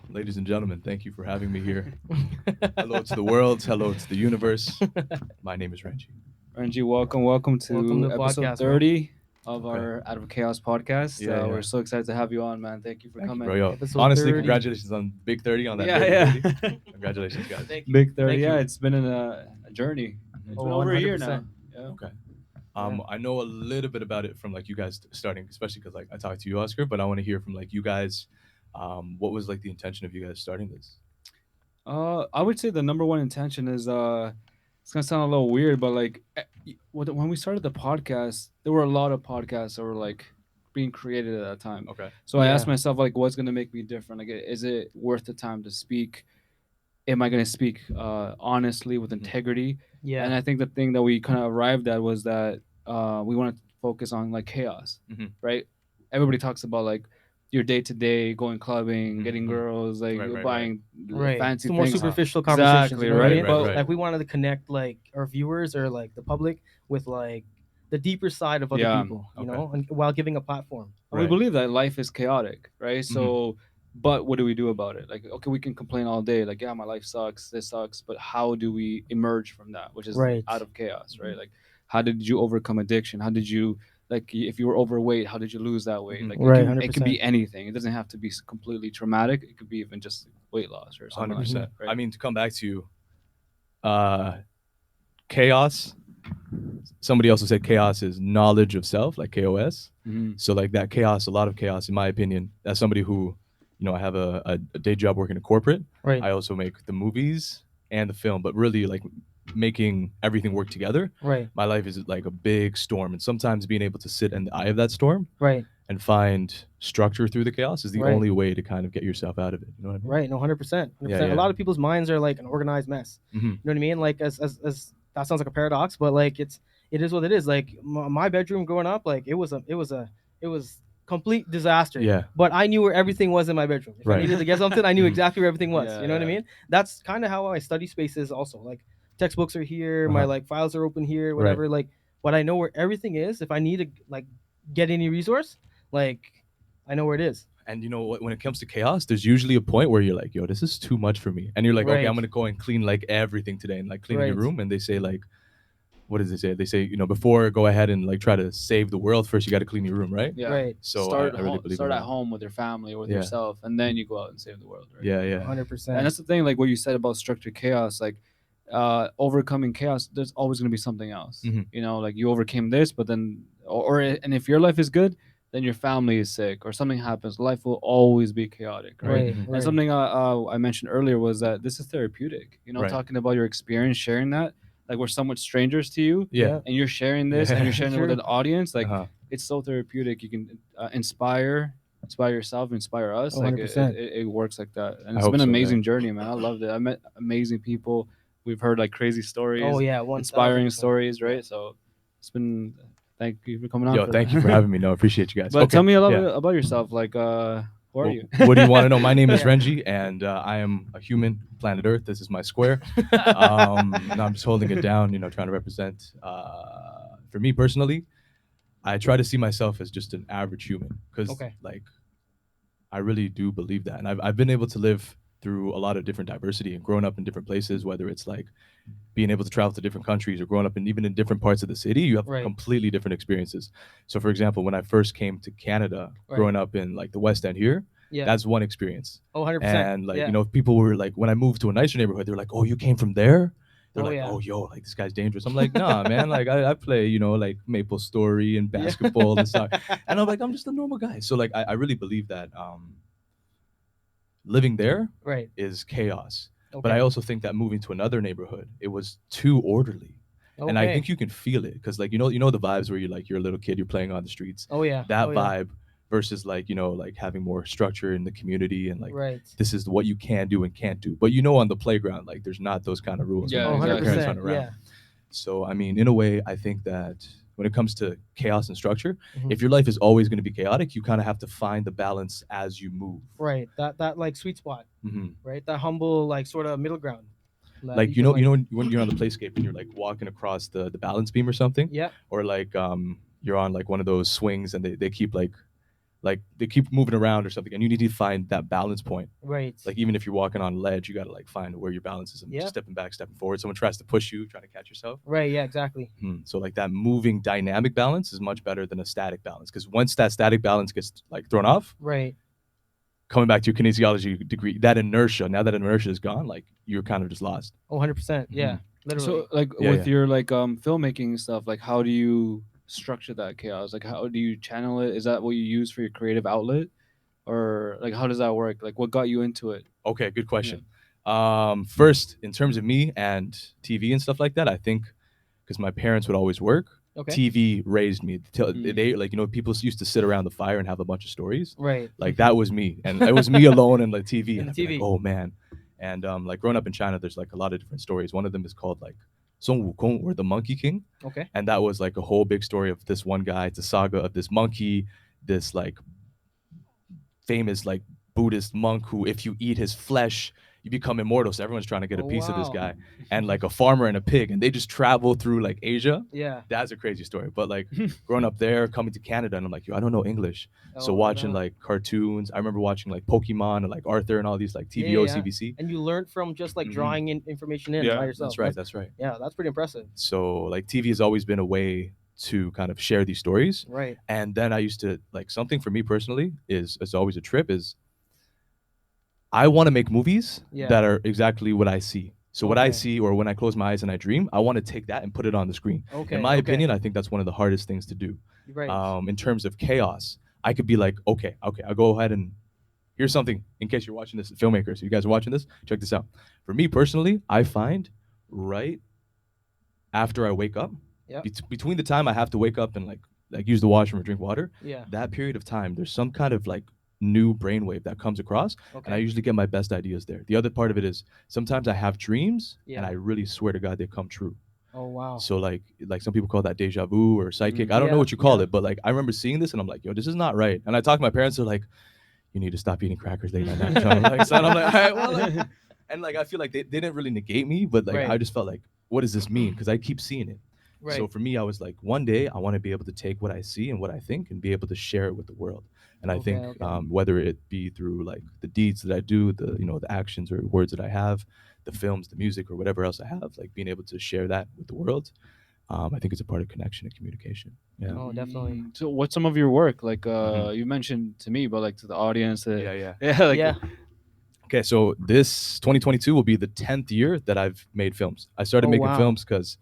Well, ladies and gentlemen, thank you for having me here. Hello to the world. Hello to the universe. My name is Renjie. Renjie, welcome Welcome to to the episode podcast, bro. 30 of Okay. our Out of Chaos podcast. Yeah, We're yeah. so excited to have you on, man. Thank you for Thank you, coming. bro. Yo, Episode honestly, 30. congratulations on Big 30 on that Yeah, dirty yeah. 30. Congratulations, guys. Thank you. Big 30. Thank Yeah, you. it's been a journey. It's Oh, been over a year 100%. now. Yeah. Okay. Yeah. I know a little bit about it from like you guys starting, especially because like I talked to you, Oscar, but I want to hear from like you guys. What was like the intention of you guys starting this? I would say the number one intention is it's gonna sound a little weird, but like when we started the podcast, there were a lot of podcasts that were like being created at that time. Okay. So I asked Yeah. myself like, what's gonna make me different? Like, is it worth the time to speak? Am I gonna speak honestly with integrity? Yeah. And I think the thing that we kind of arrived at was that we wanted to focus on like chaos, Mhm. right? Everybody talks about like your day to day, going clubbing, getting Mhm. girls, like Right, right, buying Right. fancy So more things. superficial conversations. Exactly, you know what I right, mean? but- right. Like we wanted to connect like our viewers or like the public with like the deeper side of other Yeah. people, you Okay. know, and while giving a platform. We Right. believe that life is chaotic, right? So, but what do we do about it? Like, okay, we can complain all day, like, yeah, my life sucks, this sucks, but how do we emerge from that, which is Right. out of chaos, right? Like, how did you overcome addiction? How did you, like, if you were overweight, how did you lose that weight? Mhm. Like, Right, it can be 100%. anything. It doesn't have to be completely traumatic. It could be even just weight loss or something 100%. like that. Right? I mean, to come back to you, chaos. Somebody also said chaos is knowledge of self, like KOS. Mhm. So like that chaos, a lot of chaos, in my opinion. As somebody who, I have a day job working in corporate. Right. I also make the movies and the film, but really like making everything work together. Right. My life is like a big storm, and sometimes being able to sit in the eye of that storm Right. and find structure through the chaos is the Right. only way to kind of get yourself out of it. You know what I mean? Right. No, 100%. 100%. Yeah, A yeah. lot of people's minds are like an organized mess. Mhm. You know what I mean? Like as that sounds like a paradox, but like it is what it is. Like my bedroom growing up, like it was complete disaster. Yeah. But I knew where everything was in my bedroom. If Right. I needed to get something, I knew Mhm. exactly where everything was. Yeah, You know what I yeah. mean? That's kind of how my study space is also. Like textbooks are here, my Uh-huh. like files are open here, whatever. Like, but I know where everything is. If I need to like get any resource, like I know where it is. And you know what? When it comes to chaos, there's usually a point where you're like, "Yo, this is too much for me," and you're like, "Okay, Right. I'm gonna go and clean like everything today and like clean your Right. room." And they say like, what does they say? They say before go ahead and like try to save the world first, you got to clean your room, right? Yeah. Right. So start I really home, believe start in at that. home with your family or with Yeah. yourself, and then you go out and save the world. Right? Yeah, yeah. 100%. And that's the thing, like what you said about structured chaos, like overcoming chaos, there's always going to be something else. Mhm. You know, like you overcame this, but then, and if your life is good, then your family is sick or something happens. Life will always be chaotic, right? Right. Mhm. Right. And something I mentioned earlier was that this is therapeutic. You know, Right. talking about your experience, sharing that, like we're somewhat strangers to you, Yeah. and you're sharing this, and you're sharing it with True. an audience. Like Uh-huh. it's so therapeutic. You can inspire yourself, inspire us. Oh, Like 100%. it works like that, and I it's hope been an so, amazing man. journey, man. I loved it. I met amazing people. We've heard like crazy stories, Oh yeah, inspiring 1000%. stories, right? So it's been. Thank you for coming on. Yo, for thank that. you for having me. No, I appreciate you guys. But Okay, tell me a little yeah. bit about yourself. Like, who are Well, you? what do you want to know? My name is Yeah. Renjie, and I am a human, planet Earth. This is my square. No, I'm just holding it down, trying to represent. For me personally, I try to see myself as just an average human because, Okay. like, I really do believe that, and I've been able to live through a lot of different diversity and growing up in different places. Whether it's like being able to travel to different countries or growing up in even in different parts of the city, you have Right. completely different experiences. So, for example, when I first came to Canada, Right. growing up in like the West End here, Yeah. that's one experience. Oh, 100%. And like, yeah. people were like, when I moved to a nicer neighborhood, they're like, "Oh, you came from there?" They're Oh, like, yeah. "Oh, yo, like this guy's dangerous." I'm like, "Nah, man. Like I play, like Maple Story and basketball and stuff." And I'm like, I'm just a normal guy. So like, I really believe that living there Right. is chaos. Okay. But I also think that moving to another neighborhood, it was too orderly. And I Okay. think you can feel it because like you know the vibes where you're a little kid, you're playing on the streets. Oh yeah. That oh, yeah. vibe versus like like having more structure in the community and like Right. this is what you can do and can't do. But on the playground, like there's not those kind of rules. Yeah, Oh, when your exactly. parents 100%. run around. Yeah. So I mean, in a way, I think that when it comes to chaos and structure, Mhm. if your life is always going to be chaotic, you kind of have to find the balance as you move. Right. That like sweet spot. hmm Right. That humble like sort of middle ground. That Like can, when you're on the playscape and you're like walking across the balance beam or something, Yeah. or like you're on like one of those swings and they keep like like they keep moving around or something, and you need to find that balance point. Right. Like even if you're walking on ledge, you gotta like find where your balance is and Yeah. stepping back, stepping forward. Someone tries to push you, trying to catch yourself. Right. Yeah. Exactly. So like that moving dynamic balance is much better than a static balance, because once that static balance gets like thrown off, Right. coming back to your kinesiology degree, that inertia, now that inertia is gone, like you're kind of just lost. Oh, 100%. Yeah. Mhm. Literally. So like Yeah, with yeah. your like filmmaking and stuff, like how do you structure that chaos? Like how do you channel it? Is that what you use for your creative outlet? Or like how does that work? Like what got you into it? Okay, good question. First, in terms of me and TV and stuff like that, I think because my parents would always work, Okay. TV raised me. Mm. They like, you know, people used to sit around the fire and have a bunch of stories. Right. Like that was me, and it was me alone in the TV. In And the I'd be TV. like, oh man. And like growing up in China, there's like a lot of different stories. One of them is called like Sun Wukong, or the Monkey King. Okay. And that was like a whole big story of this one guy. It's a saga of this monkey, this like famous like Buddhist monk who, if you eat his flesh, you become immortal. So everyone's trying to get a Oh, piece of this wow. guy, and like a farmer and a pig, and they just travel through like Asia. Yeah. That's a crazy story. But like growing up there, coming to Canada, and I'm like, yo, I don't know English. So Oh, watching no. like cartoons, I remember watching like Pokemon and like Arthur and all these like Yeah, TVO, yeah. CBC. And you learned from just like Mhm. drawing in information in Yeah, by yourself. That's right. That's right. Yeah, that's pretty impressive. So like TV has always been a way to kind of share these stories. Right. And then I used to like, something for me personally is always a trip is I want to make movies Yeah. that are exactly what I see. So what I Okay. see, or when I close my eyes and I dream, I want to take that and put it on the screen. Okay. In my okay. opinion, I think that's one of the hardest things to do. Right. In terms of chaos, I could be like, okay, I'll go ahead and here's something in case you're watching this, filmmakers. You guys are watching this, check this out. For me personally, I find right after I wake up, Yep. between the time I have to wake up and like use the washroom or drink water, Yeah. that period of time, there's some kind of like new brainwave that comes across, and I Okay. usually get my best ideas there. The other part of it is sometimes I have dreams, Yeah. and I really swear to God they come true. Oh wow. So like some people call that deja vu or psychic. Mm. I don't know Yeah, what you call yeah. it, but like I remember seeing this and I'm like, yo, this is not right. And I talk to my parents, they're like, you need to stop eating crackers late at night. So I'm like, son, I'm like, all right, well, like, and like I feel like they didn't really negate me, but like Right. I just felt like, what does this mean? Because I keep seeing it. Right. So for me, I was like, one day I want to be able to take what I see and what I think and be able to share it with the world. And I Okay, think okay. whether it be through like the deeds that I do, the the actions or words that I have, the films, the music, or whatever else I have, like being able to share that with the world, I think it's a part of connection and communication. Yeah. Oh, definitely. So what's some of your work? Like Mhm. you mentioned to me, but like to the audience. Yeah, yeah. Yeah, like Yeah. Okay, so this 2022 will be the 10th year that I've made films. I started Oh, making wow. films because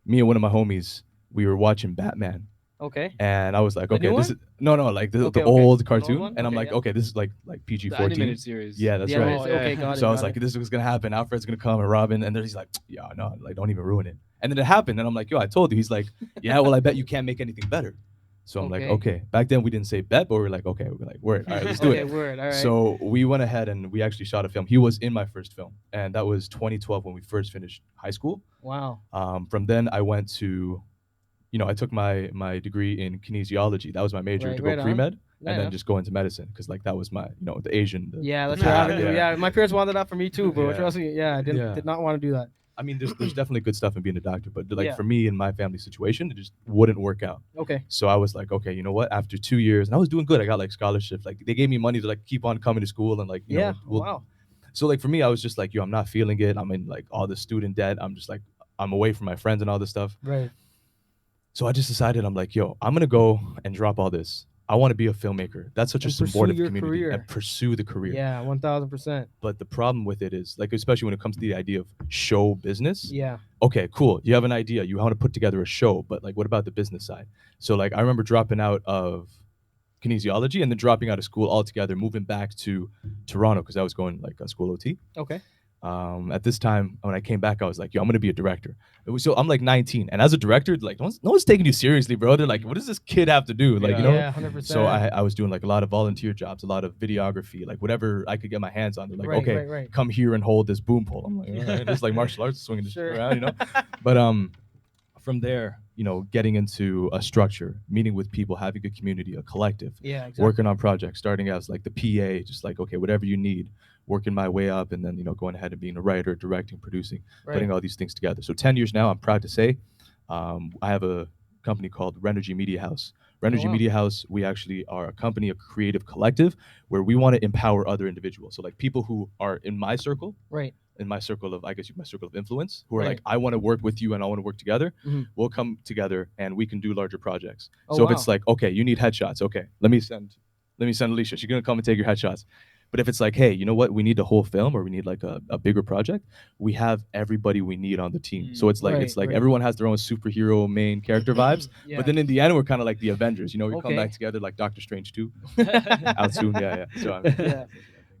me and one of my homies, we were watching Batman. Okay. And I was like, The okay, new this one? is like the Okay, okay. old An old cartoon, one? and I'm Okay, like, yeah. okay, this is like the PG-14. animated series. Yeah, that's The right. animated- Okay, got it. So I was got like, it. this is what's gonna happen. Alfred's gonna come and Robin, and then he's like, yeah, no, like don't even ruin it. And then it happened, and I'm like, yo, I told you. He's like, yeah, well, I bet you can't make anything better. So I'm like, Okay. okay. Back then we didn't say bet, but we were like, okay, we're like, word, all right, let's do Okay, it. word. All right. So we went ahead and we actually shot a film. He was in my first film, and that was 2012 when we first finished high school. Wow. From then I went to, I took my degree in kinesiology. That was my major, Right, to go right on. pre-med, Yeah, and then yeah. just go into medicine because like that was my, the Asian. Yeah, the that's your path, avenue. Yeah, my parents wanted that for me too, bro. Yeah. Trust me. Yeah, I did not want to do that. I mean, there's definitely good stuff in being a doctor, but like Yeah. for me in my family situation, it just wouldn't work out. Okay. So I was like, okay, you know what? After 2 years, and I was doing good. I got like scholarships. Like they gave me money to like keep on coming to school and like, Yeah. we'll- Wow. So like for me, I was just like, yo, I'm not feeling it. I'm in like all this student debt. I'm just like, I'm away from my friends and all this stuff. Right. So I just decided, I'm like, yo, I'm gonna go and drop all this. I want to be a filmmaker. That's such a And pursue supportive your community career. and pursue the career. Yeah, 1000%. But the problem with it is, like, especially when it comes to the idea of show business. Yeah. Okay, cool. You have an idea. You want to put together a show, but like, what about the business side? So like, I remember dropping out of kinesiology and then dropping out of school altogether, moving back to Toronto because I was going like a school OT. Okay. At this time, when I came back, I was like, yo, I'm going to be a director. So I'm like 19. And as a director, like, no one's taking you seriously, bro. They're like, what does this kid have to do? Like, Yeah, 100%. So I was doing like a lot of volunteer jobs, a lot of videography, like whatever I could get my hands on. They're like, Right, okay, right. come here and hold this boom pole. I'm like, all right, this is like martial arts, swinging this Sure. around, But from there, getting into a structure, meeting with people, having a community, a collective, Yeah, exactly. working on projects, starting as like the PA, just like, okay, whatever you need, working my way up, and then, going ahead and being a writer, directing, producing, Right. putting all these things together. So 10 years now, I'm proud to say, I have a company called Renjie Media House. Renjie wow. Media House, we actually are a company, a creative collective, where we want to empower other individuals. So like people who are in my circle, Right. in my circle of, I guess, my circle of influence, who are Right. like, I want to work with you and I want to work together. Mhm. We'll come together and we can do larger projects. Oh, So if wow. it's like, okay, you need headshots, okay, let me send Alicia. She's gonna come and take your headshots. But if it's like, hey, you know what, we need the whole film or we need like a bigger project, we have everybody we need on the team. So it's like Right. everyone has their own superhero main character vibes. Yeah. But then in the end, we're kind of like the Avengers. You know, we come Okay. back together like Doctor Strange 2 out soon. Yeah. So Yeah.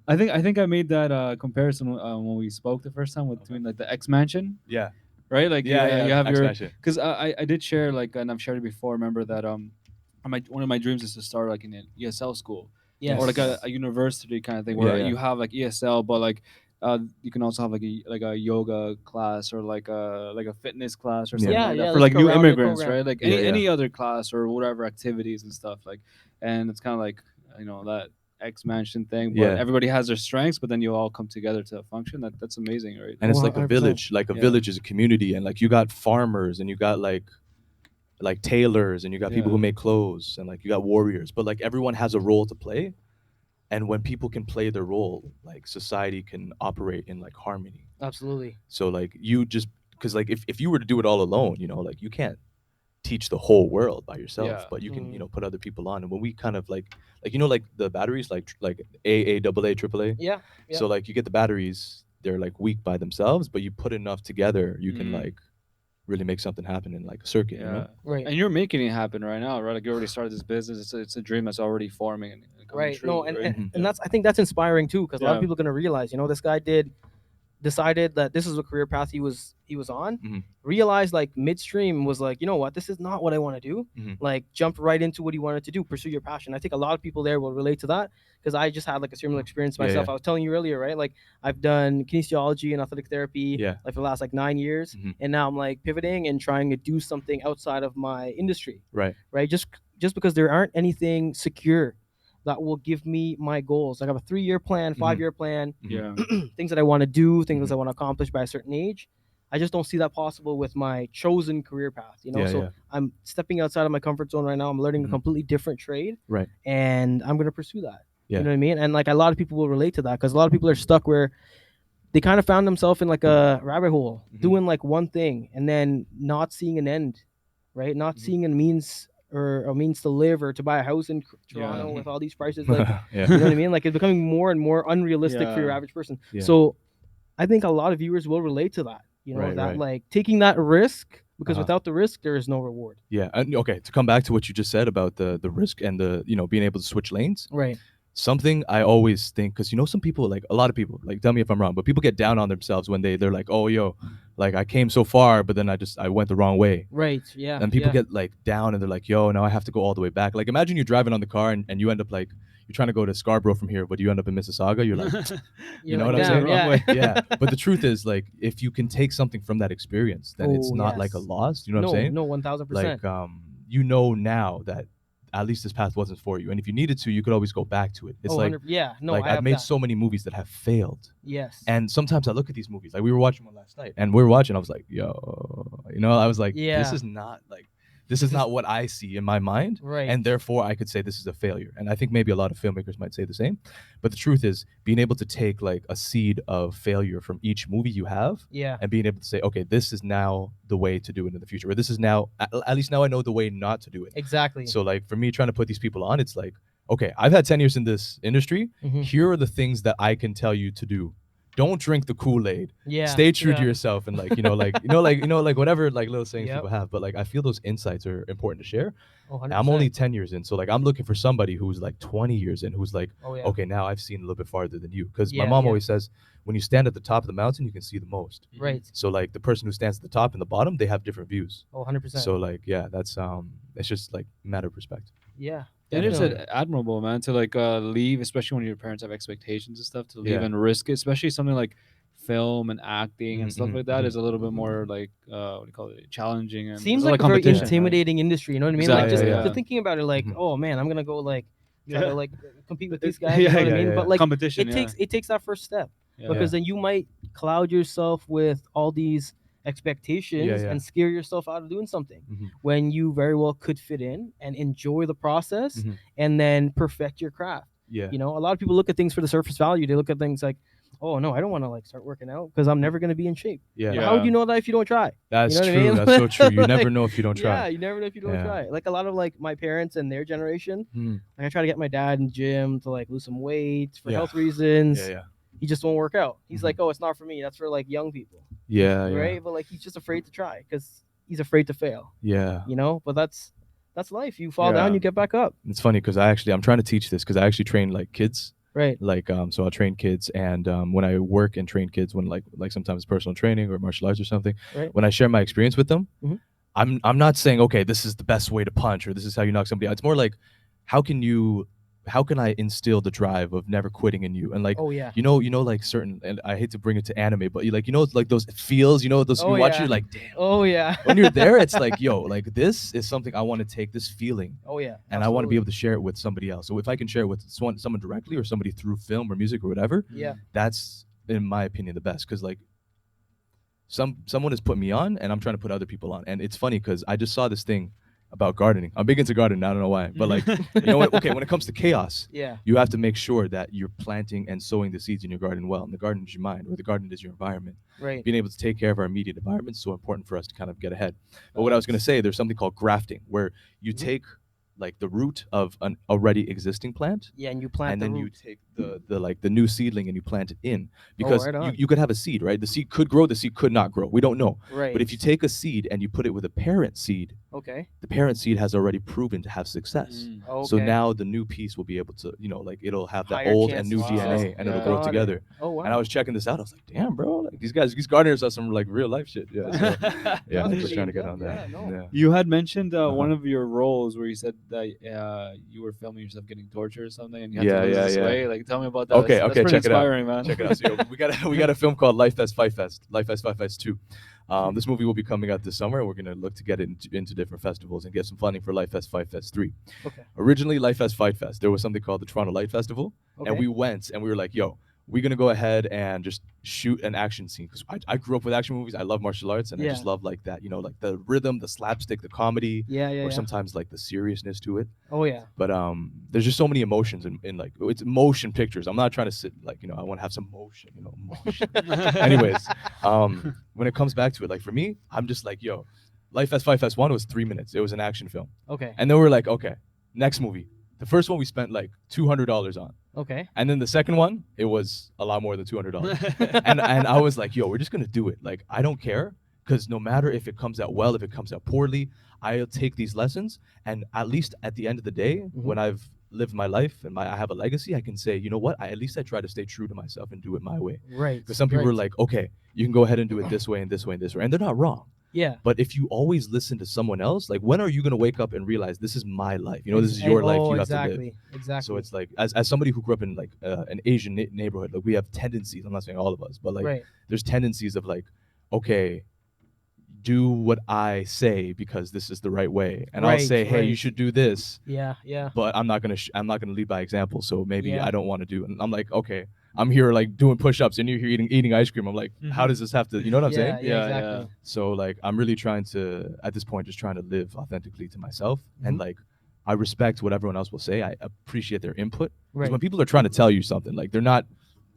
I think I made that comparison when we spoke the first time between like the X Mansion, yeah, right? Like you have your, X-Mansion. because I did share like, and I've shared it before. Remember that one of my dreams is to start like in an ESL school, Yes. or like a university kind of thing where Yeah. you have like ESL, but like you can also have like a yoga class or like a fitness class or something Yeah, like yeah, that for like like new a rounded immigrants, program. right? Like Yeah, any other class or whatever activities and stuff like, and it's kind of like, that X Mansion thing, but Yeah. everybody has their strengths, but then you all come together to function. That's amazing, right? And it's like a 100%. village. Like a Yeah. village is a community, and like you got farmers and you got like tailors and you got people who Yeah. make clothes and like you got warriors, but like everyone has a role to play. And when people can play their role, like society can operate in like harmony. Absolutely. So like you just, because like if you were to do it all alone, like you can't teach the whole world by yourself, Yeah. but you can Mhm. put other people on. And when we kind of like like the batteries, like AA, AA, AAA. Yeah. Yeah. So like you get the batteries, they're like weak by themselves, but you put enough together, you can like really make something happen in like a circuit. You know? Right. And you're making it happen right now, right? Like you already started this business. It's a dream that's already forming and coming Right. true. No, and, right? and, Mhm. and that's, I think that's inspiring too, because a lot of Yeah. people are gonna realize, this guy decided that this is a career path he was on. Mhm. Realized like midstream was like, you know what, this is not what I want to do. Mhm. Like jumped right into what he wanted to do, pursue your passion. I think a lot of people there will relate to that, because I just had like a similar experience Yeah, myself. yeah. I was telling you earlier, right? Like I've done kinesiology and athletic therapy Yeah. like for the last like 9 years, Mhm. and now I'm like pivoting and trying to do something outside of my industry. Right. Just because there aren't anything secure that will give me my goals. Like I have a 3-year plan, 5-year plan, Yeah. things that I want to do, things Mhm. I want to accomplish by a certain age. I just don't see that possible with my chosen career path, Yeah, so yeah. I'm stepping outside of my comfort zone right now. I'm learning Mhm. a completely different trade, Right. and I'm going to pursue that. Yeah. You know what I mean? And like a lot of people will relate to that, because a lot of people are stuck where they kind of found themselves in like a rabbit hole, Mhm. doing like one thing and then not seeing an end, right? Not Mhm. seeing a means or a means to live or to buy a house in Yeah. Toronto with all these prices. Like, Yeah. you know what I mean? Like it's becoming more and more unrealistic for your Yeah. average person. Yeah. So I think a lot of viewers will relate to that, Right, that right. like taking that risk, because Uh-huh. without the risk, there is no reward. Yeah. And okay, to come back to what you just said about the risk and the being able to switch lanes. Right. Something I always think, because some people, like a lot of people, like tell me if I'm wrong, but people get down on themselves when they're like, oh yo, like I came so far, but then I went the wrong way. Right. Yeah. And people yeah. get like down and they're like, yo, now I have to go all the way back. Like imagine you're driving on the car and you end up like you're trying to go to Scarborough from here, but you end up in Mississauga. You're like, You're know like, what I'm saying? damn, yeah. Wrong way. yeah. But the truth is, like, if you can take something from that experience, then it's Oh, not like a yes. loss. You know what I'm saying? No, 1,000%. Like now that at least this path wasn't for you, and if you needed to, you could always go back to it. It's like 100 yeah. No, like I I've have made that. so many movies that have failed, Yes. and sometimes I look at these movies, like we were watching one last night, and we were watching, I was like, yo, I was like, Yeah. this is not what I see in my mind, Right. and therefore I could say this is a failure. And I think maybe a lot of filmmakers might say the same, but the truth is being able to take like a seed of failure from each movie you have, yeah. and being able to say, okay, this is now the way to do it in the future, or this is now at least now I know the way not to do it. Exactly. So like for me trying to put these people on, it's like, okay, I've had 10 years in this industry. Mhm. Here are the things that I can tell you to do. Don't drink the Kool-Aid. Yeah. Stay true yeah. to yourself, and like whatever like little sayings Yep. people have. But like I feel those insights are important to share. Oh, And I'm only 10 years in, so like I'm looking for somebody who's like 20 years in, who's like, Oh, yeah. okay, now I've seen a little bit farther than you. Because my Yeah, mom yeah. always says, when you stand at the top of the mountain, you can see the most. Right. So like the person who stands at the top and the bottom, they have different views. Oh, 100%. So like yeah, that's it's just like matter of perspective. yeah. And it's definitely. admirable, man, to like leave, especially when your parents have expectations and stuff, to leave Yeah. and risk it, especially something like film and acting and Mhm, stuff mhm, like that mhm. is a little bit more like what do you call it, challenging and Seems there's like a very competition, right? intimidating industry. You know what I mean? Like Exactly, just yeah. thinking about it, like, Mhm. oh man, I'm gonna go like try Yeah. to like compete with these Yeah, guys. You know what yeah, I mean? yeah. But like competition. it takes that first step, Yeah. because then you might cloud yourself with all these expectations Yeah. and scare yourself out of doing something Mhm. when you very well could fit in and enjoy the process Mhm. and then perfect your craft. Yeah. You know, a lot of people look at things for the surface value. They look at things like, oh no, I don't want to like start working out because I'm never going to be in shape. Yeah. But how would you know that if you don't try? That's You know what true. I mean? That's so true. You never Like, know if you don't try. Yeah, you never know if you don't Yeah. try. Like a lot of like my parents and their generation, Mm. like I try to get my dad in the gym to like lose some weight for Yeah. health reasons. Yeah. He just won't work out. He's Mhm. like, oh, it's not for me. That's for like young people, Yeah. right? But like he's just afraid to try because he's afraid to fail. Yeah. You know, but that's life. You fall down, Yeah. you get back up. It's funny because I'm trying to teach this because I actually train like kids. Right. Like so I'll train kids, and when I work and train kids, when like sometimes personal training or martial arts or something, Right. when I share my experience with them, Mhm. I'm not saying, okay, this is the best way to punch or this is how you knock somebody out. It's more like how can I instill the drive of never quitting in you? And like Oh yeah. you know like certain, and I hate to bring it to anime, but like like those feels, those Oh, you watch, yeah. you're like, damn. Oh yeah. When you're there, it's like, yo, like this is something I want to take, this feeling, Oh yeah. and I want to be able to share it with somebody else. So if I can share it with someone directly or somebody through film or music or whatever, Yeah. that's in my opinion the best. Because like someone has put me on, and I'm trying to put other people on. And it's funny because I just saw this thing about gardening. I'm big into gardening. I don't know why, but like you know what? Okay, when it comes to chaos, Yeah. you have to make sure that you're planting and sowing the seeds in your garden well. And the garden is your mind, or the garden is your environment. Right. Being able to take care of our immediate environment is so important for us to kind of get ahead. But what I was going to say, there's something called grafting, where you take like the root of an already existing plant, Yeah, and you plant and the then you root. take the new seedling and you plant it in, because right on. you could have a seed, right? The seed could grow, the seed could not grow. We don't know. Right. But if you take a seed and you put it with a parent seed, Okay. the parent seed has already proven to have success. Okay. So now the new piece will be able to, like it'll have that Higher old chance and new of DNA, success. and it'll Yeah. grow Got it. together. Oh wow. And I was checking this out. I was like, damn, bro, like these gardeners are some like real life shit. Yeah. So, yeah, That's I'm just pretty trying to get in-depth. on that. Yeah, no. Yeah. You had mentioned Uh-huh. one of your roles where you said that you were filming yourself getting tortured or something, and you had Yeah, to lose yeah, this yeah. weight. Like, tell me about that. Okay, That's okay, pretty check it out. inspiring, man. Check it out. So, we got a film called Life Fest Fight Fest. Life Fest Fight Fest 2. This movie will be coming out this summer, and we're gonna look to get it into different festivals and get some funding for Life Fest Fight Fest 3. Okay. Originally, Life Fest Fight Fest, there was something called the Toronto Light Festival, Okay. and we went and we were like, yo, we're gonna go ahead and just shoot an action scene, because I grew up with action movies. I love martial arts, and I just Yeah. love like that, like the rhythm, the slapstick, the comedy, Yeah. Yeah. or Yeah. sometimes like the seriousness to it. Oh yeah. But there's just so many emotions in like, it's motion pictures. I'm not trying to sit like, I want to have some motion, motion. Anyways, when it comes back to it, like for me, I'm just like, yo, Life Fest Fight Fest 1 was 3 minutes. It was an action film. Okay. And then we're like, okay, next movie. The first one we spent like $200 on. Okay. And then the second one, it was a lot more than $200. and I was like, yo, we're just going to do it. Like, I don't care, because no matter if it comes out well, if it comes out poorly, I'll take these lessons. And at least at the end of the day, when I've lived my life and I have a legacy, I can say, you know what? At least I try to stay true to myself and do it my way. Right. Because some people right. are like, okay, you can go ahead and do it this way and this way and this way. And they're not wrong. Yeah. But if you always listen to someone else, like, when are you going to wake up and realize this is my life? This is your life. You have to live. Exactly. So it's like, as somebody who grew up in like an Asian neighborhood, like we have tendencies. I'm not saying all of us, but like right. there's tendencies of like, okay, do what I say because this is the right way, and I'll Right, say, hey, you right. should do this, Yeah. Yeah. but I'm not gonna lead by example. So maybe Yeah. I don't want to do it. And I'm like, okay, I'm here like doing push-ups, and you're here eating ice cream. I'm like, how does this have to? You know what I'm yeah, saying? Yeah. Yeah, Exactly. So like, I'm really trying to, at this point, just trying to live authentically to myself, and like, I respect what everyone else will say. I appreciate their input. Because Right. when people are trying to tell you something, like they're not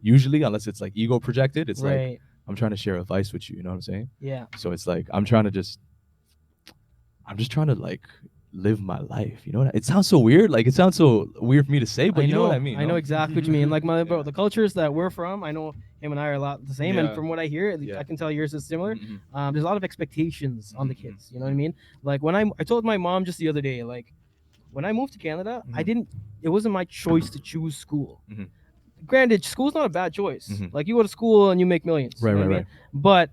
usually, unless it's like ego projected, it's like, Right. I'm trying to share advice with you. You know what I'm saying? Yeah. So it's like, I'm just trying to like live my life. You know what? It sounds so weird. Like, it sounds so weird for me to say, but you know what I mean. I know no? exactly what you mean. Like my bro, Yeah. the cultures that we're from, I know him and I are a lot the same. Yeah. And from what I hear, Yeah. I can tell yours is similar. Mhm. There's a lot of expectations on the Mhm. kids. You know what I mean? Like when I told my mom just the other day, like when I moved to Canada, it wasn't my choice to choose school. Mhm. Granted, school's not a bad choice. Mhm. Like you go to school and you make millions. Right, you know right, what I mean? But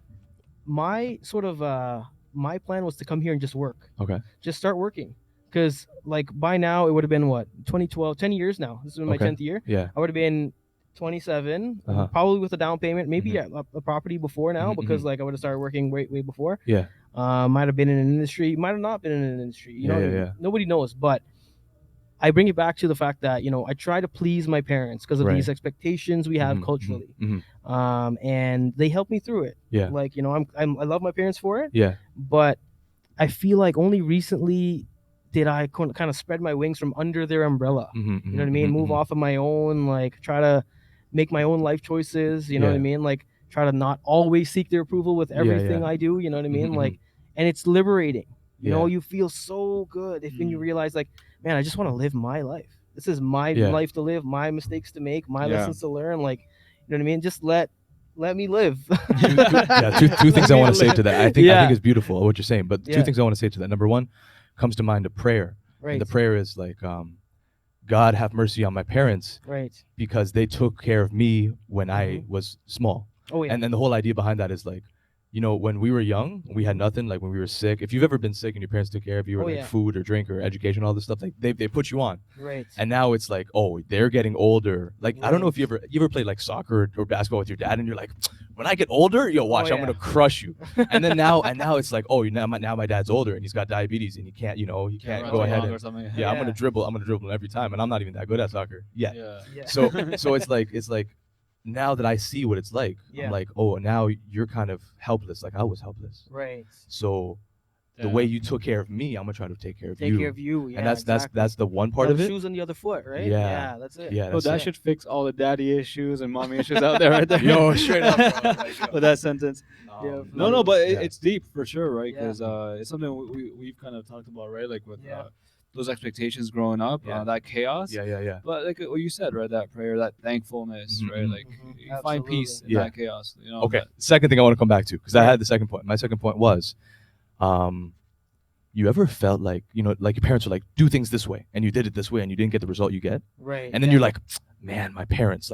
my sort of my plan was to come here and just work. Okay. Just start working. Because like by now it would have been what, 2012, 10 years now. This is my Okay. 10th year. Yeah. I would have been 27, Uh-huh. probably with a down payment, maybe Mhm. a property before now, Mhm, because mhm. like I would have started working way before. Yeah. Might have been in an industry, might have not been in an industry. You Yeah, know, yeah, yeah. nobody knows. But I bring it back to the fact that, you know, I try to please my parents because of Right. these expectations we have Mhm, culturally. mhm, And they help me through it. Yeah. Like, you know, I love my parents for it, Yeah. but I feel like only recently did I kind of spread my wings from under their umbrella. Mhm, You know what I mean? Move off of my own, like try to make my own life choices. You know what I Yeah. mean? Like try to not always seek their approval with Yeah, everything yeah. I do. You know what I mean? Mhm, Like, and it's liberating. You know, Yeah. you feel so good if when you realize, like, man, I just want to live my life. This is my Yeah. life to live, my mistakes to make, my Yeah. lessons to learn. Like, you know what I mean? Just let me live. Two things I want to say to that. I think it's beautiful what you're saying, but two Yeah. things I want to say to that. Number one, comes to mind a prayer. Right. And the prayer is like, God have mercy on my parents Right. because they took care of me when I was small. Oh yeah. And then the whole idea behind that is like, you know, when we were young, we had nothing. Like when we were sick, if you've ever been sick and your parents took care of you, or Oh, like yeah. food or drink or education, all this stuff, like they put you on. Right. And now it's like, oh, they're getting older. Like I don't know if you ever played like soccer or basketball with your dad, and you're like, when I get older, yo, watch, I'm yeah. gonna crush you. And then now it's like, oh, now my dad's older and he's got diabetes and he can't Run go too ahead long and or something. yeah, I'm gonna dribble every time, and I'm not even that good at soccer yet. Yeah. Yeah. So it's like now that I see what it's like, Yeah. I'm like, oh, now you're kind of helpless, like I was helpless. Right. So the way you took care of me, I'm gonna try to take care of Take you. care of you. Yeah. And that's exactly. that's the one part Now of the it. shoes on the other foot, right? Yeah. That's it. Yeah, Oh, that's that it. should fix all the daddy issues and mommy issues out there, right there. Yo, straight up, bro. Like, yo. With that sentence. Yeah, No, but yeah. it's deep for sure, right? Yeah. Because it's something we've kind of talked about, right? Like with Yeah. those expectations growing up, Yeah. that chaos. Yeah. But like what you said, right? That prayer, that thankfulness, Mhm, right? mhm. Like Mhm, you find peace in absolutely. that chaos. You know. Okay. that- Second thing I want to come back to, because I Yeah. had the second point. My second point was, you ever felt like, you know, like your parents were like, do things this way, and you did it this way, and you didn't get the result you get, Right. and then you're like, man, my parents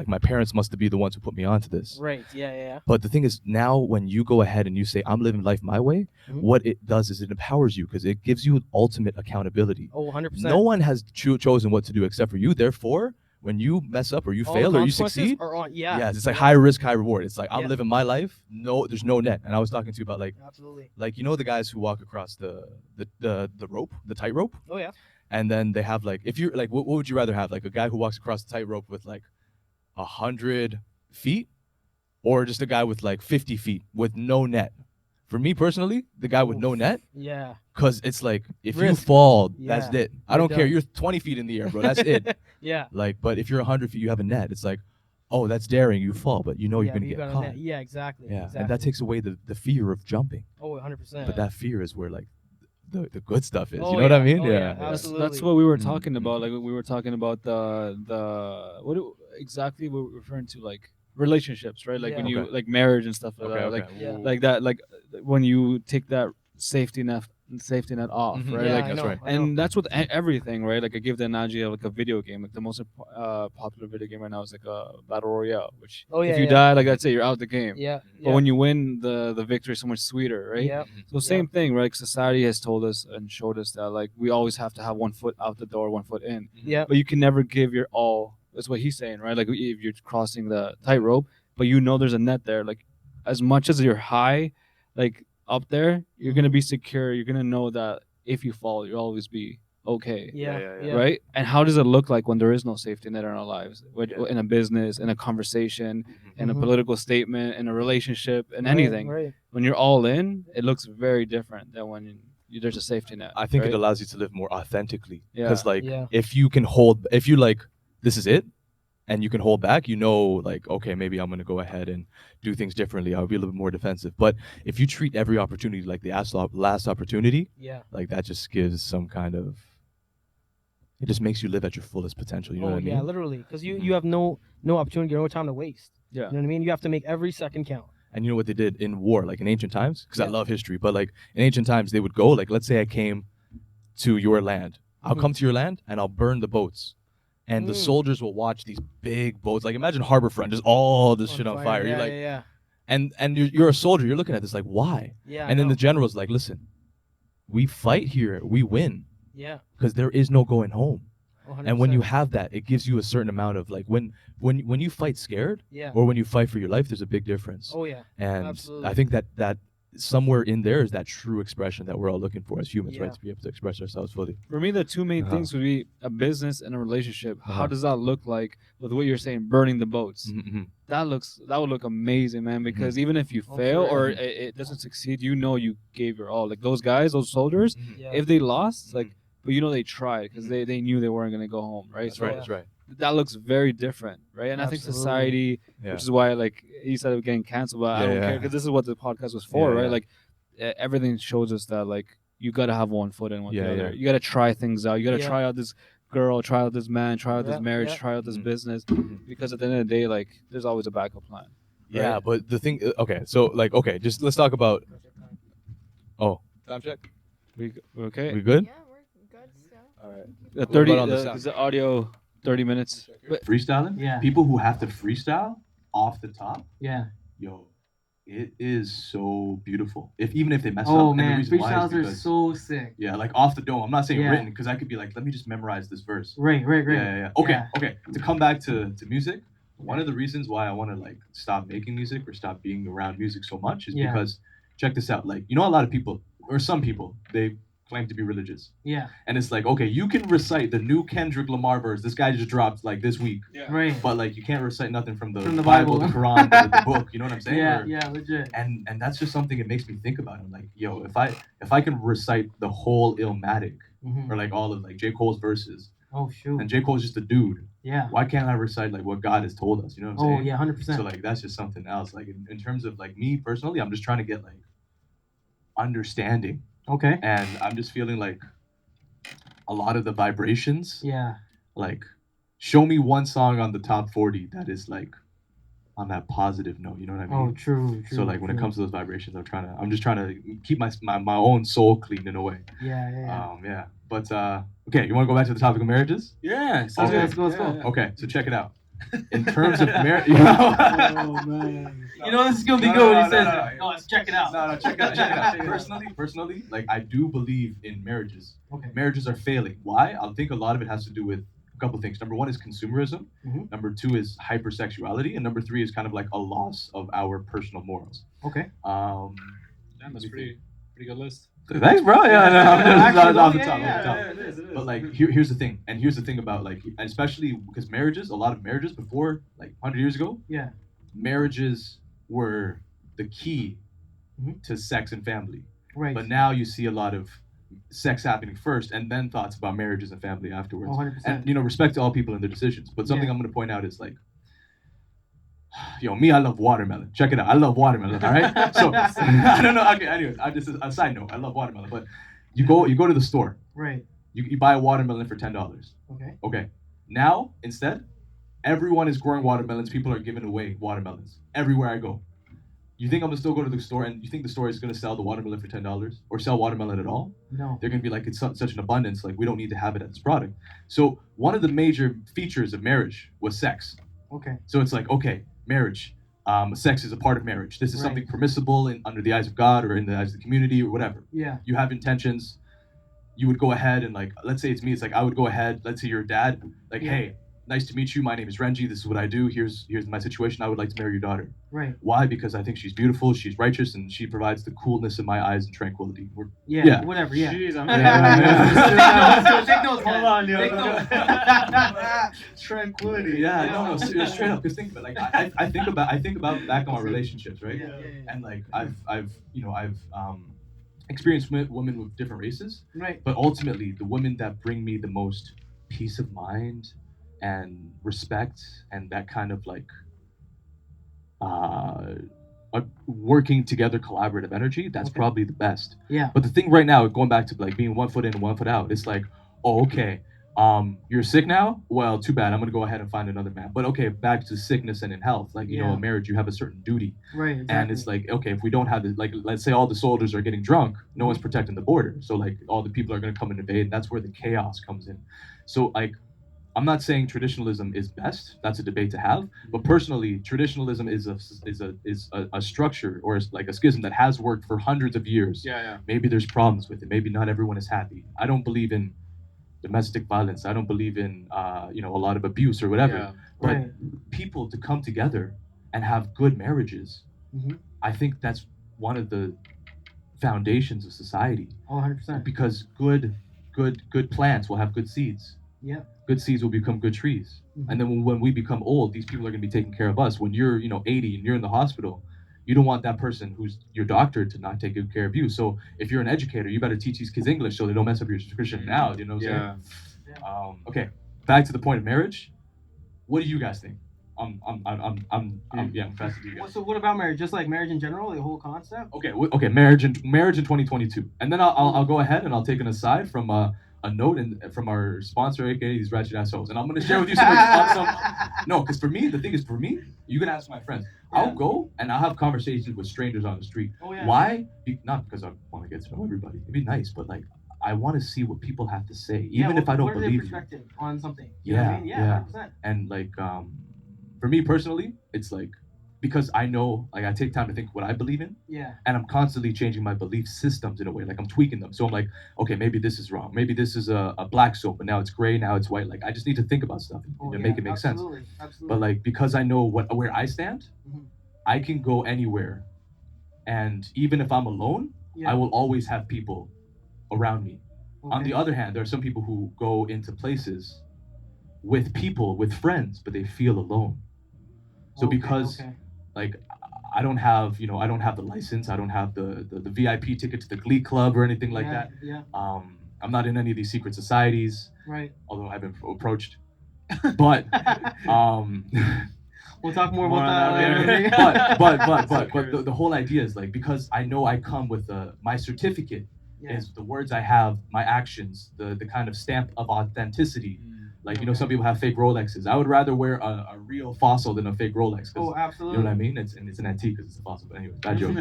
must be the ones who put me onto this. Right. Yeah. But the thing is, now when you go ahead and you say, I'm living life my way, Mhm. what it does is it empowers you because it gives you ultimate accountability. Oh, 100%. No one has chosen what to do except for you. Therefore, when you mess up or you All fail the or you consequences succeed, are on, yeah. yes, it's like high risk, high reward. It's like I'm Yeah. living my life. No, there's no net. And I was talking to you about Absolutely. like you know the guys who walk across the rope, the tightrope, Oh yeah. and then they have like if you're like what would you rather have, like a guy who walks across the tightrope with like 100 feet, or just a guy with like 50 feet with no net? For me personally, the guy with no net, Yeah. because it's like if you Risk. fall, that's Yeah. it. I You're don't care. done. You're 20 feet in the air, bro. That's it. Yeah. Like, but if you're 100 feet, you have a net. It's like, oh, that's daring. You fall, but you know you're Yeah, gonna but you get got a caught. net. Yeah. Exactly. Yeah, Exactly. and that takes away the fear of jumping. Oh, 100%. But that fear is where like the good stuff is. Oh, you know what I yeah. mean? Oh, yeah. Absolutely. That's what we were Mhm, talking about. mhm. Like we were talking about exactly what we're referring to, like relationships, right? Like when Yeah. you Okay. like marriage and stuff like Okay, that. okay. Like Yeah. like that, like when you take that safety net off, Mhm. right? Yeah, Like I that's know, right. I know. and that's with everything, right? Like I give the analogy of like a video game. Like the most popular video game right now is like a battle royale, which Oh, yeah, if you yeah. die, like that's it, you're out the game. Yeah. But when you win, the victory is so much sweeter, right? Yeah. So same thing, right? Like society has told us and showed us that like we always have to have one foot out the door, one foot in. Yeah. But you can never give your all. That's what he's saying, right? Like if you're crossing the tightrope, but you know there's a net there. Like as much as you're high, like up there, you're gonna be secure. You're gonna know that if you fall, you'll always be okay. Yeah. Right? And how does it look like when there is no safety net in our lives? Yeah. In a business, in a conversation, in a Mhm. political statement, in a relationship, in Right, anything. Right. When you're all in, it looks very different than when there's a safety net. I think right? it allows you to live more authentically. Yeah. Because like Yeah. if you like this is it, and you can hold back, you know, like okay, maybe I'm gonna go ahead and do things differently. I'll be a little bit more defensive. But if you treat every opportunity like the last opportunity, Yeah. like that just gives some kind of, it just makes you live at your fullest potential. You know Oh what I mean? yeah, literally, because Mhm. you have no opportunity, no time to waste. Yeah. You know what I mean? You have to make every second count. And you know what they did in war, like in ancient times? Because I Yeah. love history, but like in ancient times, they would go, like, let's say I came to your land. I'll Mhm. come to your land and I'll burn the boats. And the Mm. soldiers will watch these big boats. Like imagine Harborfront, just all this shit on fire. Yeah, You're like, yeah. and you're a soldier. You're looking at this like, why? Yeah. And then the general's like, listen, we fight here, we win Yeah. because there is no going home. 100%. And when you have that, it gives you a certain amount of like when you fight scared Yeah. or when you fight for your life, there's a big difference. Oh yeah. And absolutely. I think that somewhere in there is that true expression that we're all looking for as humans, Yeah. right? To be able to express ourselves fully. For me, the two main Uh-huh. things would be a business and a relationship. How Uh-huh. does that look like with what you're saying, burning the boats? Mm-hmm. That would look amazing, man. Because even if you Oh, fail for or real. it doesn't succeed, you know you gave your all. Like those guys, those soldiers, Yeah. if they lost, Mm-hmm. like, but you know they tried because they knew they weren't gonna go home, right? That's right. Yeah. That's right. That looks very different, right? And I think Absolutely. society, Yeah. which is why like he said of getting canceled, but I Yeah, don't yeah. care because this is what the podcast was for, Yeah, right? yeah. Like everything shows us that like you gotta have one foot in with Yeah, the other. yeah. You gotta try things out. You gotta Yeah. try out this girl, try out this man, try out this Yeah, marriage, yeah. try out this Mhm. business, Mhm. because at the end of the day, like there's always a backup plan. Yeah, Right. but the thing, okay, so like, okay, just let's talk about. Oh, time check. We okay? We good? Yeah, we're good still. All right. The What 30 about on the sound? because the audio 30 minutes. But Freestyling? Yeah. People who have to freestyle off the top, Yeah. yo, it is so beautiful. Even if they mess Oh up, and the man, reason why is freestyles are because so sick. yeah, like off the dome. I'm not saying Yeah. written because I could be like, let me just memorize this verse. Right. Yeah. Okay, Yeah. okay. To come back to music, one of the reasons why I want to like stop making music or stop being around music so much is Yeah. because check this out. Like, you know, a lot of people or some people, they claim to be religious. Yeah. And it's like, okay, you can recite the new Kendrick Lamar verse this guy just dropped like this week. Right. But like you can't recite nothing from the Bible. the Quran, the book, you know what I'm saying? Yeah. Or- Yeah. Legit. and that's just something it makes me think about. I'm like, yo, if I can recite the whole Illmatic Mhm. or like all of like J. Cole's verses, Oh shoot. and J. Cole's just a dude, Yeah. why can't I recite like what God has told us? You know what I'm Oh saying? yeah. 100%. So like that's just something else. Like in terms of like me personally, I'm just trying to get like understanding, Okay. and I'm just feeling like a lot of the vibrations. Yeah. Like, show me one song on the top 40 that is like on that positive note. You know what I mean? Oh true. So like when it comes to those vibrations, I'm just trying to keep my own soul clean in a way. Yeah. Yeah. But okay, you want to go back to the topic of marriages? yeah, Okay. Let's go. Okay, so check it out. In terms of marriage, Oh man. You know this is gonna be No, good when no, he says, no. "No, let's check it out." no, check it out. Check it out. Personally, like I do believe in marriages. Okay. Marriages are failing. Why? I think a lot of it has to do with a couple of things. Number one is consumerism. Mhm. Number two is hypersexuality, and number three is kind of like a loss of our personal morals. Okay. Um, Damn, that's pretty good list. Thanks, bro. Yeah, no, I'm just Actually, off the yeah, top. yeah, off the top. it is. But like here's the thing, and here's the thing about like, and especially because marriages, a lot of marriages before like 100 years ago, Yeah. marriages were the key Mhm. to sex and family. Right. But now you see a lot of sex happening first, and then thoughts about marriages and family afterwards. 100%. And you know, respect to all people and their decisions. But something Yeah. I'm going to point out is like, yo, me, I love watermelon. Check it out. I love watermelon. All right. So I don't know. Okay. Anyways, this is a side note. I love watermelon. But you go to the store. Right. You buy a watermelon for $10. Okay. Okay. Now instead, everyone is growing watermelons. People are giving away watermelons everywhere I go. You think I'm gonna still go to the store, and you think the store is gonna sell the watermelon for $10 or sell watermelon at all? No. They're gonna be like, it's such an abundance, like we don't need to have it as product. So one of the major features of marriage was sex. Okay. So it's like, okay, marriage, sex is a part of marriage. This is Right. something permissible under the eyes of God or in the eyes of the community or whatever. Yeah. You have intentions. You would go ahead and like, let's say it's me. It's like I would go ahead. Let's say you're a dad. Like, Yeah. hey, nice to meet you. My name is Renjie. This is what I do. Here's my situation. I would like to marry your daughter. Right. Why? Because I think she's beautiful, she's righteous, and she provides the coolness in my eyes and tranquility. Yeah. Yeah. Whatever. Yeah. Jeez, I'm Yeah. Take notes, Hold guys. on, yo. Take notes. Tranquility. Yeah, no, straight up. Because think about like I think about back on my relationships, right? Yeah. And like I've experienced women with different races, Right. but ultimately the women that bring me the most peace of mind and respect and that kind of like a working together collaborative energy, that's Okay. probably the best. Yeah. But the thing right now, going back to like being 1 foot in and 1 foot out, it's like, oh, okay, you're sick now? Well, too bad. I'm gonna go ahead and find another man. But okay, back to sickness and in health. Like, you know, Yeah. a marriage, you have a certain duty. Right. Exactly. And it's like, okay, if we don't have the, like, let's say all the soldiers are getting drunk, no one's protecting the border. So like all the people are gonna come and invade, and that's where the chaos comes in. So like, I'm not saying traditionalism is best. That's a debate to have. But personally, traditionalism is a structure or like a schism that has worked for hundreds of years. Yeah. Maybe there's problems with it. Maybe not everyone is happy. I don't believe in domestic violence. I don't believe in a lot of abuse or whatever. Yeah. But Right. people to come together and have good marriages, Mhm. I think that's one of the foundations of society. Oh, 100%. Because good plants will have good seeds. Yeah. Good seeds will become good trees. Mhm. And then when we become old, these people are going to be taking care of us. When you're 80 and you're in the hospital, you don't want that person who's your doctor to not take good care of you. So if you're an educator, you better teach these kids English so they don't mess up your subscription now. You know what I'm saying? Okay, back to the point of marriage. What do you guys think? I'm fascinated you guys. So what about marriage? Just like marriage in general, the whole concept? Okay, marriage in 2022, and then I'll go ahead and I'll take an aside from a note from our sponsor, aka these ratchet assholes, and I'm gonna share with you some. No, because for me, the thing is, you can ask my friends. Yeah. I'll go and I'll have conversations with strangers on the street. Oh, yeah. Why? Not because I want to get to know everybody. It'd be nice, but like I want to see what people have to say, even if I don't what are their believe you. perspective on something? You know what I mean? Yeah. 100%. And like for me personally, it's like because I know, like I take time to think what I believe in, Yeah. and I'm constantly changing my belief systems in a way, like I'm tweaking them. So I'm like, okay, maybe this is wrong, maybe this is a black soap, but now it's gray, now it's white. Like I just need to think about stuff and make it make sense. Absolutely. But like because I know where I stand, Mhm. I can go anywhere, and even if I'm alone, Yeah. I will always have people around me. On the other hand, there are some people who go into places with people, with friends, but they feel alone. So because like I don't have the license, I don't have the VIP ticket to the Glee Club or anything like that. Yeah. I'm not in any of these secret societies, Right. although I've been approached. But we'll talk more about that later. but the whole idea is like because I know I come with my certificate is the words I have, my actions, the kind of stamp of authenticity. Like some people have fake Rolexes. I would rather wear a real fossil than a fake Rolex. Oh, absolutely. You know what I mean? It's an antique because it's a fossil. But anyway, bad joke.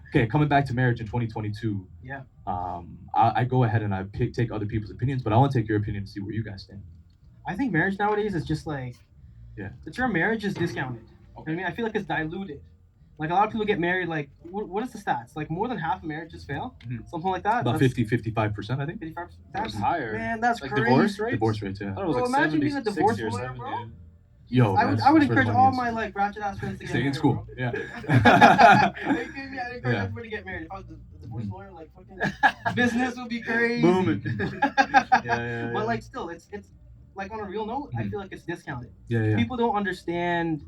Okay, coming back to marriage in 2022. Yeah. I go ahead and I take other people's opinions, but I want to take your opinion to see where you guys stand. I think marriage nowadays is just like, the term marriage is discounted. Okay. I mean, I feel like it's diluted. Like a lot of people get married, like, what is the stats? Like more than half of marriages fail? Mhm. Something like that? About 55%, I think. 55%? That's higher. Man, that's Like crazy. divorce rates? Divorce rates, yeah. I thought it was Bro, like imagine being a 70, divorce 60 or lawyer, 70. bro. Yo, I would that's where encourage the all money my like ratchet ass friends to get Stay in married. school. Bro. Yeah. I'd encourage Yeah. everybody to get married. If I was a divorce lawyer, like fucking business would be crazy. Booming. But like still, it's like on a real note, I feel like it's discounted. Yeah. People don't understand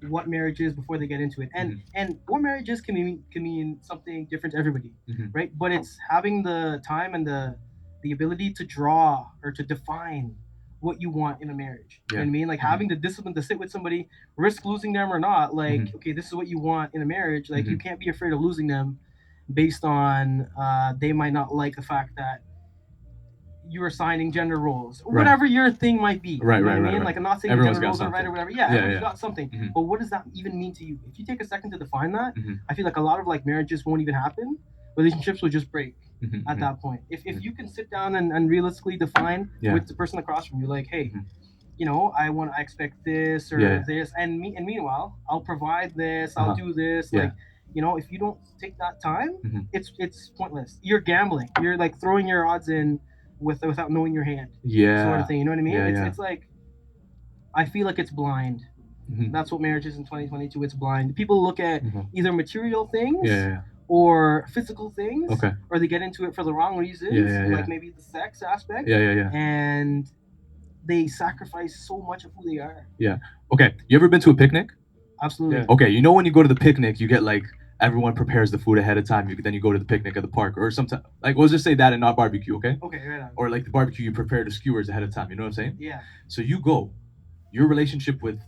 what marriage is before they get into it, and what marriage is can mean something different to everybody, right? But it's having the time and the ability to draw or to define what you want in a marriage. You know what I mean? Like having the discipline to sit with somebody, risk losing them or not. Like, okay, this is what you want in a marriage. Like, you can't be afraid of losing them based on they might not like the fact that you are signing gender roles or whatever your thing might be. Right, you know what I mean? right. Like, I'm not saying Everyone's gender got roles are right something. or whatever. Yeah, Everyone's yeah. got something. But what does that even mean to you? If you take a second to define that, Mhm. I feel like a lot of like marriages won't even happen. Relationships will just break at that point. If you can sit down and realistically define with the person across from you, like, hey, you know, I expect this or this, and meanwhile, I'll provide this, I'll do this. Like, you know, if you don't take that time, it's pointless. You're gambling. You're like throwing your odds in without knowing your hand. Sort of thing. You know what I mean? It's like, I feel like it's blind. That's what marriage is in 2022. It's blind. People look at either material things or physical things, or they get into it for the wrong reasons, like maybe the sex aspect. And they sacrifice so much of who they are. Okay, you ever been to a picnic? Absolutely. Yeah. Okay, you know when you go to the picnic, you get like everyone prepares the food ahead of time. Then you go to the picnic at the park, or sometimes like we'll just say that and not barbecue, okay? Okay, right on. Or like the barbecue, you prepare the skewers ahead of time. You know what I'm saying? Yeah. So you go. Your relationship with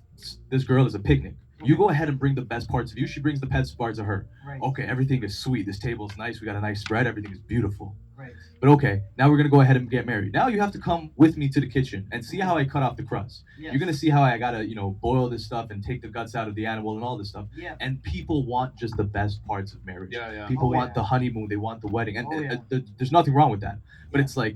this girl is a picnic. You go ahead and bring the best parts of you. She brings the best parts of her. Right. Okay, everything is sweet. This table's nice. We got a nice spread. Everything is beautiful. Right. But okay, now we're gonna go ahead and get married. Now you have to come with me to the kitchen and see how I cut off the crust. Yes. You're gonna see how I gotta, boil this stuff and take the guts out of the animal and all this stuff. Yeah. And people want just the best parts of marriage. Yeah. People Oh, want yeah. the honeymoon. They want the wedding. And Oh, yeah. there's nothing wrong with that. But it's like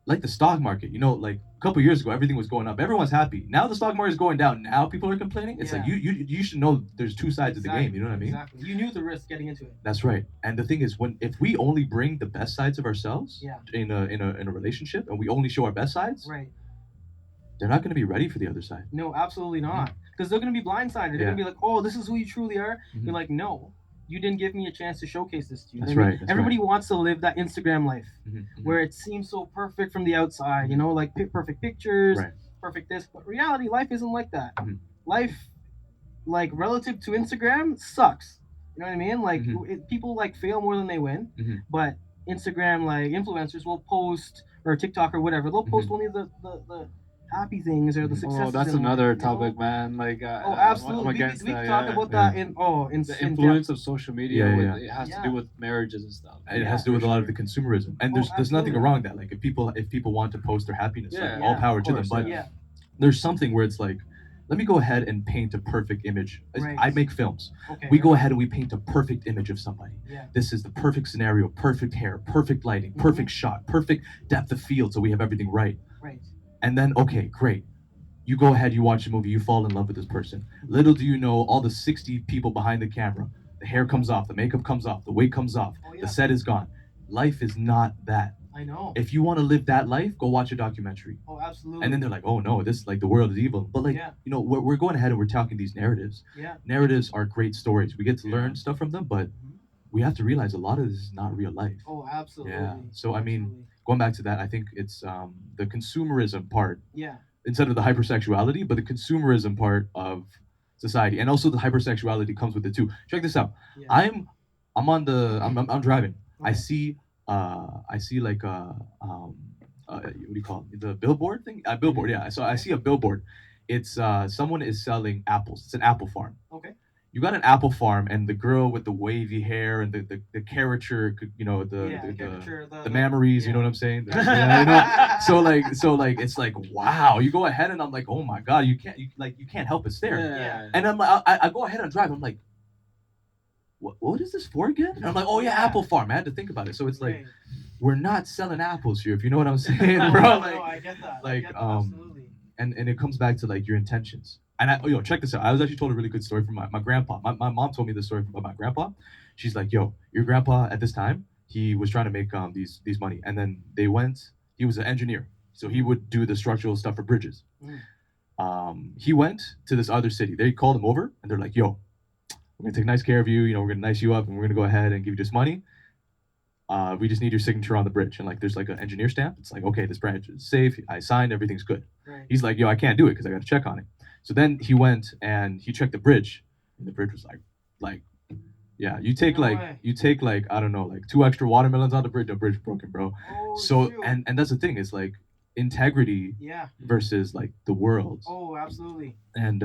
the stock market. Like a couple years ago, everything was going up. Everyone's happy. Now the stock market is going down. Now people are complaining. It's like you should know there's two sides of the game. You know what I mean? Exactly. You knew the risk getting into it. That's right. And the thing is, if we only bring the best sides of ourselves in a relationship, and we only show our best sides, Right. they're not going to be ready for the other side. No, absolutely not. Because they're going to be blindsided. They're going to be like, oh, this is who you truly are. You're like, no. you didn't give me a chance to showcase this to you. That's You know what I right. mean? That's Everybody right. wants to live that Instagram life where it seems so perfect from the outside, you know, like perfect pictures, Right. perfect this. But reality, life isn't like that. Mhm. Life, like relative to Instagram, sucks. You know what I mean? Like people like fail more than they win, but Instagram like influencers will post or TikTok or whatever. They'll post only the happy things or the successes. Oh, that's in another life, you know? topic, man. Like, Oh, I'm absolutely. against We that. could talk Yeah. about Yeah. that in The in influence depth. of social media, Yeah, with, yeah. it has to Yeah. do with marriages and stuff. And it Yeah, has to do with for a lot of sure. the consumerism, and Oh, there's nothing absolutely. wrong with that. Like if people want to post their happiness, like Yeah, all yeah, power of to them. course, But Yeah. there's something where it's like, let me go ahead and paint a perfect image. Right. I make films. Okay. We go ahead and we paint a perfect image of somebody. Yeah. This is the perfect scenario, perfect hair, perfect lighting, perfect shot, perfect depth of field, so we have everything right. Right. And then, okay, great. You go ahead, you watch the movie, you fall in love with this person. Little do you know, all the 60 people behind the camera, the hair comes off, the makeup comes off, the wig comes off, Oh, yeah. the set is gone. Life is not that. I know. If you want to live that life, go watch a documentary. Oh, absolutely. And then they're like, oh no, this like the world is evil. But like, you know, we're going ahead and we're talking these narratives. Yeah. Narratives are great stories. We get to learn stuff from them, but we have to realize a lot of this is not real life. Oh, absolutely. Yeah. So I mean, Absolutely. going back to that, I think it's the consumerism part Yeah. instead of the hypersexuality, but the consumerism part of society, and also the hypersexuality comes with it too. Check this out. Yeah. I'm driving. Okay. I see like what do you call it? The billboard thing? Billboard, yeah. So I see a billboard. It's someone is selling apples. It's an apple farm. Okay. You got an apple farm, and the girl with the wavy hair and the caricature, you know, the memories, you know what I'm saying? Yeah, you know? So like it's like, wow. You go ahead and I'm like, oh my god, you can't help but stare. Yeah. And I'm like, I go ahead and drive. I'm like, what is this for again? And I'm like, oh yeah, apple farm. I had to think about it. So it's like, we're not selling apples here, if you know what I'm saying, bro. No, Like, I get that. like, I get that, absolutely. and it comes back to like your intentions. And check this out. I was actually told a really good story from my grandpa. My mom told me this story about my grandpa. She's like, yo, your grandpa at this time, he was trying to make these money, and then he was an engineer, so he would do the structural stuff for bridges. He went to this other city. They called him over, and they're like, yo, we're gonna take nice care of you. You know, we're gonna nice you up, and we're gonna go ahead and give you this money. We just need your signature on the bridge. And like, there's like an engineer stamp. It's like, okay, this bridge is safe. I signed. Everything's good. Right. He's like, yo, I can't do it because I got to check on it. So then he went and he checked the bridge, and the bridge was like, yeah, you take I don't know, like 2 extra watermelons on the bridge broken, bro. Oh, So shoot. and that's the thing, is like integrity Yeah. versus like the world. Oh, absolutely. And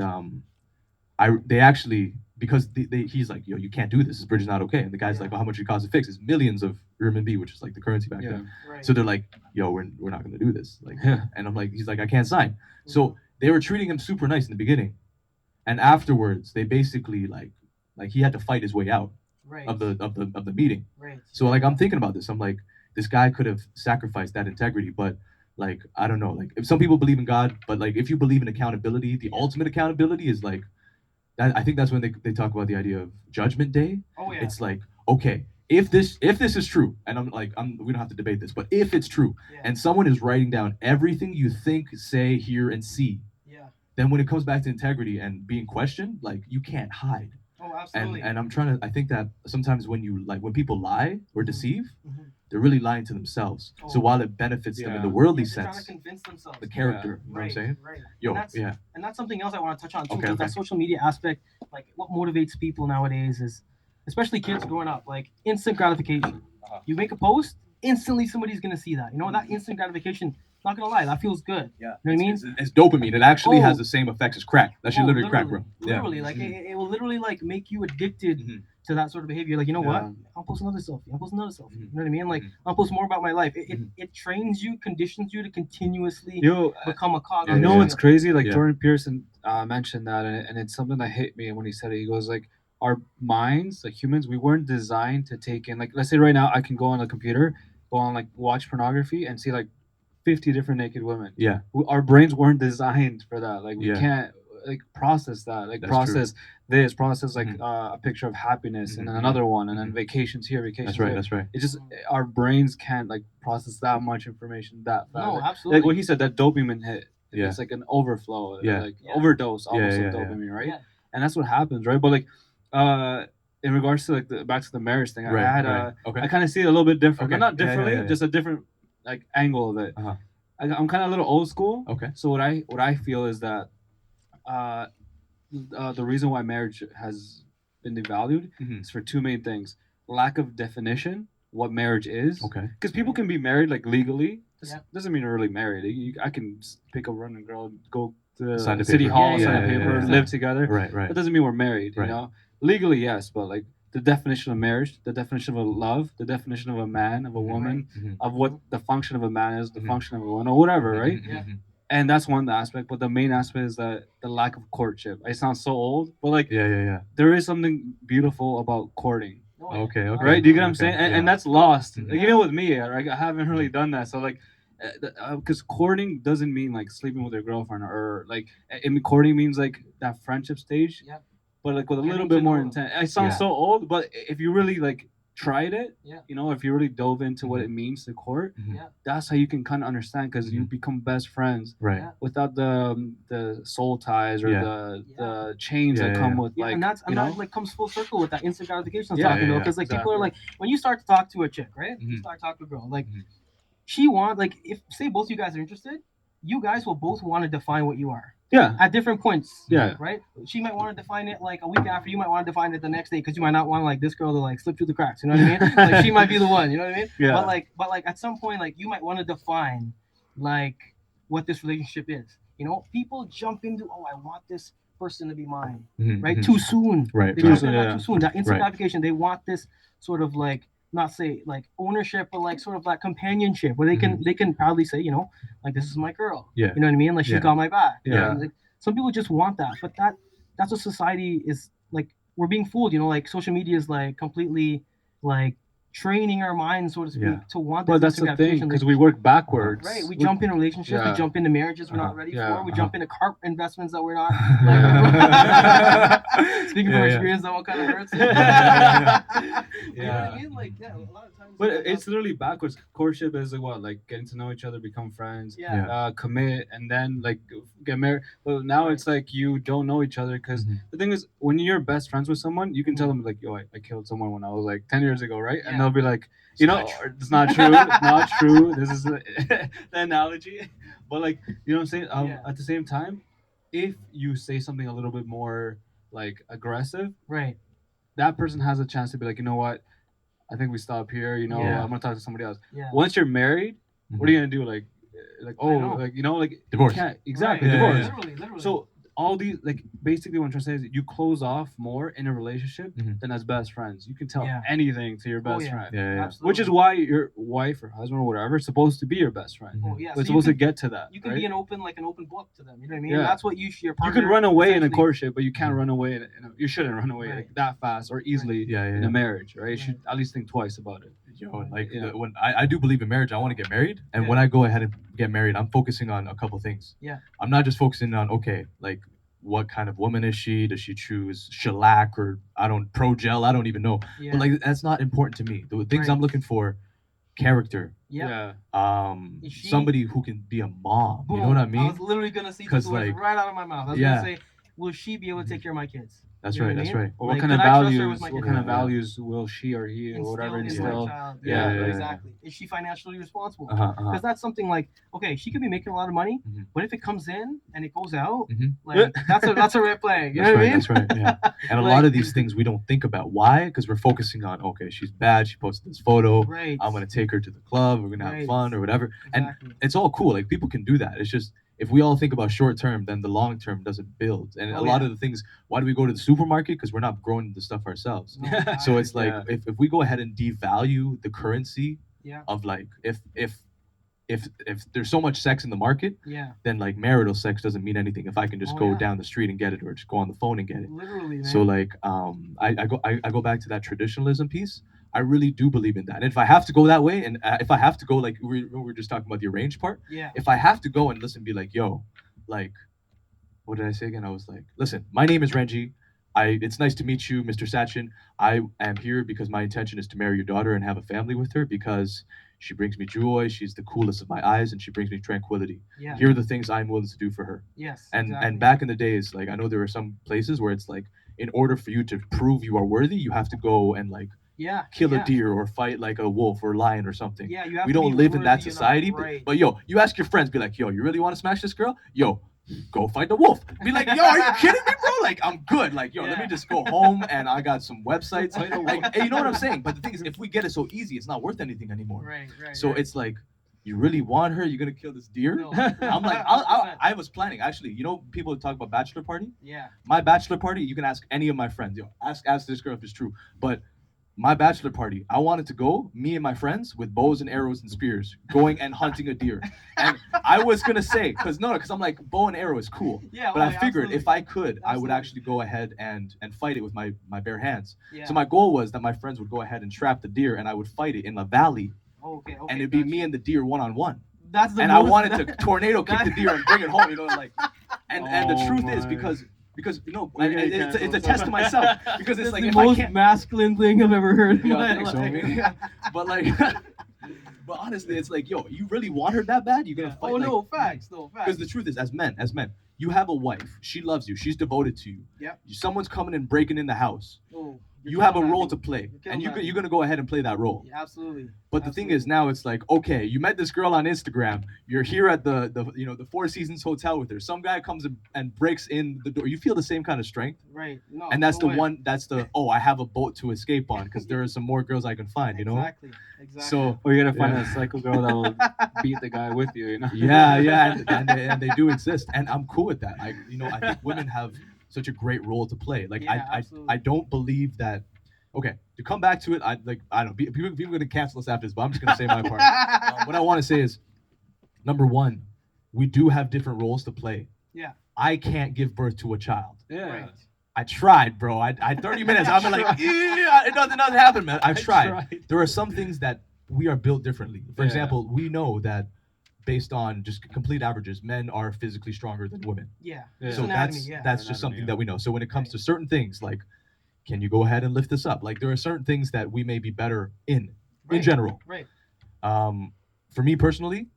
they actually, because he's like, yo, you can't do this. This bridge is not okay. And the guy's like, well, how much it costs to fix? It's millions of RMB, which is like the currency back then. Right. So they're like, yo, we're not gonna do this. Like, and I'm like, he's like, I can't sign. So they were treating him super nice in the beginning, and afterwards they basically like he had to fight his way out Right. of the meeting. Right. So like, I'm thinking about this. I'm like, this guy could have sacrificed that integrity, but like, I don't know. Like, if some people believe in God, but like, if you believe in accountability, the ultimate accountability is like that. I think that's when they talk about the idea of Judgment Day. Oh yeah. It's like, okay, if this is true, and we don't have to debate this, but if it's true, and someone is writing down everything you think, say, hear, and see, then when it comes back to integrity and being questioned, like, you can't hide. Oh, absolutely. And I think that sometimes when people lie or deceive, Mhm. they're really lying to themselves. So while it benefits them in the Yeah. worldly They're trying to sense, convince themselves. the character, you know what I'm saying? Right. Yo, And that's something else I want to touch on too. Okay, because okay. That social media aspect, like what motivates people nowadays is, especially kids growing up, like instant gratification. You make a post, instantly somebody's gonna see that. You know, that instant gratification. Not gonna lie, that feels good. Yeah. You know what I mean? It's dopamine. It actually Oh. has the same effects as crack. That shit literally crack, bro. Literally, Yeah. like it will literally like make you addicted Mhm. to that sort of behavior. Like, you know what? Yeah. I'll post another selfie. I'll post another selfie. Mhm. You know what I mean? Like, Mhm. I'll post more about my life. It Mhm. trains you, conditions you to continuously Yo, become a cog. Yeah, you know yeah, what's crazy? Like, Yeah. Jordan Peterson mentioned that, and it's something that hit me when he said it. He goes like, our minds, like humans, we weren't designed to take in, like, let's say right now I can go on a computer, go on like watch pornography and see like 50 different naked women. Yeah. Our brains weren't designed for that. Like, we Yeah. can't like process that. Like, That's process like Mhm. a picture of happiness, and then Mhm. another one, and then Mhm. vacations here, vacations That's right. there. That's right. It just, our brains can't like process that much information that fast. No, Like, absolutely. like what he said, that dopamine hit. Yeah. It's like an overflow, Yeah. like Yeah. overdose almost Yeah, of yeah, yeah. dopamine, right? Yeah. And that's what happens, right? But like, in regards to like back to the marriage thing, Right, I had right. Okay. I kind of see it a little bit different, Okay. but not Yeah, yeah, differently, yeah, yeah. just a different like angle of it. Uh-huh. I'm kind of a little old school. Okay. So what I feel is that the reason why marriage has been devalued is for two main things: lack of definition, what marriage is. Okay. Because people can be married like legally. Yeah. Doesn't mean you're really married. I can pick a random girl, go to Sign the city paper. hall, Yeah, sign yeah, a paper, yeah. live together. Right, right. That doesn't mean we're married. Right. You know, legally yes, but like the definition of marriage, the definition of a love, the definition of a man, of a woman, of what the function of a man is, the function of a woman, or whatever, right? Yeah. And that's one aspect, but the main aspect is that the lack of courtship. I sound so old, but like Yeah. there is something beautiful about courting, Oh, yeah. Okay. right? Do you get what I'm Okay, saying? yeah. And that's lost. Mhm. Like, even with me, like, I haven't really done that. So like, because courting doesn't mean like sleeping with your girlfriend or like, I mean, courting means like that friendship stage. Yeah. But like with a little Getting bit to more know. intent. I sound Yeah. so old, but if you really like tried it, Yeah. you know, if you really dove into what it means to court, Yeah. that's how you can kind of understand, because you become best friends Right. Yeah. without the soul ties or Yeah. the chains Yeah, that yeah, come yeah. with Yeah, like, and you know, that like comes full circle with that instant gratification I was Yeah, talking yeah, about. yeah. Because like people are Exactly. like, when you start to talk to a chick, right? You Mhm. start to talk to a girl, like Mhm. she want, like, if say both you guys are interested, you guys will both want to define what you are yeah, at different points. Yeah. Right. She might want to define it like a week after. You might want to define it the next day, because you might not want like this girl to like slip through the cracks. You know what I mean? Like she might be the one. You know what I mean? Yeah. But like at some point, like you might want to define like what this relationship is. You know, people jump into, oh, I want this person to be mine. Mhm, Right. mhm. Too soon. Right. They right. jump in that Yeah. too soon. That instant Right. gratification. They want this sort of like, not say like ownership, but like sort of that companionship where they can proudly say, you know, like, this is my girl. Yeah. You know what I mean? Like she's Yeah. got my back. Yeah. And, like, some people just want that, but that's what society is like. We're being fooled. You know, like social media is like completely like training our minds, so to speak, Yeah. to want. Well, this that's the instant thing, gratification. because Like, we work backwards. right, we jump into relationships, we yeah. jump into marriages we're not Uh-huh. ready Yeah. for. We jump into car investments that we're not. Yeah. Speaking Yeah, from yeah. experience, that one kind of hurts. Yeah. You know what I mean? Like, yeah, a lot of times. But it's literally backwards. Courtship is like what, like getting to know each other, become friends, yeah. commit, and then like get married. But now Right. it's like you don't know each other, because Mhm. the thing is, when you're best friends with someone, you can tell them like, yo, I killed someone when I was like 10 years ago, right? And Yeah. they'll be like, you know, it's not true. It's not true. This is the analogy. But like, you know what I'm saying? Yeah. At the same time, if you say something a little bit more like aggressive, Right. that person has a chance to be like, you know what? I think we stop here. You know, Yeah. I'm gonna talk to somebody else. Yeah. Once you're married, what are you gonna do? Like I know. like, you know, like Divorce. You can't, exactly, Right. Yeah, divorce. yeah, Literally. So all these, like, basically what I'm trying to say is you close off more in a relationship Mhm. than as best friends. You can tell Yeah. anything to your best yeah. friend. Yeah, yeah. Absolutely. Which is why your wife or husband or whatever is supposed to be your best friend. Oh, yeah. We're So supposed you to get to that. You can right? be an open book to them. You know what I mean? Yeah. That's what your You partner. could run away in a essentially- courtship, but you can't run away. You shouldn't run away Right. like that fast or easily Yeah, yeah, in yeah. a marriage, right? You Right. should at least think twice about it. Yo, like Yeah. when I do believe in marriage, I want to get married, and Yeah. when I go ahead and get married, I'm focusing on a couple things. Yeah. I'm not just focusing on, okay, like, what kind of woman is she? Does she choose shellac or pro gel? I don't even know. Yeah. But like, that's not important to me. The things Right. I'm looking for: character, yeah. um, Is she- somebody who can be a mom. You know Boom. what I I mean? was literally gonna say 'Cause, those words like, right out of my mouth. I was yeah. gonna say, will she be able to take care of my kids? That's You know right. what I That's mean? right. Or Like, what kind of can I trust her values? with my What kids? kind of Yeah, yeah. values will she or he or whatever Instill in my instill? child. Yeah, yeah, exactly. Is she financially responsible? Uh-huh, Because that's something like, okay, she could be making a lot of money, Mhm. but if it comes in and it goes out, Mhm. like that's a red flag. You That's know right. what I mean? That's right. Yeah. And a Like- lot of these things we don't think about. Why? Because we're focusing on, okay, she's bad. She posted this photo. Right. I'm gonna take her to the club. We're gonna have Right. fun or whatever. And Exactly. it's all cool. Like, people can do that. It's just, if we all think about short term, then the long term doesn't build. And a Oh, lot yeah. of the things, why do we go to the supermarket? Because we're not growing the stuff ourselves. No, So it's like, Yeah. if we go ahead and devalue the currency yeah, of, like, if there's so much sex in the market, yeah, then like marital sex doesn't mean anything if I can just Oh, go yeah. down the street and get it, or just go on the phone and get it. literally, man. So like, I go back to that traditionalism piece. I really do believe in that. And if I have to go that way, and if I have to go, like, we were just talking about the arranged part. yeah, If I have to go and listen, be like, yo, like, what did I say again? I was like, listen, my name is Renjie. It's nice to meet you, Mr. Sachin. I am here because my intention is to marry your daughter and have a family with her, because she brings me joy. She's the coolest of my eyes, and she brings me tranquility. yeah, Here are the things I'm willing to do for her. yes, And exactly. back in the days, like, I know there were some places where it's like, in order for you to prove you are worthy, you have to go and like kill a deer or fight like a wolf or lion or something. Yeah, you have we to don't be live in that worthy enough, society. right. But yo, you ask your friends, be like, yo, you really want to smash this girl? Yo, go fight the wolf. Be like, yo, are you kidding me, bro? Like, I'm good. Like, yo, let me just go home and I got some websites. Like, hey, you know what I'm saying? But the thing is, if we get it so easy, it's not worth anything anymore. Right. So it's like, you really want her? You're gonna kill this deer? No. I'm like, I was planning actually. You know, people talk about bachelor party. Yeah. My bachelor party, you can ask any of my friends. Yo, ask this girl if it's true. But my bachelor party, I wanted to go, me and my friends, with bows and arrows and spears, going and hunting a deer. And I was gonna say, because I'm like, bow and arrow is cool. Yeah. But I figured if I could, I would actually go ahead and fight it with my bare hands. Yeah. So my goal was that my friends would go ahead and trap the deer, and I would fight it in the valley. Okay. And it'd be me and the deer one-on-one. That's the And I wanted to tornado kick the deer and bring it home, you know, like. And the truth is, because you know, it's a test to myself, because it's like, the if I most can't, masculine thing I've ever heard. yeah, thanks, homie. But like, but honestly, it's like, yo, you really want her that bad? You're gonna fight? Oh like, no, facts. Because the truth is, as men, you have a wife. She loves you. She's devoted to you. Yep. Someone's coming and breaking in the house. Oh, You have a role to play, and you're gonna go ahead and play that role. Yeah, absolutely. But the thing is, now it's like, okay, you met this girl on Instagram. You're here at the Four Seasons Hotel with her. Some guy comes and breaks in the door. You feel the same kind of strength. Right. No. And that's no the way. one. That's the I have a boat to escape on, because there are some more girls I can find. You know. Exactly. So Or you're gonna find a psycho girl that will beat the guy with you. You know. yeah, and they do exist, and I'm cool with that. I think women have such a great role to play. Like I don't believe that. Okay, to come back to it, I don't know. People are gonna cancel us after this, but I'm just gonna say my part. What I want to say is, number one, we do have different roles to play. Yeah. I can't give birth to a child. Yeah. Right. I tried, bro. I 30 minutes. I'm like, yeah, it doesn't happen, man. I've tried. There are some things that we are built differently. For example, we know that based on just complete averages, men are physically stronger than women. Yeah. So that's just something that we know. So when it comes to certain things, like, can you go ahead and lift this up? Like, there are certain things that we may be better in general. Right. For me personally,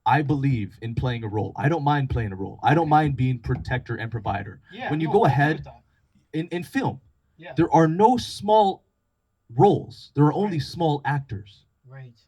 I believe in playing a role. I don't mind playing a role. I don't mind being protector and provider. Yeah. When you go I agree ahead with that. in film, Yeah. there are no small roles. There are only small actors. Right.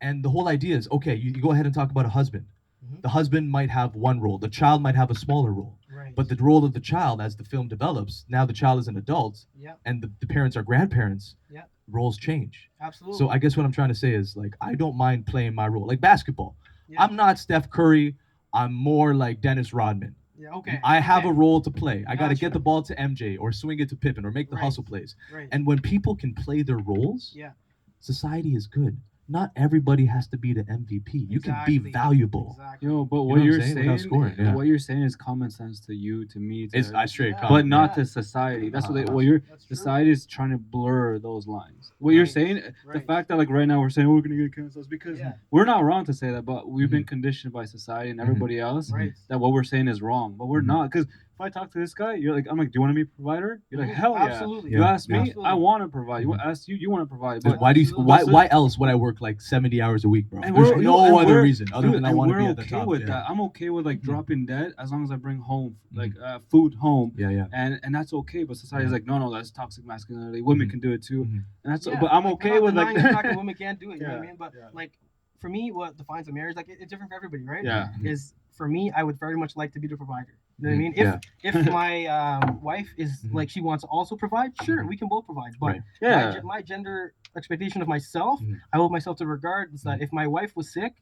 And the whole idea is, okay, you go ahead and talk about a husband. Mhm. The husband might have one role. The child might have a smaller role. Right. But the role of the child, as the film develops, now the child is an adult, Yeah. and the parents are grandparents. Yeah. Roles change. Absolutely. So I guess what I'm trying to say is, like, I don't mind playing my role. Like basketball, Yeah. I'm not Steph Curry. I'm more like Dennis Rodman. Yeah. Okay. I have okay. a role to play. I got to Gotcha. get the ball to MJ or swing it to Pippen or make the Right. hustle plays. Right. And when people can play their roles, Yeah. society is good. Not everybody has to be the MVP. You can be Exactly. valuable. Exactly. Yo, but know what what I'm you're saying? saying, Without scoring, yeah. what you're saying is common sense to you, to me, to It's I straight Yeah. comment. but not Yeah. to society. That's what Uh-huh. what you're That's true. society is trying to blur those lines. What you're Right. saying, the Right. fact that like right now we're saying we're gonna get canceled is because Yeah. we're not wrong to say that, but we've been conditioned by society and everybody else Right. that what we're saying is wrong, but we're Mhm. not. Because if I talk to this guy, you're like, I'm like, do you want to be a provider? You're like, Mhm. hell yeah. Absolutely. You ask me, Absolutely. I want to provide. You Mhm. ask you want to provide. But But why do you Absolutely. why else would I work like 70 hours a week, bro? And There's we're- no and other we're- reason other dude, than I and want to we're be at the okay top. with yeah. that. I'm okay with like Mhm. dropping dead as long as I bring home like Mhm. food home. Yeah. And that's okay, but society's like, no, that's toxic masculinity. Women Mhm. can do it too, Mhm. and that's. Yeah, But I'm like, okay we're not with like. denying the fact that women can't do it. You know what I Yeah, mean? But yeah. like, for me, what defines a marriage, like, it's different for everybody, right? Yeah. Is for me, I would very much like to be the provider. You know what I Mhm. mean? Yeah. If my wife is Mhm. like, she wants to also provide, sure, we can both provide. But Right. Yeah. my gender expectation of myself, Mhm. I hold myself to regard is that if my wife was sick,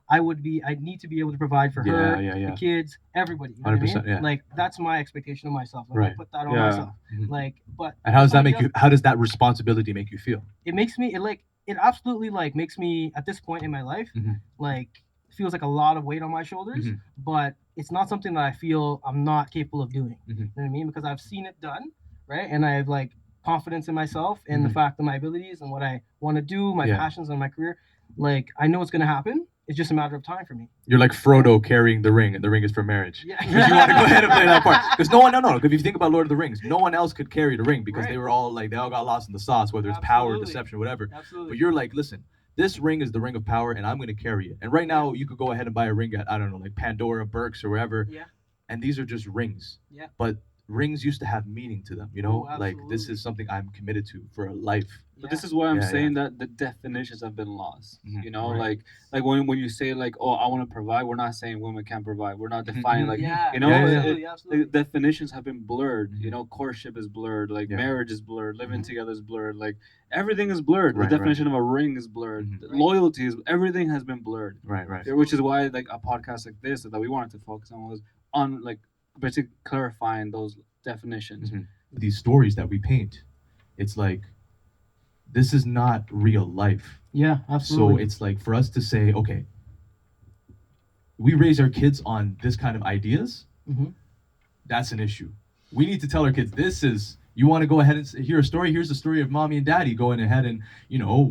I'd need to be able to provide for her, Yeah. the kids, everybody. You know what I 100%, mean? yeah. Like, that's my expectation of myself. Like, I Right. put that on Yeah. myself. Mhm. Like, but And how does that somebody make you? How does that responsibility make you feel? it makes me it absolutely like makes me at this point in my life Mhm. like feels like a lot of weight on my shoulders, Mhm. but it's not something that I feel I'm not capable of doing. Mhm. You know what I mean? Because I've seen it done, right? And I have like confidence in myself and the Mhm. fact of my abilities and what I want to do, my Yeah. passions and my career. Like, I know it's gonna happen. It's just a matter of time for me. You're like Frodo carrying the ring, and the ring is for marriage. Yeah. Because you want to go ahead and play that part. Because no. Because if you think about Lord of the Rings, no one else could carry the ring because Right. they were all like, they all got lost in the sauce, whether it's power, Absolutely. deception, whatever. Absolutely. But you're like, listen, this ring is the ring of power, and I'm going to carry it. And right now, you could go ahead and buy a ring at, I don't know, like Pandora, Burks, or wherever. Yeah. And these are just rings. Yeah. But rings used to have meaning to them, you know, Oh, like this absolutely. is something I'm committed to for a life. But this is why I'm Yeah, saying that the definitions have been lost. Mhm. You know, Right. like when you say like, oh, I want to provide, we're not saying women can't provide. We're not Mhm, defining mhm. like, Yeah, you know, Yeah, yeah, yeah. absolutely, the absolutely. definitions have been blurred. Mhm. You know, courtship is blurred, like Yeah. marriage is blurred, living Mhm. together is blurred, like everything is blurred. Right, The right. definition of a ring is blurred. Mhm. The Right. Loyalty is everything has been blurred. Right, right. Which is why like a podcast like this that we wanted to focus on was on like basically clarifying those definitions. Mhm. These stories that we paint, it's like this is not real life. Yeah, So absolutely. it's like for us to say, okay, we raise our kids on this kind of ideas, Mhm. that's an issue. We need to tell our kids this is you want to go ahead and hear a story. Here's the story of mommy and daddy going ahead and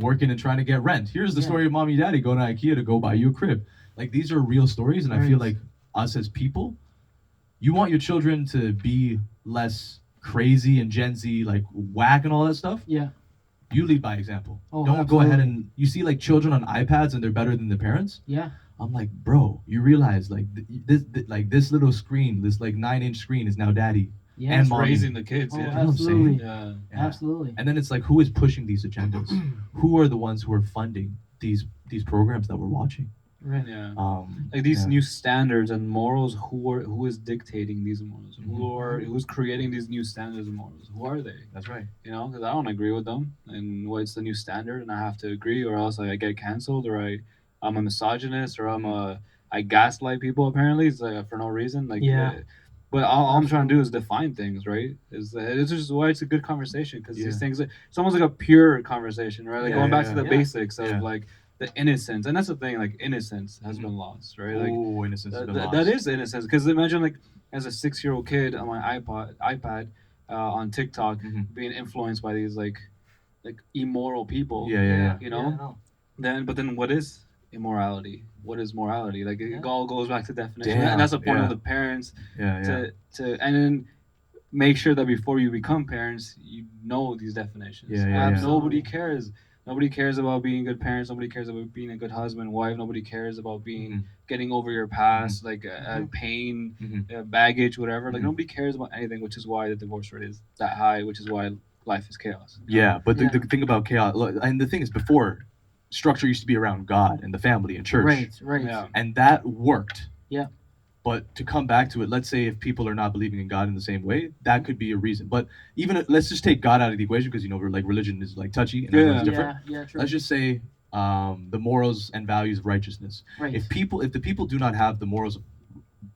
working and trying to get rent. Here's the Yeah. story of mommy and daddy going to IKEA to go buy you a crib. Like these are real stories, and I feel like us as people, you want your children to be less crazy and Gen Z like whack and all that stuff. Yeah. You lead by example. Oh, Don't go ahead absolutely. and you see like children on iPads and they're better than their parents. Yeah. I'm like, bro, you realize like this little screen, this like 9-inch screen is now daddy Yeah. and It's mommy. raising the kids. Oh, Yeah. You know what I'm absolutely. saying? Yeah. Yeah. Absolutely. And then it's like, who is pushing these agendas? Who are the ones who are funding these programs that we're watching? Right. Yeah. Um, Like these yeah. new standards and morals, who is dictating these morals? Who's creating these new standards and morals? Who are they? That's right. You know, because I don't agree with them, and what's the new standard, and I have to agree, or else I get canceled, or I'm a misogynist, or I gaslight people. Apparently, it's like for no reason. Like, Yeah. but all I'm trying to do is define things, right? It's just why it's a good conversation because Yeah. these things, it's almost like a pure conversation, right? Like Yeah, going yeah, back to the yeah. basics of Yeah. like the innocence, and that's the thing. Like innocence has Mhm. been lost, right? Like Oh, innocence has been lost. that is innocence because imagine like as a 6-year-old kid on my iPad on TikTok Mhm. being influenced by these like immoral people. Yeah, yeah, yeah. You know, Yeah, no. then what is immorality? What is morality? Like it Yeah. all goes back to definition, Damn, and that's the point yeah. of the parents Yeah, yeah. to and then make sure that before you become parents, you know these definitions. Yeah, yeah, And yeah. nobody cares. Nobody cares about being good parents. Nobody cares about being a good husband, wife. Nobody cares about being Mhm. getting over your past, like Mhm. pain, Mhm. baggage, whatever. Like Mhm. nobody cares about anything, which is why the divorce rate is that high. Which is why life is chaos. Yeah, but Yeah. the thing about chaos, look, and the thing is, before structure used to be around God and the family and church, Right. Right. Yeah. and that worked. Yeah. But to come back to it, let's say if people are not believing in God in the same way, that could be a reason. But even let's just take God out of the equation because we're like religion is like touchy and everyone's different. Yeah. True. Let's just say the morals and values of righteousness. Right. If the people do not have the morals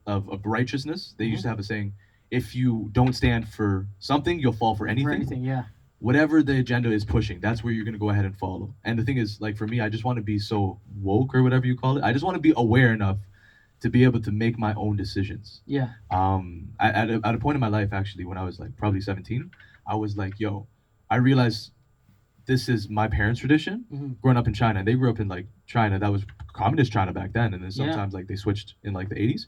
of righteousness, they used to have a saying: if you don't stand for something, you'll fall for anything. For anything. Yeah. Whatever the agenda is pushing, that's where you're gonna go ahead and follow. And the thing is, like for me, I just want to be so woke or whatever you call it. I just want to be aware enough to be able to make my own decisions. Yeah. At a point in my life, actually, when I was like probably 17, I was like, yo, I realized this is my parents' tradition. Mhm. Growing up in China, they grew up in like China. That was communist China back then, and then Yeah. sometimes like they switched in like the 80s.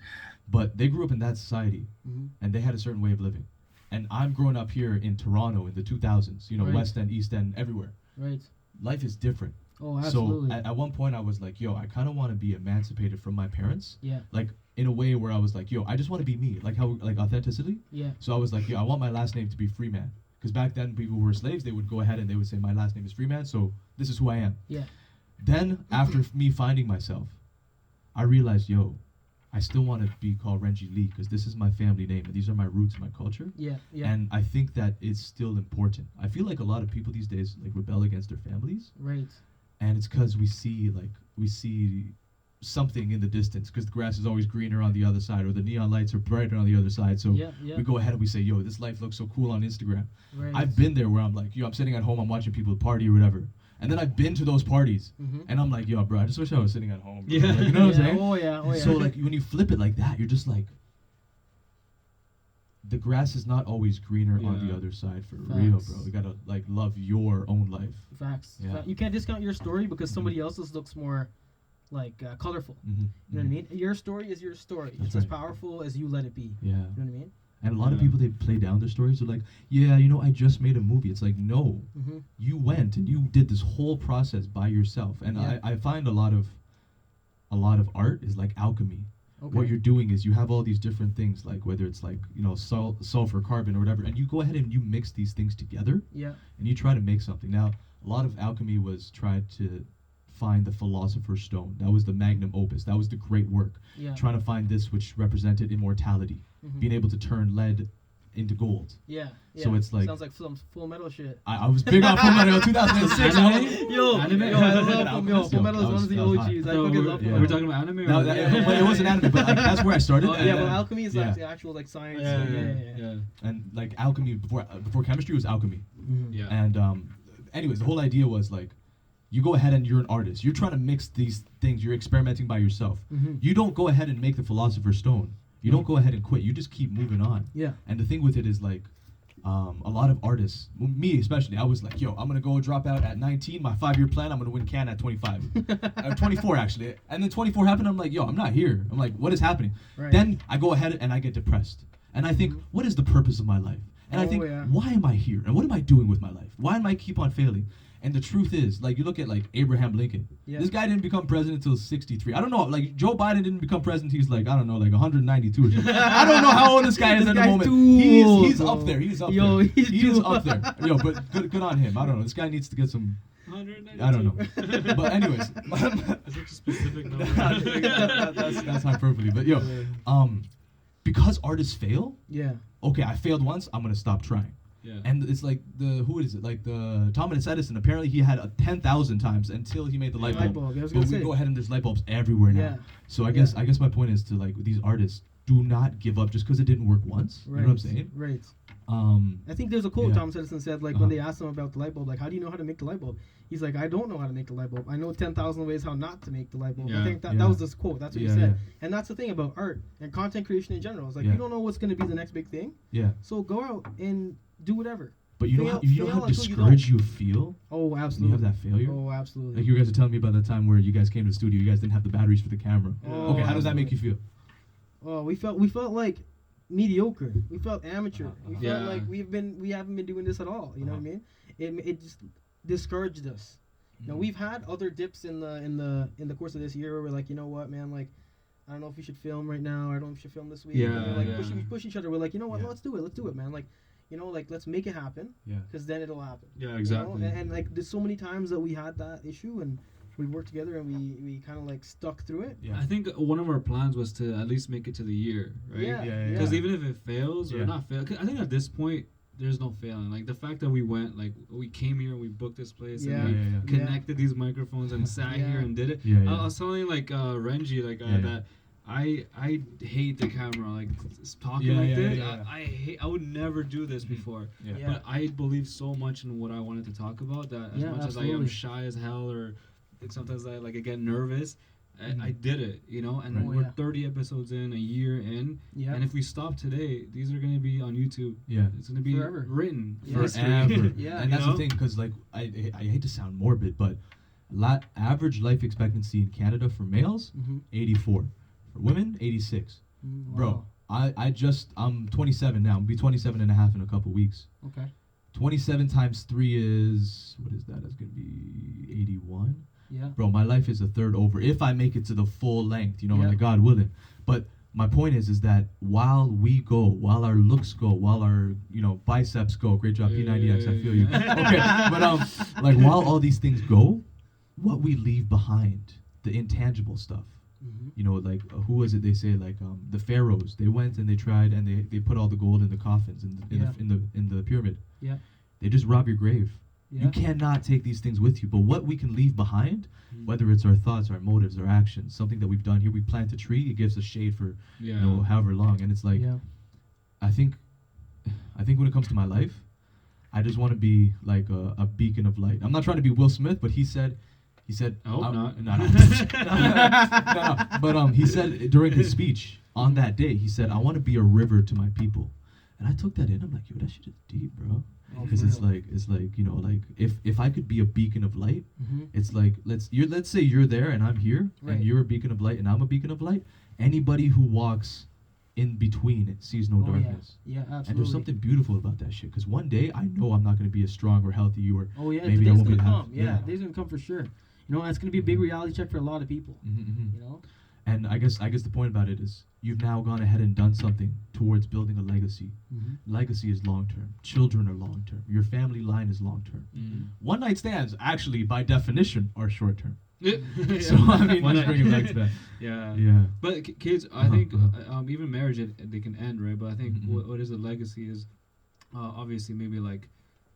But they grew up in that society, Mhm. and they had a certain way of living. And I'm growing up here in Toronto in the 2000s. Right. West End, East End, everywhere. Right. Life is different. Oh, absolutely. So at one point I was like, yo, I kind of want to be emancipated from my parents. Yeah. Like in a way where I was like, yo, I just want to be me. Like how like authenticity. Yeah. So I was like, yo, I want my last name to be Freeman. Because back then people who were slaves, they would go ahead and they would say my last name is Freeman, so this is who I am. Yeah. Then after me finding myself, I realized, yo, I still want to be called Renjie Li because this is my family name and these are my roots, my culture. Yeah. Yeah. And I think that it's still important. I feel like a lot of people these days like rebel against their families. Right. And it's because we see something in the distance because the grass is always greener on the other side or the neon lights are brighter on the other side. So Yeah. we go ahead and we say, yo, this life looks so cool on Instagram. Right. I've been there where I'm like, yo, I'm sitting at home, I'm watching people party or whatever. And then I've been to those parties Mhm. and I'm like, yo, bro, I just wish I was sitting at home. bro." Yeah. Like, you know what I'm Yeah. saying? Oh yeah. Oh yeah. So like when you flip it like that, you're just like, the grass is not always greener on the Yeah. other side for real, Facts. bro. You gotta like love your own life. Facts. Yeah. You can't discount your story because somebody else's looks more like colorful. Mm-hmm. You know what I mean? Your story is your story. That's It's as right. powerful as you let it be. Yeah. You know what I mean? And a lot of Yeah. people, they play down their stories. They're like, yeah, I just made a movie. It's like, no, Mm-hmm. you went and you did this whole process by yourself. And Yeah. I find a lot of art is like alchemy. what you're doing is you have all these different things, like whether it's like, you know, sulfur, carbon, or whatever, and you go ahead and you mix these things together, Yeah. and you try to make something. Now, a lot of alchemy was tried to find the philosopher's stone. That was the magnum opus. That was the great work. Yeah. Trying to find this which represented immortality, being able to turn lead into gold. Yeah. So it's like sounds like full metal shit. I was big on Full Metal 2006. Yo, Anime? yo, I love Full Metal. Is one of the OGs. I So fucking love Full we're Metal. talking about anime? No, or but it wasn't anime, but like, that's where I started. Oh, and yeah, then- but alchemy is like yeah. the actual like science. yeah. and like alchemy before chemistry was alchemy. Yeah. And anyways, the whole idea was like, you go ahead and you're an artist. You're trying to mix these things. You're experimenting by yourself. You don't go ahead and make the philosopher's stone. You don't go ahead and quit. You just keep moving on. Yeah. And the thing with it is like, a lot of artists, me especially, I was like, yo, I'm gonna go drop out at 19. My 5-year plan, I'm gonna win Cannes at 25, 24 actually. And then 24 happened. I'm like, yo, I'm not here. I'm like, what is happening? Right. Then I go ahead and I get depressed, and I think, what is the purpose of my life? And I Oh, think, yeah. why am I here? And what am I doing with my life? Why am I keep on failing? And the truth is, like, you look at like Abraham Lincoln. Yeah. This guy didn't become president until 63. I don't know. Like Joe Biden didn't become president. He's like, I don't know, like 192 or something. I don't know how old this guy is This at the guy's moment. too old, He's bro. up there. He's up Yo, there. he's He is too up there. Yo, but good on him. I don't know. This guy needs to get some. 192. I don't know. But anyways, That's such a specific number. that's hyperbole. But yo, because artists fail. Yeah. Okay, I failed once. I'm gonna stop trying. Yeah. And it's like who is it? Like the Thomas Edison. Apparently, he had 10,000 times until he made the light Light bulb. bulb, yeah, I was But gonna we say. go ahead and there's light bulbs everywhere now. Yeah. So I guess my point is to like these artists, do not give up just because it didn't work once. Right. You know what I'm saying? Right. Um, I think there's a quote Yeah. Thomas Edison said, like when they asked him about the light bulb, like, how do you know how to make the light bulb? He's like, I don't know how to make the light bulb. I know 10,000 ways how not to make the light bulb. I Yeah. think that Yeah. was this quote. That's what Yeah, he said. yeah. And that's the thing about art and content creation in general. It's like, Yeah. you don't know what's going to be the next big thing. yeah. So go out and do whatever. But you know how Fail how until you discouraged you feel Oh, when you absolutely. have that failure. Oh, absolutely. Like you guys are telling me about that time where you guys came to the studio, you guys didn't have the batteries for the camera. Oh, Okay, how does that make you feel? Oh, we felt like mediocre. We felt amateur. We felt Yeah. like we haven't been doing this at all. You know what I mean? It just discouraged us. Now we've had other dips in the course of this year where we're like, you know what, man, like, I don't know if we should film right now. I don't know if we should film this week. Yeah, And we're like yeah. we push each other. We're like, you know what, Yeah. let's do it, man. Like, you know, like let's make it happen. Yeah. Because then it'll happen. Yeah, You know? exactly. And like there's so many times that we had that issue and we worked together and we kind of like stuck through it. Yeah. I think one of our plans was to at least make it to the year, right? Yeah. Yeah, yeah, Because yeah. even if it fails or Yeah. not fail, 'cause I think at this point there's no failing. Like the fact that we went, like we came here, we booked this place, Yeah. and we Yeah, yeah, yeah. connected these microphones and sat Yeah. here and did it. Yeah, yeah. I was telling like Renjie, like Yeah. that I hate the camera, like talking Yeah, like yeah, this. yeah, yeah. I would never do this before. Yeah. Yeah. But I believe so much in what I wanted to talk about that as Yeah, much as I am absolutely. shy as hell or sometimes I get nervous. Mm-hmm. I did it, you know, and Right. we're Yeah. 30 episodes in, a year in, Yeah. and if we stop today, these are going to be on YouTube. Yeah. It's going to be Forever. written. Yeah. for history. Forever. Yeah. And You that's know? the thing, because like I hate to sound morbid, but average life expectancy in Canada for males, Mhm. 84. For women, 86. Mm, Bro, wow. I'm 27 now. I'll be 27 and a half in a couple weeks. Okay. 27 times 3 is, what is that? That's going to be 81. Yeah. Bro, my life is a third over if I make it to the full length, you know, Yeah. and God willing. But my point is that while we go, while our looks go, while our, you know, biceps go, great job, P90X, I feel you. Okay, but like while all these things go, what we leave behind, the intangible stuff. Mm-hmm. You know, like who was it? They say like the pharaohs. They went and they tried and they put all the gold in the coffins in the pyramid. Yeah. They just rob your grave. Yeah. You cannot take these things with you. But what we can leave behind, whether it's our thoughts, our motives, our actions, something that we've done here, we plant a tree. It gives us shade for Yeah. you know however long. And it's like Yeah. I think when it comes to my life, I just want to be like a beacon of light. I'm not trying to be Will Smith, but he said. I hope not. No. But he said during his speech on that day, he said, "I want to be a river to my people," and I took that in. I'm like, "Yo, that shit is deep, bro." Oh, Because for it's real. like you know, like if I could be a beacon of light, Mhm. it's like let's say you're there and I'm here, Right. and you're a beacon of light and I'm a beacon of light. Anybody who walks in between it sees no Oh, yeah. darkness. Yeah, absolutely. And there's something beautiful about that shit. Because one day I know I'm not going to be as strong or healthy or Oh yeah, maybe the I day's won't be gonna able to come. have- Yeah, the day's gonna come for sure. You know, and it's gonna be a big reality check for a lot of people. Mhm, mhm. You know. And I guess the point about it is you've now gone ahead and done something towards building a legacy. Legacy is long term. Children are long term. Your family line is long term. One night stands, actually, by definition, are short term. So I mean, let's bring it back to that. Yeah. But kids, I think even marriage, they can end, right? But I think what is a legacy is obviously maybe like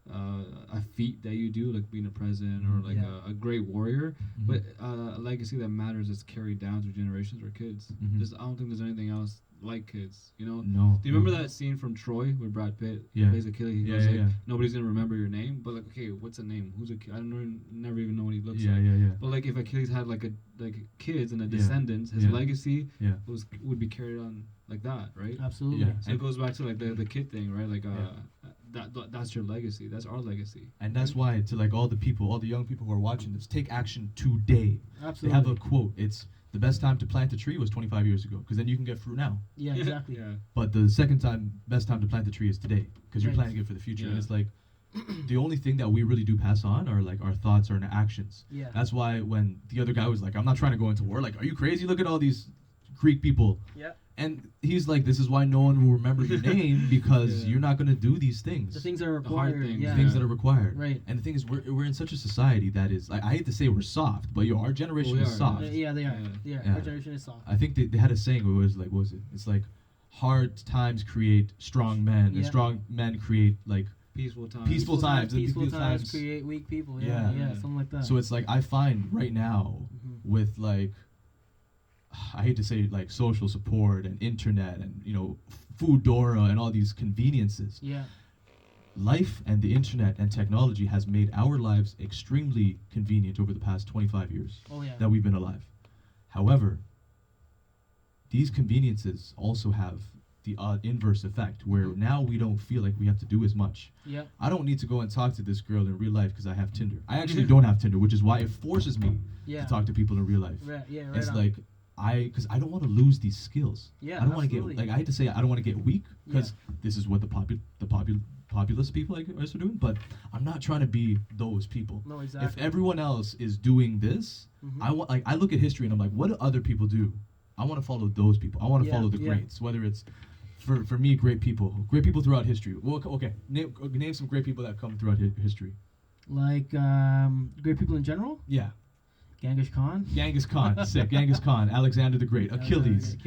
a feat that you do, like being a president or like a great warrior. But a legacy that matters is carried down through generations or kids. I don't think there's anything else like kids, you know? No. Do you remember that scene from Troy where Brad Pitt plays Achilles? He goes like, nobody's gonna remember your name, but like, okay, what's a name? Who's a kid? I don't know, never even know what he looks like. But like, if Achilles had like kids and a descendants, his legacy would be carried on like that, right? Absolutely. So it goes back to like the kid thing, right? Like that's your legacy. That's our legacy. And that's why, to like all the young people who are watching this, take action today. Absolutely. They have a quote. It's the best time to plant a tree was 25 years ago, because then you can get fruit now. Yeah, exactly. But the best time to plant the tree is today, because you're planting it for the future. And it's like, the only thing that we really do pass on are like our thoughts or our actions. Yeah. That's why when the other guy was like, I'm not trying to go into war, like, are you crazy? Look at all these Greek people. Yeah. And he's like, this is why no one will remember your name, because you're not going to do these things. The things that are required. hard things. Yeah. Things that are required. Right. And the thing is, we're in such a society that is, I hate to say we're soft, but our generation is soft. Yeah, they are. Yeah. Our generation is soft. I think they had a saying where it was like, what was it? It's like, hard times create strong men, and strong men create like peaceful times. Peaceful times create weak people. Yeah, something like that. So it's like, I find right now with like, I hate to say like social support and internet and Foodora and all these conveniences. Yeah. Life and the internet and technology has made our lives extremely convenient over the past 25 years that we've been alive. However, these conveniences also have the inverse effect, where now we don't feel like we have to do as much. Yeah. I don't need to go and talk to this girl in real life because I have Tinder. I actually don't have Tinder, which is why it forces me to talk to people in real life. Right. It's like, because I don't want to lose these skills. Yeah, I don't want to get, like, I hate to say, I don't want to get weak, because this is what the populist people like us are doing, but I'm not trying to be those people. No, exactly. If everyone else is doing this, I look at history and I'm like, what do other people do? I want to follow those people. I want to follow the greats, whether it's for me, great people throughout history. Well, okay, name some great people that come throughout history. Like great people in general. Yeah. Genghis Khan, sick. Genghis Khan, Alexander the Great, Achilles.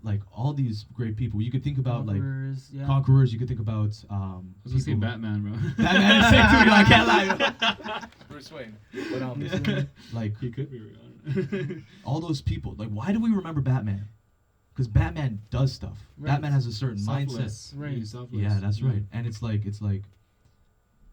Like all these great people. You could think about Conquerors, like conquerors. You could think about. I was gonna say Batman, bro. Batman is sick too. I can't lie. Bruce Wayne. But like he could be real. All those people. Like, why do we remember Batman? Because Batman does stuff. Right. Batman has a certain mindset. Right. Yeah, that's right. And it's like.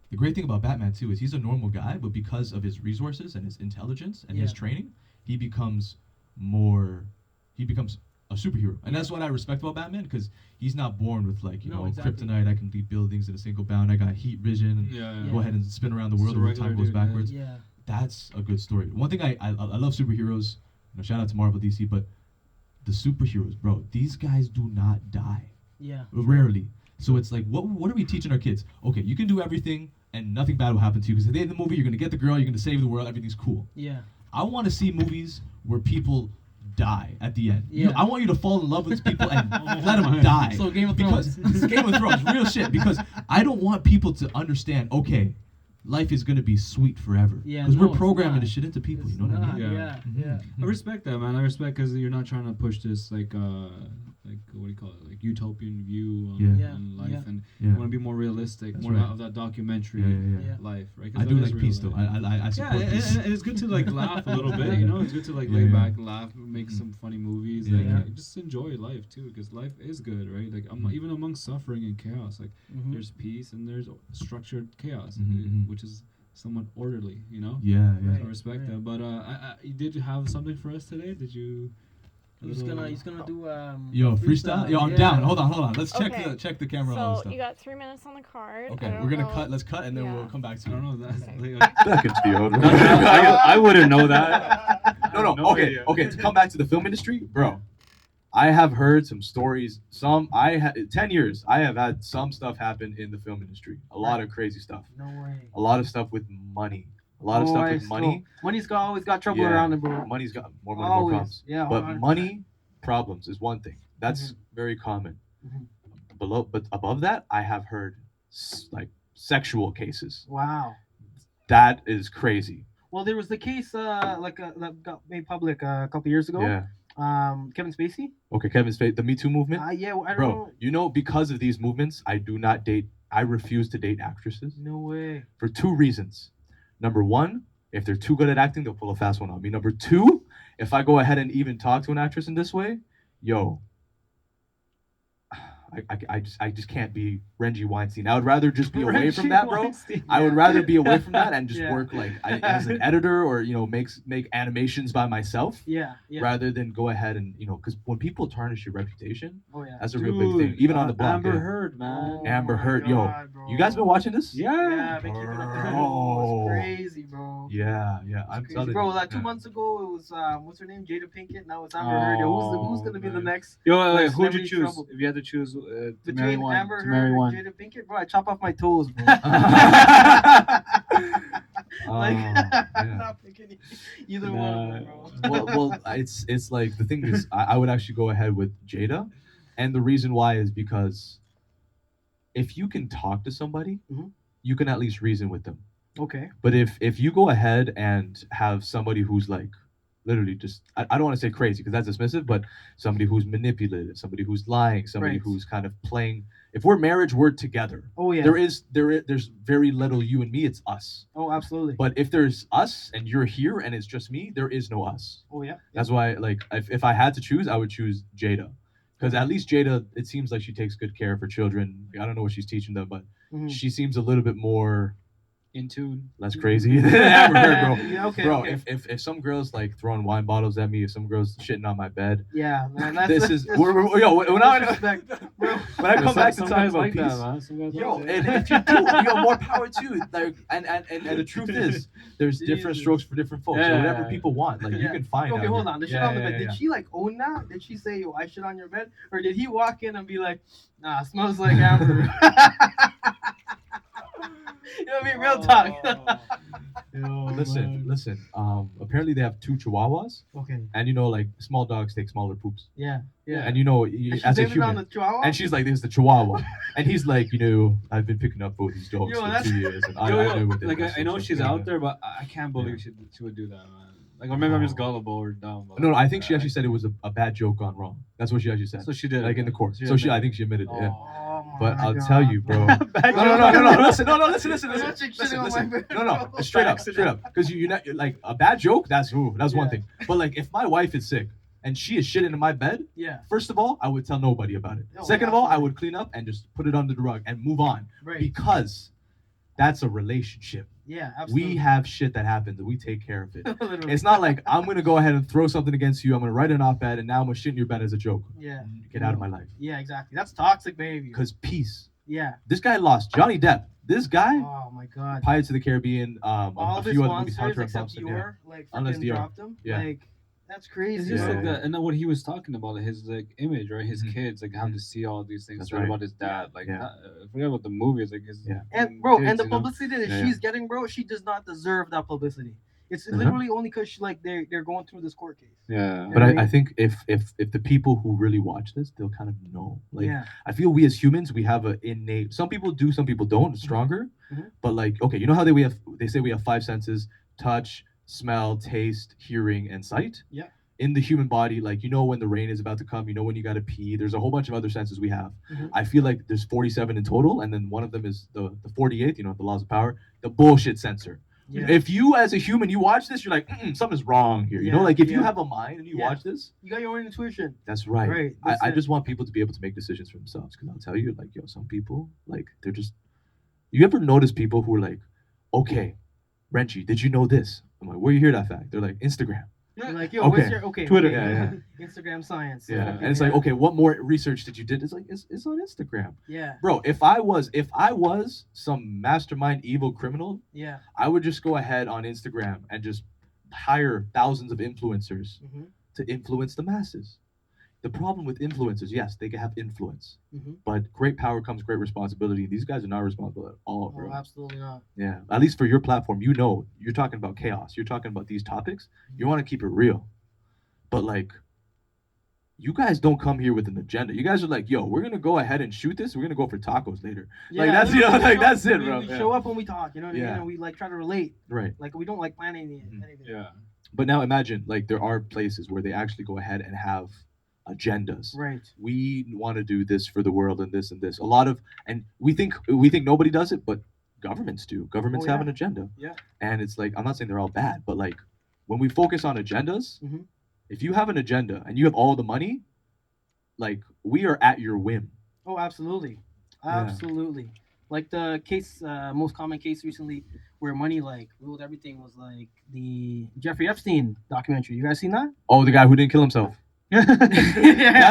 The great thing about Batman too is he's a normal guy, but because of his resources and his intelligence and his training, he becomes a superhero. And that's what I respect about Batman, because he's not born with like kryptonite. I can leap buildings in a single bound. I got heat vision. And go ahead and spin around the world when time goes backwards. Yeah. That's a good story. One thing I love superheroes. Shout out to Marvel, DC, but the superheroes, bro, these guys do not die. Yeah. Rarely. So it's like, what are we teaching our kids? Okay, you can do everything and nothing bad will happen to you, because at the end of the movie, you're going to get the girl, you're going to save the world, everything's cool. Yeah. I want to see movies where people die at the end. Yeah. I want you to fall in love with people and let them die. So Game of Thrones. Game of Thrones, real shit, because I don't want people to understand, okay, life is going to be sweet forever. Yeah. Because we're programming this shit into people, you know what I mean? Yeah. I respect that, man. I respect, because you're not trying to push this like what do you call it, like utopian view on life, and you want to be more realistic. That's more of that documentary life, right? I do like peace though. I support peace. And it's good to like laugh a little bit, it's good to like lay back and laugh, make some funny movies, just enjoy life too, because life is good, right? Like even amongst suffering and chaos, like there's peace and there's structured chaos, which is somewhat orderly, Yeah. I respect that. But did you have something for us today? Did you? He's gonna do freestyle. Yo, I'm down. Hold on. Let's check the camera. So stuff. You got 3 minutes on the card. Okay, we're gonna cut. Let's cut, and then we'll come back to. I don't know. That could be over. I wouldn't know that. No. Okay. To come back to the film industry, bro. I have heard some stories. 10 years. I have had some stuff happen in the film industry. A lot of crazy stuff. No way. A lot of stuff with money. A lot of stuff I with money. Money's always got trouble around it, bro. Money's got more money, more Always. problems. Yeah, But 100%. money problems is one thing. That's very common. But above that, I have heard like sexual cases. Wow. That is crazy. Well, there was the case that got made public a couple years ago. Yeah. Kevin Spacey. Okay, Kevin Spacey, the Me Too movement. Yeah, I don't Bro, know. you know, because of these movements, I refuse to date actresses No way. for 2 reasons. Number 1, if they're too good at acting, they'll pull a fast one on me. Number 2, if I go ahead and even talk to an actress in this way, yo, I just can't be Renjie Weinstein. I would rather just be away from that, bro. I would rather be away from that and just work like as an editor or make animations by myself. Yeah. Rather than go ahead and because when people tarnish your reputation, that's a Dude, real big thing. Even on the block. Amber Heard, man. Amber my Heard, God, yo, bro. you guys been watching this? Yeah, been keeping up with the Bro. news. Crazy, bro. Yeah, I'm Crazy. telling Bro, you. like 2 months ago, it was what's her name, Jada Pinkett. Now it's Amber Heard. Yo, who's gonna be the man. next? Yo, like, who'd you celebrity choose trouble? if you had to choose to marry Between one? Amber To marry Heard one. and Jada Pinkett, bro, I chop off my toes, bro. Like, I'm not picking either one of them, bro. well, it's like the thing is, I would actually go ahead with Jada, and the reason why is because if you can talk to somebody, you can at least reason with them. Okay. But if you go ahead and have somebody who's like literally just I don't want to say crazy because that's dismissive, but somebody who's manipulative, somebody who's lying, somebody Right. who's kind of playing. If we're marriage, we're together. Oh yeah. There's very little you and me. It's us. Oh, absolutely. But if there's us and you're here and it's just me, there is no us. Oh yeah. That's why, like, if I had to choose, I would choose Jada, because at least Jada, it seems like she takes good care of her children. I don't know what she's teaching them, but she seems a little bit more In tune. less crazy than Amber Heard, bro. Yeah, okay, Bro, okay. if some girls like throwing wine bottles at me, if some girls shitting on my bed, Yeah, man. That's, this that's, is that's, when I disrespect, bro. when I come back to Some talk guys about like peace. that, man. Some guys Yo, like that. and if you do, more power to you. Like, and the truth is, there's different Jesus. strokes for different folks. Yeah, so yeah, whatever yeah. people want, like you Yeah. can find. Okay, out hold here. on. The shit Yeah, on the yeah, bed. yeah. Did she like own that? Did she say, "Yo, I shit on your bed," or did he walk in and be like, "Nah, it smells like Amber"? You know what I mean? Real talk. Listen. Apparently they have 2 Chihuahuas, Okay. and like small dogs take smaller poops. Yeah. And And she's as a naming it on human, the Chihuahua. and she's like, "This is the Chihuahua," and he's like, "I've been picking up both these dogs Yo, for that's- 2 years, and I Yo, know what they like do." I know So, she's yeah. out there, but I can't believe she would do that, man. Like, or maybe I'm just gullible or dumb. But No, I think she actually said it was a bad joke gone wrong. That's what she actually said. So she did, like in the court. She So admitted I think she admitted it. Yeah. Oh my But I'll God. tell you, bro. No. Listen. Don't chick shitting on my bed, No. bro. Straight up. Because you're not like a bad joke. That's one Yeah. thing. But like, if my wife is sick and she is shitting in my bed, Yeah. first of all, I would tell nobody about it. Oh, Second of all, I absolutely. would clean up and just put it under the rug and move on, Right. because that's a relationship. Yeah. Absolutely. We have shit that happens, and we take care of it. Literally. It's not like I'm gonna go ahead and throw something against you. I'm gonna write an op-ed, and now I'm gonna shit in your bed as a joke. Yeah. Get out of my life. Yeah. Exactly. That's toxic behavior. Because peace. Yeah. This guy lost Johnny Depp. This guy, Oh my God. Pirates of the Caribbean, All a of his few other movies, monsters Hunter and except Thompson. Dior, like Unless freaking Dior. dropped him. Yeah. Like that's crazy. It's just Yeah, like yeah. that, and then what he was talking about, his like image, right? His Mhm. kids, like having to see all these things That's said right. about his dad. Like, Yeah. forget about the movies, like his Yeah. And bro, kids, and the you know? publicity that Yeah, she's getting, bro, she does not deserve that publicity. It's Uh-huh. literally only because they're going through this court case. Yeah. But Right. I think if the people who really watch this, they'll kind of know. Like, Yeah. I feel we as humans, we have an innate. Some people do, some people don't. It's stronger. Mhm. But like, okay, you know how they say we have 5 senses: touch, smell, taste, hearing, and sight. Yeah. In the human body, like when the rain is about to come, when you gotta pee. There's a whole bunch of other senses we have. Mhm. I feel like there's 47 in total, and then one of them is the 48th. The laws of power, the bullshit sensor. Yeah. If you as a human, you watch this, you're like, something's wrong here. Yeah, Like if you yeah. have a mind and you Yeah. watch this, You got your own intuition. that's right. Right, I that's it. just want people to be able to make decisions for themselves. Because I'll tell you, like, some people, like, they're just. You ever notice people who are like, okay, Renjie, did you know this? I'm like, where you hear that fact? They're like, Instagram. You're like, yo, Okay. what's your Twitter. okay, Yeah, Instagram science. Yeah. Okay, And it's like, okay, what more research did you did? It's like, it's on Instagram. Yeah. Bro, if I was some mastermind evil criminal, Yeah. I would just go ahead on Instagram and just hire thousands of influencers Mhm. to influence the masses. the problem with influencers, yes, they can have influence, Mm-hmm. but great power comes great responsibility. These guys are not responsible at all, bro. Oh, absolutely not. Yeah, at least for your platform, you know, you're talking about chaos. You're talking about these topics. You want to keep it real, but like, you guys don't come here with an agenda. You guys are like, yo, we're gonna go ahead and shoot this. We're gonna go for tacos later. Like that's literally, like that's it, bro. We show up when we talk, you know what I mean? Yeah. And we like try to relate. Right. Like we don't like plan anything. Yeah. But now imagine like there are places where they actually go ahead and have agendas. Right. We want to do this for the world and this and this. A lot of and we think nobody does it, but governments do. Governments have an agenda. Yeah. And it's like I'm not saying they're all bad, but like when we focus on agendas, if you have an agenda and you have all the money, like we are at your whim. Oh, absolutely. Yeah. Absolutely. Like the case, most common case recently where money like ruled everything was like the Jeffrey Epstein documentary. You guys seen that? Oh, the guy who didn't kill himself. That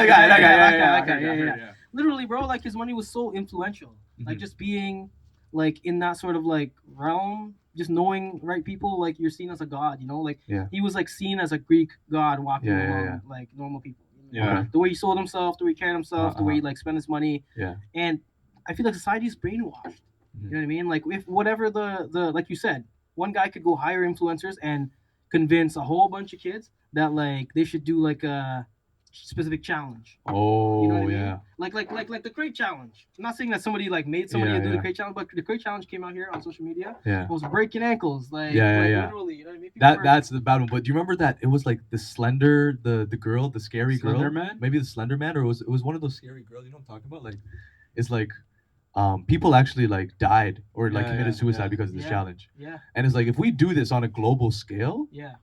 guy. Yeah. Literally, bro, like his money was so influential. Like just being like in that sort of like realm, just knowing right people, like you're seen as a god, you know? Like he was like seen as a Greek god walking among like normal people. Yeah. The way he sold himself, the way he carried himself, the way he like spent his money. Yeah. And I feel like society's brainwashed. You know what I mean? Like if whatever the like you said, one guy could go hire influencers and convince a whole bunch of kids that like they should do like a specific challenge. Oh, You know what I mean? yeah. Like the crate challenge. I'm not saying that somebody like made somebody do the crate challenge, but the crate challenge came out here on social media. Yeah. It was breaking ankles, like literally, you know what I mean? That's the bad one. But do you remember that it was like the slender, the girl, the scary Slender girl? Man? Maybe the Slender Man, or it was one of those scary girls. You know what I'm talking about? Like, it's like, people actually like died or like committed suicide because of this challenge. Yeah. And it's like if we do this on a global scale, Yeah.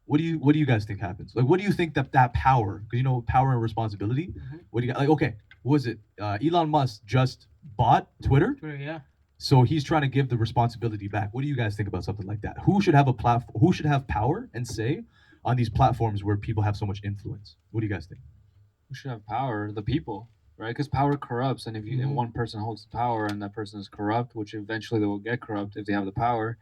what do you guys think happens? Like, what do you think that power? Because you know power and responsibility. What do you got? Like, okay, what was it? Elon Musk just bought Twitter. Yeah. So he's trying to give the responsibility back. What do you guys think about something like that? Who should have a platform? Who should have power and say on these platforms where people have so much influence? What do you guys think? Who should have power? The people, right? Because power corrupts, and if you and one person holds the power and that person is corrupt, which eventually they will get corrupt if they have the power,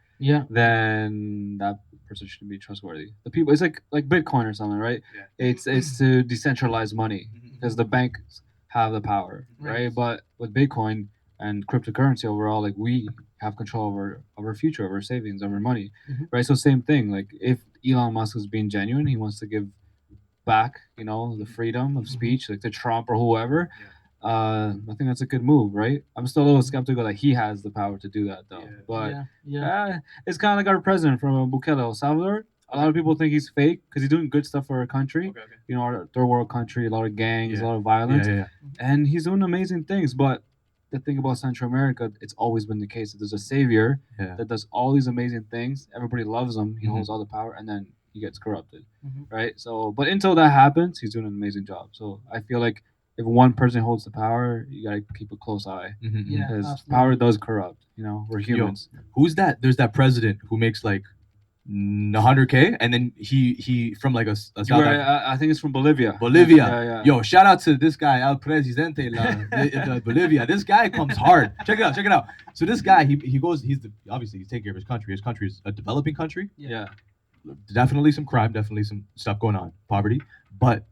then that person should be trustworthy. The people, it's like Bitcoin or something, right? Yeah. It's to decentralize money because the banks have the power, right? But with Bitcoin and cryptocurrency overall, like we have control over our future, over our savings, over money, right? So same thing. Like if Elon Musk is being genuine, he wants to give back, you know, the freedom of speech, like to Trump or whoever. I think that's a good move, right? I'm still a little skeptical that he has the power to do that, though. But it's kind of like our president from Bukele, El Salvador. A lot of people think he's fake because he's doing good stuff for our country. You know, our third world country, a lot of gangs, a lot of violence, and he's doing amazing things. But the thing about Central America, it's always been the case that there's a savior that does all these amazing things. Everybody loves him. He holds all the power, and then he gets corrupted, right? So, but until that happens, he's doing an amazing job. So I feel like if one person holds the power, you gotta keep a close eye because power does corrupt. You know, we're humans. Who's that? There's that president who makes like 100K, and then he from like a South I think it's from Bolivia. Yeah. Yo, shout out to this guy, El Presidente de Bolivia. This guy comes hard. Check it out. So this guy, he goes. Obviously he's taking care of his country. His country is a developing country. Yeah. Definitely some crime. Definitely some stuff going on. Poverty, but.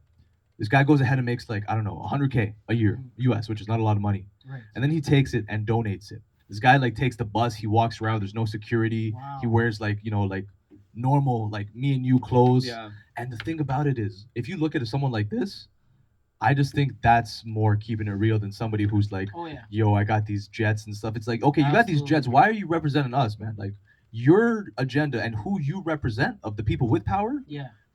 This guy goes ahead and makes like, I don't know, 100K a year, US, which is not a lot of money. Right. And then he takes it and donates it. This guy like takes the bus, he walks around, there's no security. Wow. He wears like, you know, like normal, like me and you clothes. Yeah. And the thing about it is, if you look at someone like this, I just think that's more keeping it real than somebody who's like, yo, I got these jets and stuff. It's like, okay, you got these jets. Why are you representing us, man? Like your agenda and who you represent of the people with power.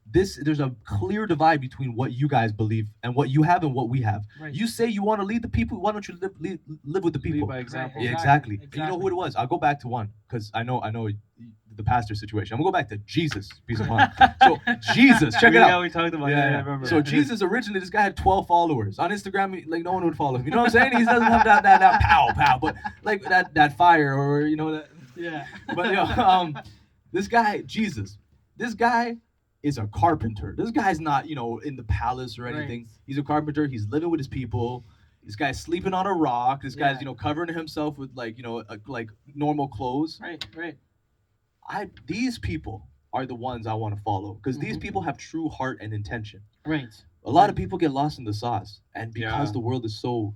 There's a clear divide between what you guys believe and what you have and what we have. Right. You say you want to lead the people. Why don't you live with the people? Lead by example. Yeah, exactly. And you know who it was? I'll go back to one because I know the pastor situation. I'm gonna go back to Jesus. Piece of mind. So Jesus, check it out. Yeah, we talked about that. I remember. So Jesus originally, this guy had 12 followers on Instagram. Like no one would follow him. You know what I'm saying? He doesn't have that pow, but like that fire or you know that. Yeah. But this guy Jesus, this guy is a carpenter. This guy's not, you know, in the palace or anything. Right. He's a carpenter. He's living with his people. This guy's sleeping on a rock. This guy's, you know, covering himself with like, you know, like normal clothes. Right. These people are the ones I want to follow because these people have true heart and intention. Right. A lot of people get lost in the sauce, and because Yeah. the world is so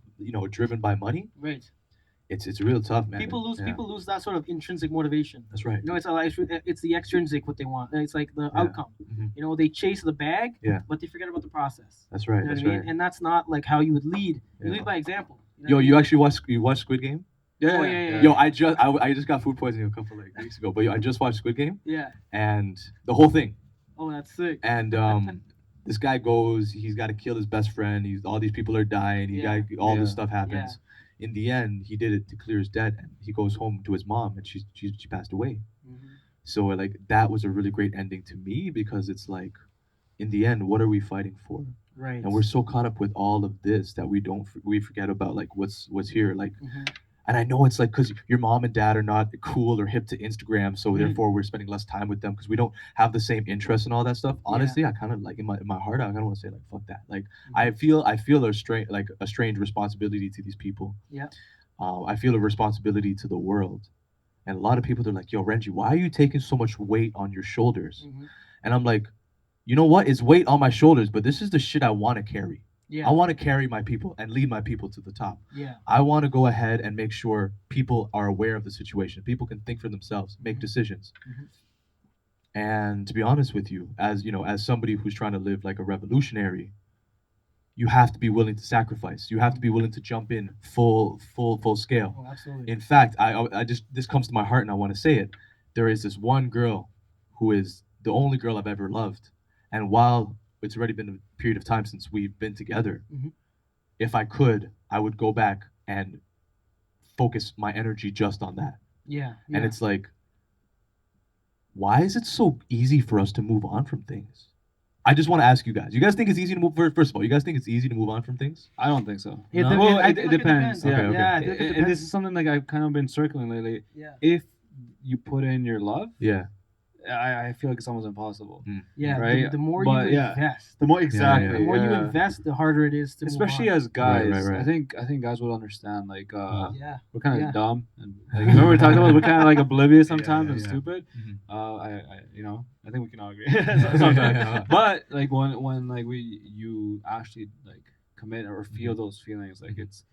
driven by money, Right. it's real tough, man. People lose Yeah. people lose that sort of intrinsic motivation. That's right. It's the extrinsic what they want. It's like the Yeah. outcome. Mhm. They chase the bag, Yeah. but they forget about the process. That's right. You know That's what I mean? right. And that's not like how you would lead. You Yeah. lead by example. Yo, you actually watched Squid Game? Oh, yeah. Yo, I just got food poisoning a couple like weeks ago, but yo, I just watched Squid Game Yeah. and the whole thing. Oh, that's sick. And this guy goes, he's got to kill his best friend. All these people are dying. Yeah. All this Yeah. stuff happens. In the end, he did it to clear his debt, and he goes home to his mom, and she passed away. So like that was a really great ending to me because it's like, in the end, what are we fighting for? Right. And we're so caught up with all of this that we forget about like what's here. Like, and I know it's like because your mom and dad are not cool or hip to Instagram, so therefore we're spending less time with them because we don't have the same interests and all that stuff. Honestly, I kind of like in my heart, I kind of want to say like fuck that. Like I feel a strange responsibility to these people. Yeah. I feel a responsibility to the world, and a lot of people they're like, "Yo, Renjie, why are you taking so much weight on your shoulders?" And I'm like, you know what? It's weight on my shoulders, but this is the shit I want to carry. Yeah. I want to carry my people and lead my people to the top. Yeah. I want to go ahead and make sure people are aware of the situation. People can think for themselves, make decisions. And to be honest with you, as somebody who's trying to live like a revolutionary, you have to be willing to sacrifice. You have to be willing to jump in full scale. Oh, absolutely. In fact, this comes to my heart and I want to say it. There is this one girl who is the only girl I've ever loved. And while it's already been a period of time since we've been together, if I could, I would go back and focus my energy just on that. Yeah. And it's like, why is it so easy for us to move on from things? I just want to ask you guys. You guys think it's easy to move? First of all, you guys think it's easy to move on from things? I don't think so. It, No? de- Well, I it feel like depends. Yeah. Okay. Yeah. I feel like it And depends. this is something like I've kind of been circling lately. Yeah. If you put in your love, Yeah. I feel like it's almost impossible. Yeah. Right? The more But, you yeah. invest, The more the more you invest, the harder it is to especially move on. as guys. Right. I think guys would understand. Like, Yeah. we're kind of Yeah. dumb, and like, remember we were talking about we're kind of like oblivious sometimes and yeah. stupid. Mhm. I think we can all agree sometimes. But like when like you actually like commit or feel those feelings, like it's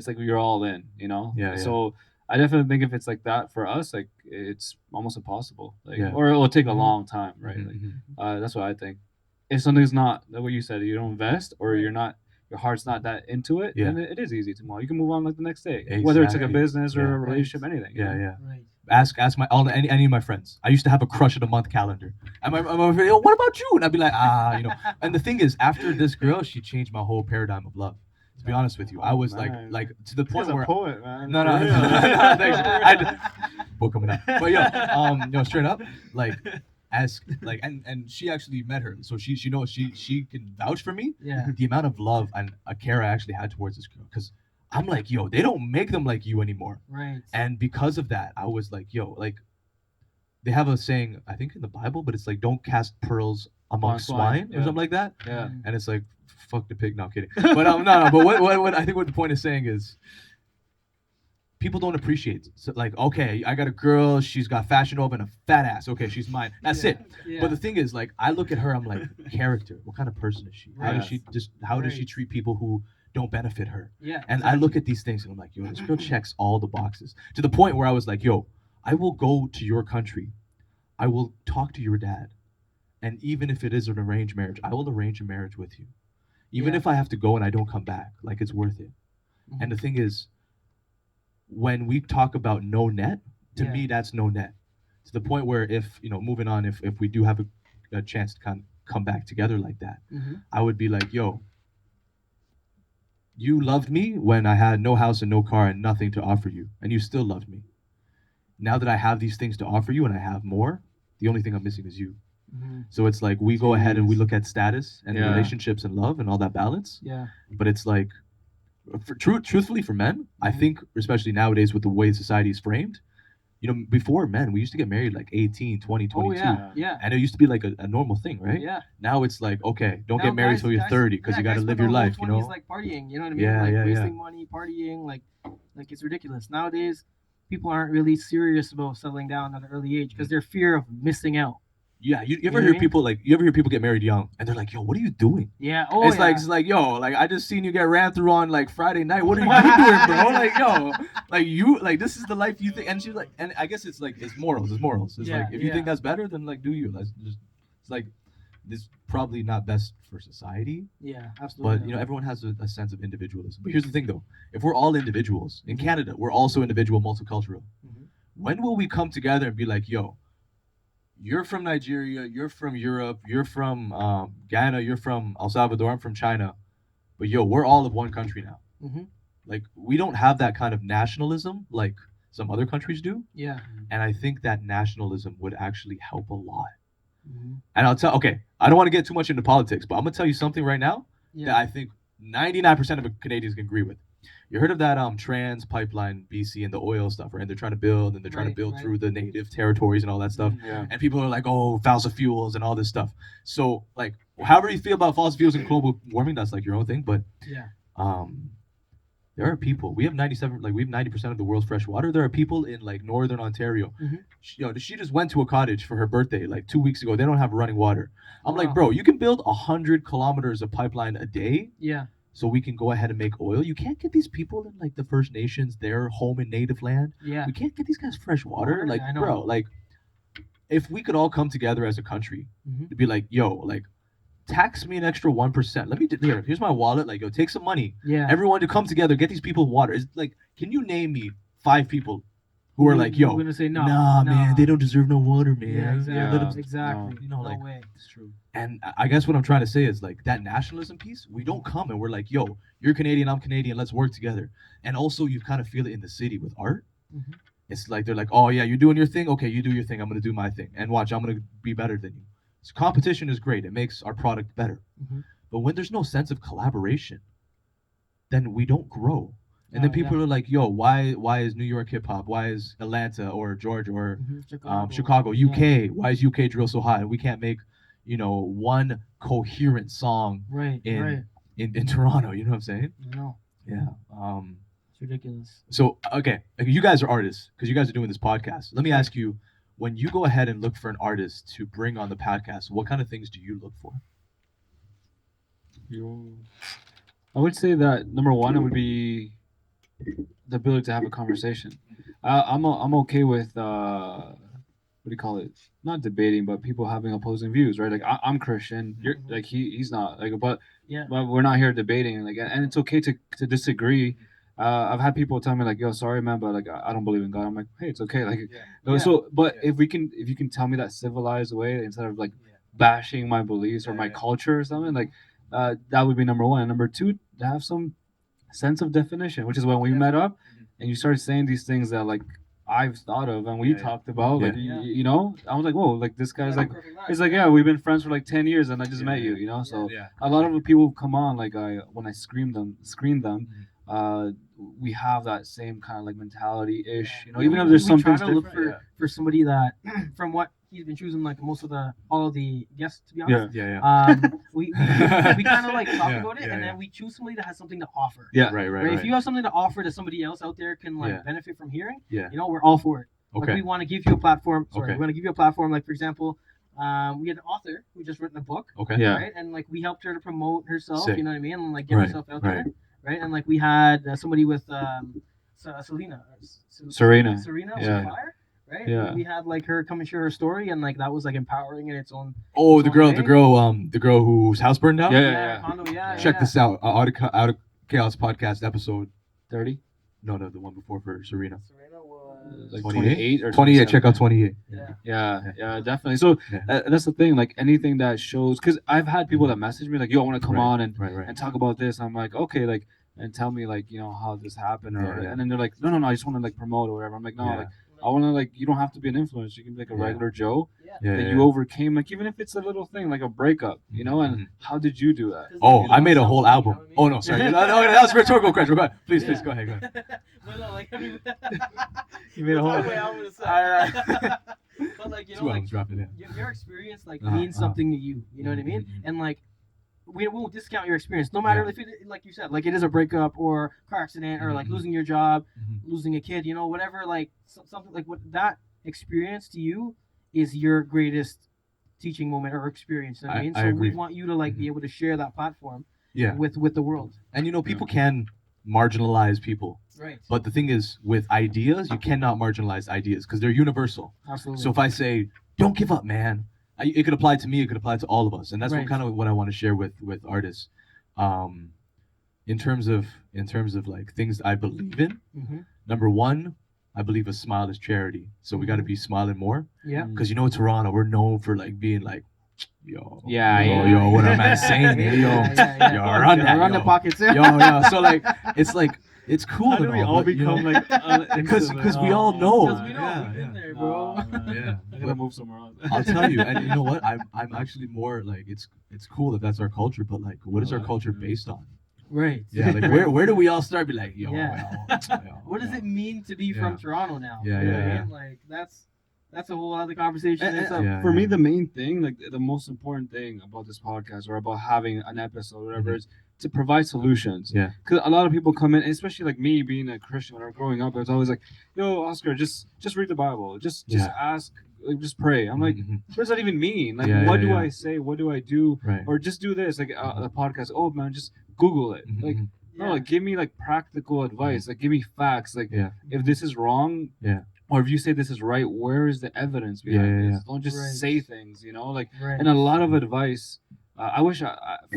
like you're all in, Yeah. So I definitely think if it's like that for us, like it's almost impossible, like Yeah. or it will take a Mhm. long time, right? Mhm. Like that's what I think. If something's not like what you said, you don't invest or Right. you're not. Your heart's not that into it, Yeah. then it is easy to move on. You can move on like the next day, whether it's like a Exactly. business or Yeah. a relationship, anything. you know? Yeah. Right. Ask any of my friends. I used to have a crush of the month calendar. I'm yo, what about you? And I'd be like, And the thing is, after this girl, she changed my whole paradigm of love. To be honest with you, I was Man. like to the point He's a where poet, man. no, For real. thanks. Book coming out. But straight up, like as like and she actually met her, so she knows she can vouch for me. Yeah. The amount of love and a care I actually had towards this girl, because I'm like, yo, they don't make them like you anymore. Right. And because of that, I was like, yo, like they have a saying, I think in the Bible, but it's like, don't cast pearls among swine or yeah. something like that. Yeah. And it's like, fuck the pig. No, I'm kidding. But no. But what I think what the point is saying is, people don't appreciate. So like, okay, I got a girl. She's got Fashion Nova and a fat ass. Okay, she's mine. That's it. Yeah. But the thing is, like, I look at her. I'm like, character. What kind of person is she? How does Right. she How does she Right. treat people who don't benefit her? Yeah. And I look at these things and I'm like, yo, this girl checks all the boxes. To the point where I was like, yo, I will go to your country. I will talk to your dad. And even if it is an arranged marriage, I will arrange a marriage with you. Even Yeah. if I have to go and I don't come back, like it's worth it. Mhm. And the thing is, when we talk about no net, to Yeah. me, that's no net. To the point where if, moving on, if we do have a chance to kind of come back together like that, Mhm. I would be like, yo, you loved me when I had no house and no car and nothing to offer you, and you still loved me. Now that I have these things to offer you and I have more, the only thing I'm missing is you. Mhm. So it's like we go ahead and we Jeez. look at status and Yeah. relationships and love and all that balance, Yeah. but it's like, truthfully for men, I Mhm. think, especially nowadays with the way society is framed, before men, we used to get married like 18, 20, Oh 22. yeah. Yeah. And it used to be like a normal thing, right? Yeah. Now it's like, okay, don't Now get married guys- till you're guys- 30 because you got to guys live spend your their whole life, 20s like partying, you know what I mean? Yeah, like yeah, wasting money, partying, like it's ridiculous. Nowadays, people aren't really serious about settling down at an early age because they're fear of missing out. Yeah, you ever know hear what I mean? people like you ever hear people get married young and they're like, yo, what are you doing? Yeah. Oh, It's yeah. like yo, like I just seen you get ran through on like Friday night. What are you doing, bro? Like yo, like you like this is the life you think. And she's like, and I guess it's like it's morals. It's Yeah, like if you yeah. think that's better, then like do you? Let's just it's like this probably not best for society. Yeah, absolutely. But you know, everyone has a sense of individualism. But here's the thing, though: if we're all individuals in Canada, we're also individual, multicultural. Mhm. When will we come together and be like, yo? You're from Nigeria, you're from Europe, you're from Ghana, you're from El Salvador, I'm from China, but yo, we're all of one country now. Mhm. Like we don't have that kind of nationalism like some other countries do, Yeah. and I think that nationalism would actually help a lot. Mhm. And okay, I don't want to get too much into politics, but I'm gonna tell you something right now that Yeah. I think 99% of Canadians can agree with. You heard of that trans pipeline BC and the oil stuff, right? And they're trying to build and they're trying to Right, build right. through the native territories and all that stuff. Yeah. And people are like, oh, fossil fuels and all this stuff. So like, however you feel about fossil fuels and global warming, that's like your own thing. But Yeah. there are people. We have 90% of the world's fresh water. There are people in like northern Ontario. Mhm. She just went to a cottage for her birthday like 2 weeks ago. They don't have running water. I'm like, Wow. bro, you can build 100 kilometers of pipeline a day Yeah. so we can go ahead and make oil. You can't get these people in like the First Nations, their home and native land. Yeah. We can't get these guys fresh water. Water, Like, I know. bro, like if we could all come together as a country Mhm. to be like, yo, like tax me an extra 1%. Let me here's my wallet. Like, yo, take some money. Yeah. Everyone to come together, get these people water. Is like, can you name me 5 people who are like, yo, we're gonna say no. nah, no. man, they don't deserve no water, man. Yeah, exactly. Let 'em- Exactly. You know, No like- way. It's true. And I guess what I'm trying to say is like that nationalism piece, we don't come and we're like, yo, you're Canadian, I'm Canadian, let's work together. And also you kind of feel it in the city with art. Mhm. It's like they're like, oh yeah, you're doing your thing, okay, you do your thing, I'm gonna do my thing. And watch, I'm gonna be better than you. So competition is great, it makes our product better. Mhm. But when there's no sense of collaboration, then we don't grow. And then Oh, people yeah. are like, yo, why is New York hip hop? Why is Atlanta or Georgia or Mhm. Chicago, Yeah. UK? Why is UK drill so high? We can't make, one coherent song Right. in Right. in Toronto. You know what I'm saying? I know. Yeah. It's ridiculous. So okay, you guys are artists because you guys are doing this podcast. Let me ask you, when you go ahead and look for an artist to bring on the podcast, what kind of things do you look for? I would say that number one, it would be the ability to have a conversation. I'm okay with what do you call it? Not debating, but people having opposing views, right? Like I'm Christian, you're like he's not, like, but Yeah. but we're not here debating, like, and it's okay to disagree. I've had people tell me like, yo, sorry man, but like I don't believe in God. I'm like, hey, it's okay, like, Yeah. so but if you can tell me that civilized way instead of like bashing my beliefs or my culture or something, like that would be number one. And number two, to have some sense of definition, which is when we met up and you started saying these things that like I've thought of and we talked about, like you know, I was like, whoa, like this guy's like, it's like, yeah, we've been friends for like 10 years and I just met you, you know. So a lot of the people who come on, like when I screen them, we have that same kind of like mentality ish, you know, even if there's some try things to look different. for somebody that, from what he's been choosing, like all of the guests, to be honest. Yeah. We kind of like talk about it, yeah, and yeah. then we choose somebody that has something to offer. Yeah. Right. If you have something to offer that somebody else out there can like Yeah. benefit from hearing, Yeah. we're all for it. Like, Okay. we want to give you a platform. Okay. We want to give you a platform. Like, for example, we had an author who just written a book. Okay. Yeah. Right, and like we helped her to promote herself. Sick. You know what I mean? And like get Right, herself out right. there. Right, and like we had somebody with Serena Serena. with Yeah. Fire. Right. Yeah. And we had like her come and share her story, and like that was like empowering in its own. Oh, the girl Okay. the girl whose house burned down. Yeah. Condo, yeah. Check this out. Out of Chaos podcast episode. 30, No, the one before for Serena. Serena was like 28? 28 or 28. 27. Check out 28. Yeah, definitely. So Yeah. that's the thing. Like anything that shows, because I've had people that message me like, "Yo, I want to come Right, on and Right. talk about this." I'm like, okay, like, and tell me like, you know, how this happened, or Yeah. and then they're like, no, I just want to like promote or whatever. I'm like, no, Yeah. like I want to like, you don't have to be an influencer. You can be like a Yeah. regular Joe Yeah. that yeah. you overcame, like even if it's a little thing, like a breakup, you know. And Mhm. how did you do that? Oh, You I know, made a whole something, album. you know what I mean? Oh no, sorry. No, that was a rhetorical question. Go ahead. Please, go ahead. No, like I mean, You made a whole. that's the way I'm gonna say. But like 2 like albums dropping in. your experience like Uh-huh, means something to you. You know what I mean? Mhm. And like we won't discount your experience, no matter if it, like you said, like it is a breakup or car accident or like Mhm. losing your job, Mhm. losing a kid. Whatever. Like something like what that experience to you is your greatest teaching moment or experience. You know what I mean? I So agree. we want you to like be able to share that platform Yeah. with the world. And you know, people can marginalize people. Right. But the thing is, with ideas, you cannot marginalize ideas because they're universal. Absolutely. So if I say, "Don't give up, man," it could apply to me. It could apply to all of us, and that's Right. what I want to share with artists. In terms of like things I believe in. Mm-hmm. Number one, I believe a smile is charity. So we got to be smiling more. Yeah. Because you know, Toronto, we're known for like being like, yo, Yeah, yo, yeah. yo, what am I saying? Yo, Yeah. yo, run that, Run the yo. pockets. Yo. So like, it's cool. How do and we all, all but, you know, become like because we all know. Because we know we've been there, bro. Yeah. I gotta move somewhere else. I'll tell you, and you know what? I'm actually more like it's cool that that's our culture, but like, what is our culture based on? Right. Yeah, like where do we all start? Be like, yo, Yeah. yo, What does it mean to be from Toronto now? Yeah, You know yeah, what I yeah. mean? Like that's a whole other conversation. And- itself. Yeah. For me, the main thing, like the most important thing about this podcast or about having an episode, whatever, is to provide solutions. Yeah. Because a lot of people come in, especially like me being a Christian when I was growing up, I was always like, "Yo, Oscar, just read the Bible, just ask, like, just pray." I'm like, Mhm. what does that even mean? Like, Yeah, what yeah, do yeah. I say? What do I do? Right. Or just do this, like the podcast. Oh man, just Google it. Mhm. Like, Yeah. no, like give me like practical advice. Like, give me facts. Like, Yeah. if this is wrong, Yeah. or if you say this is right, where is the evidence behind Yeah. this? Don't just Right. say things, you know. Like, Right. and a lot of advice. I wish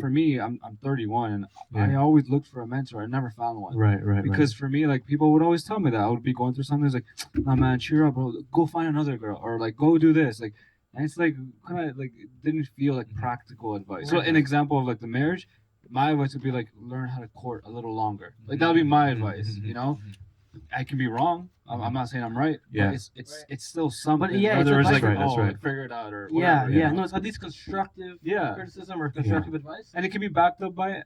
for me, I'm 31, and I Yeah. always looked for a mentor. I never found one. Right. Because for me, like people would always tell me that I would be going through something. It's like, "Nah, man, cheer up, bro. Go find another girl, or like go do this." Like, and it's like kind of like it didn't feel like practical advice. So, an example of like the marriage, my advice would be like learn how to court a little longer. Like that would be my advice. You know, I can be wrong. I'm not saying I'm right. Yeah. But it's still something. But yeah, it's whether it's advice. like, That's right. like, figure it out or Yeah, whatever. yeah. you know? No, it's at least constructive Yeah. criticism or constructive advice. And it can be backed up by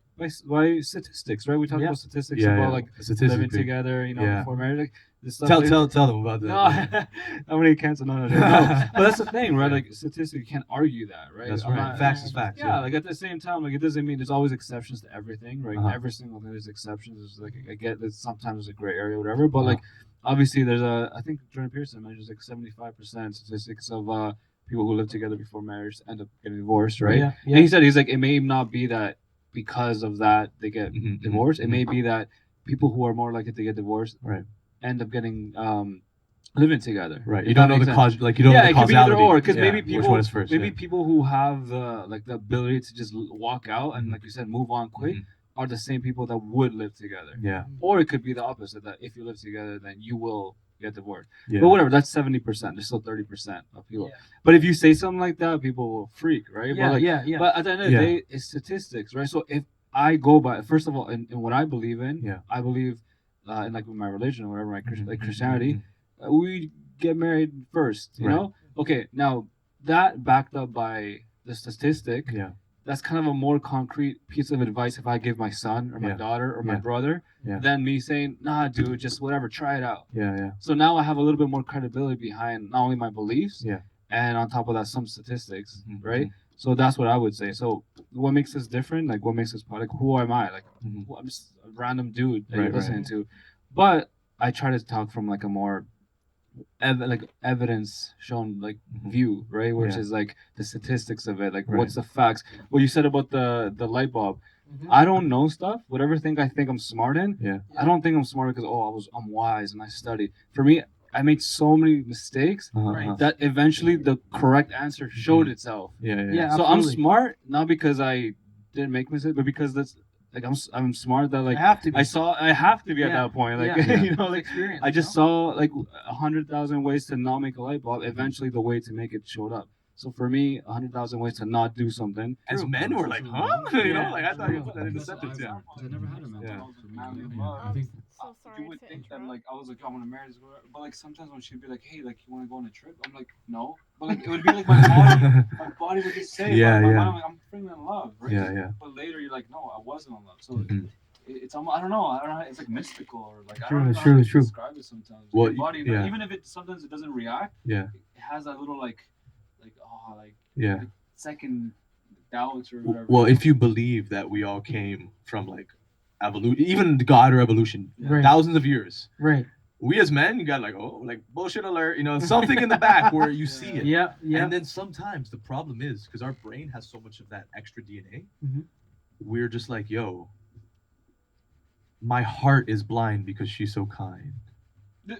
statistics, right? We talk Yeah. about statistics Yeah, about yeah. like Statistics living big. together, you know, Yeah. before marriage. Like this stuff. Tell like, them about that. No, I'm gonna cancel none of that. No, but that's the thing, right? Like statistics, you can't argue that, right? That's I'm right. not- Facts is facts. Yeah, like at the same time, like it doesn't mean there's always exceptions to everything, right? Uh-huh. Every single thing there's exceptions. There's like I get that sometimes there's a gray area, or whatever. But like obviously there's I think Jordan Peterson mentions like 75% statistics of people who live together before marriage end up getting divorced, right? Yeah. And he said he's like it may not be that because of that they get Mhm, divorced. mhm, It may be that people who are more likely to get divorced Right. end up getting living together. Right. If You don't that know the makes cause. sense. Like you don't Yeah, know it the could be either causality. or because maybe Which people one is first? maybe Yeah. people who have the ability to just walk out and like you said move on quick Mhm. are the same people that would live together. Yeah. Or it could be the opposite that if you live together then you will get divorced. Yeah. But whatever, that's 70%. There's still 30% of people. Yeah. But if you say something like that, people will freak, right? Yeah, but like, yeah. But at the end of the Yeah. day, it's statistics, right? So if I go by, first of all, in what I believe in, Yeah. I believe in like with my religion or whatever, like Mhm, Christianity, we get married first, you Right. know? Okay, now that backed up by the statistic, Yeah. that's kind of a more concrete piece of advice if I give my son or my Yeah. daughter or my Yeah. brother Yeah. than me saying, nah, dude, just whatever, try it out. Yeah. So now I have a little bit more credibility behind not only my beliefs, Yeah. and on top of that, some statistics, Mhm, right? So that's what I would say. So what makes us different? Like what makes us product? Who am I? Like Mhm. I'm just a random dude that Right, you're right. listening to. But I try to talk from like a more evidence shown like Mhm. view, right? Which Yeah. is like the statistics of it, like Right. what's the facts. What you said about the light bulb. Mhm. I don't know stuff. Whatever thing I think I'm smart in, Yeah. I don't think I'm smart because I'm wise and I studied. For me, I made so many mistakes Uh-huh, Right. uh-huh. that eventually the correct answer showed itself. Yeah. Yeah. So I'm absolutely. smart not because I didn't make mistakes, but because that's like I'm smart that like I have to be. I have to be at Yeah. that point. Like Yeah. you know, like experience. I just saw like 100,000 ways to not make a light bulb. Eventually, the way to make it showed up. So for me, 100,000 ways to not do something. As True. men, we're like, huh? You know, like I thought you put that in the That's what sentence. I've Yeah. learned, 'cause I never had a mentor. Yeah. For me, I think So sorry You would to think that interrupt. like I was like I want to marry this girl, but like sometimes when she'd be like, hey, like you want to go on a trip, I'm like no, but like it would be like my body would just say, Yeah, my yeah. mind, I'm freaking in love, right? Yeah. But later you're like, no, I wasn't in love. So Mhm. it's almost I don't know, it's like mystical or like I True, don't know it's how true, to it's true. describe it sometimes. Well, Your body, yeah. even if it sometimes it doesn't react, Yeah. it has that little like Yeah. second doubts or whatever. Well, if you believe that we all came from like evolution, even God or evolution, Right. thousands of years, Right. we as men, you got like, oh, like bullshit alert, something in the back where you see it. Yeah, yeah. And then sometimes the problem is because our brain has so much of that extra DNA, Mhm. we're just like, yo, my heart is blind because she's so kind.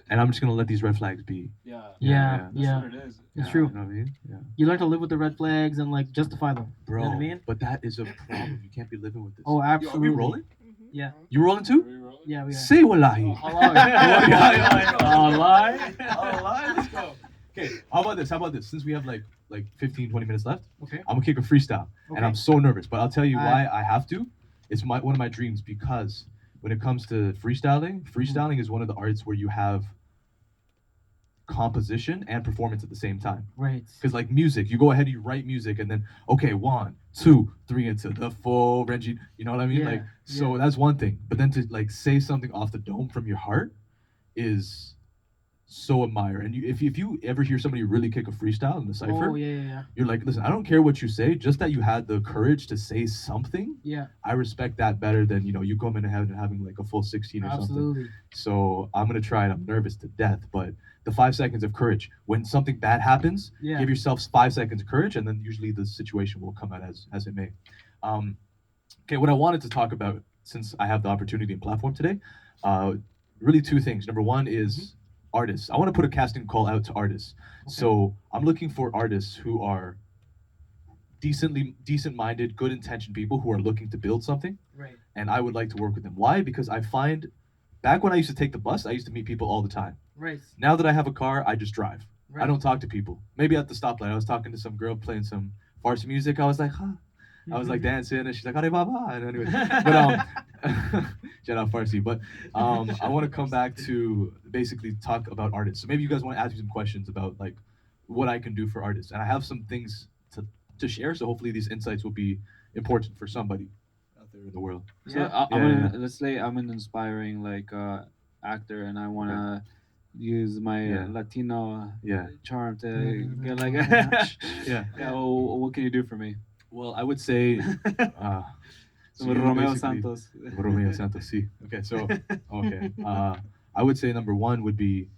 And I'm just gonna let these red flags be. Yeah. Yeah, That's yeah. what it is. It's true. You know what I mean? Yeah. You learn to live with the red flags and like justify them. Bro, You know what I mean? but that is a problem. You can't be living with this. Oh, Yo, absolutely. are we rolling? Yeah. You rolling too? Yeah, we are. Say wallahi. Wallahi. Wallahi. Let's go. Okay, how about this? Since we have like 15, 20 minutes left, Okay. I'm gonna kick a freestyle. And Okay. I'm so nervous, but I'll tell you why I have to. It's one of my dreams because when it comes to freestyling is one of the arts where you have composition and performance at the same time. Right. Because like music, you go ahead, you write music, and then okay, 1, 2, 3 into the full Renjie. You know what I mean? Yeah, So that's one thing. But then to like say something off the dome from your heart is so admire. And if you ever hear somebody really kick a freestyle in the cipher, Oh, yeah. you're like, listen, I don't care what you say, just that you had the courage to say something. Yeah. I respect that better than you come in and having like a full 16 or something. Absolutely. So I'm gonna try it. I'm nervous to death, but the 5 seconds of courage. When something bad happens, Yeah. give yourself 5 seconds of courage, and then usually the situation will come out as it may. Okay, what I wanted to talk about, since I have the opportunity and platform today, really 2 things. Number 1 is artists. I want to put a casting call out to artists. Okay. So I'm looking for artists who are decent-minded, good-intentioned people who are looking to build something, Right. and I would like to work with them. Why? Because I find, back when I used to take the bus, I used to meet people all the time. Right. Now that I have a car, I just drive. Right. I don't talk to people. Maybe at the stoplight, I was talking to some girl playing some Farsi music. I was like, huh. I was like dancing, and she's like, "Are baba?" And anyway, but shout out Farsi. But I want to come back to basically talk about artists. So maybe you guys want to ask me some questions about like what I can do for artists, and I have some things to share. So hopefully these insights will be important for somebody out there in the world. So Yeah. let's say I'm an inspiring actor, and I wanna use my Yeah. Latino Yeah. charm to Mm. get like Yeah. yeah. Well, what can you do for me? Well, I would say. So you Romeo basically- Santos. Romeo Santos, see. Okay, so okay. I would say number 1 would be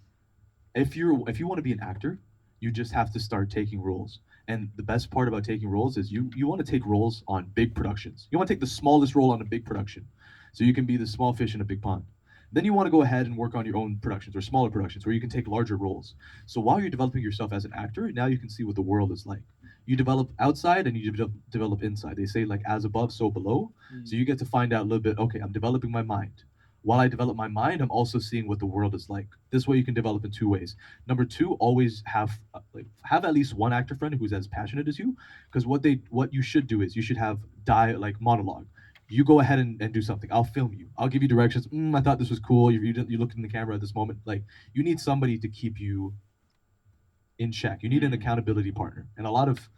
if you want to be an actor, you just have to start taking roles. And the best part about taking roles is you want to take roles on big productions. You want to take the smallest role on a big production, so you can be the small fish in a big pond. Then you want to go ahead and work on your own productions or smaller productions where you can take larger roles. So while you're developing yourself as an actor, now you can see what the world is like. You develop outside and you develop inside. They say like as above, so below. So you get to find out a little bit, okay, I'm developing my mind. While I develop my mind, I'm also seeing what the world is like. This way you can develop in 2 ways. Number 2, always have at least one actor friend who's as passionate as you. Because what you should do is you should have monologue. You go ahead and do something. I'll film you. I'll give you directions. I thought this was cool. You looked in the camera at this moment. Like you need somebody to keep you in check. You need an accountability partner. And a lot of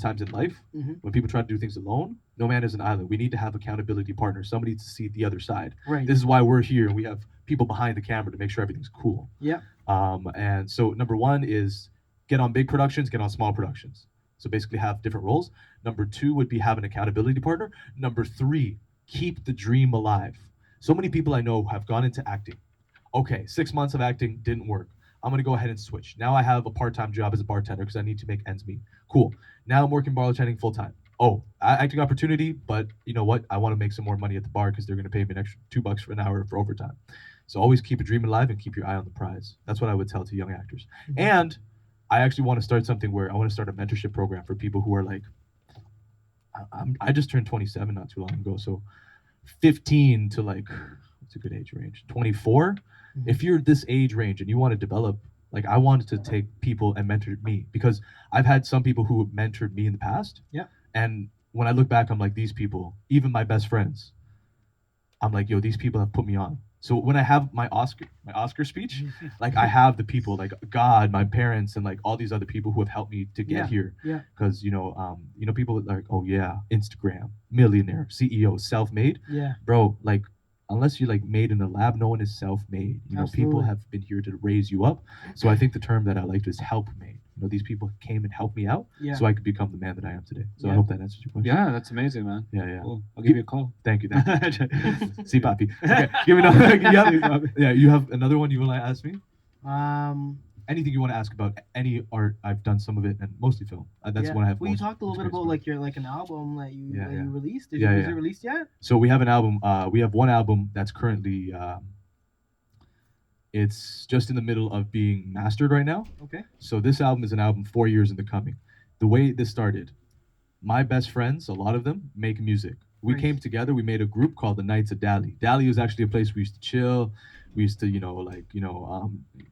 times in life, Mhm. when people try to do things alone, no man is an island. We need to have accountability partners, somebody to see the other side. Right. This is why we're here, and we have people behind the camera to make sure everything's cool. Yeah. And so number 1 is get on big productions, get on small productions. So basically have different roles. Number 2 would be have an accountability partner. Number 3, keep the dream alive. So many people I know have gone into acting. Okay, 6 months of acting didn't work. I'm gonna go ahead and switch. Now I have a part-time job as a bartender because I need to make ends meet. Cool. Now I'm working bartending full-time. Oh, acting opportunity, but you know what? I want to make some more money at the bar because they're gonna pay me an extra $2 for an hour for overtime. So always keep a dream alive and keep your eye on the prize. That's what I would tell to young actors. Mhm. And I actually want to start something where I want to start a mentorship program for people who are like, I just turned 27 not too long ago, so 15 to like, what's a good age range? 24. Mhm. If you're this age range and you want to develop, like I wanted to take people and mentor me because I've had some people who mentored me in the past. Yeah. And when I look back, I'm like, these people, even my best friends, I'm like, yo, these people have put me on. So when I have my Oscar speech, like I have the people like God, my parents, and like all these other people who have helped me to get here. Yeah. Because people are like, oh yeah, Instagram, millionaire, CEO, self-made, Yeah. bro. Like unless you're like made in the lab, no one is self-made. People Absolutely. have been here to raise you up. So I think the term that I like is help-made. these people came and helped me out, Yeah. so I could become the man that I am today. So I Yeah. hope that answers your question. Yeah, that's amazing, man. Yeah. Cool. I'll give you a call. Thank you. See, Papi. Okay, give me another. You have another one you want to ask me? Anything you want to ask about any art? I've done some of it, and mostly film. That's yeah. one I have. Well, you most talked a little bit experience about with. an album that you Yeah, yeah. released. Is Yeah, it yeah. released yet? So we have an album. We have one album that's currently. It's just in the middle of being mastered right now. Okay. So this album is an album 4 years in the coming. The way this started, my best friends, a lot of them, make music. We Right. came together. We made a group called the Knights of Dali. Dali was actually a place we used to chill. We used to,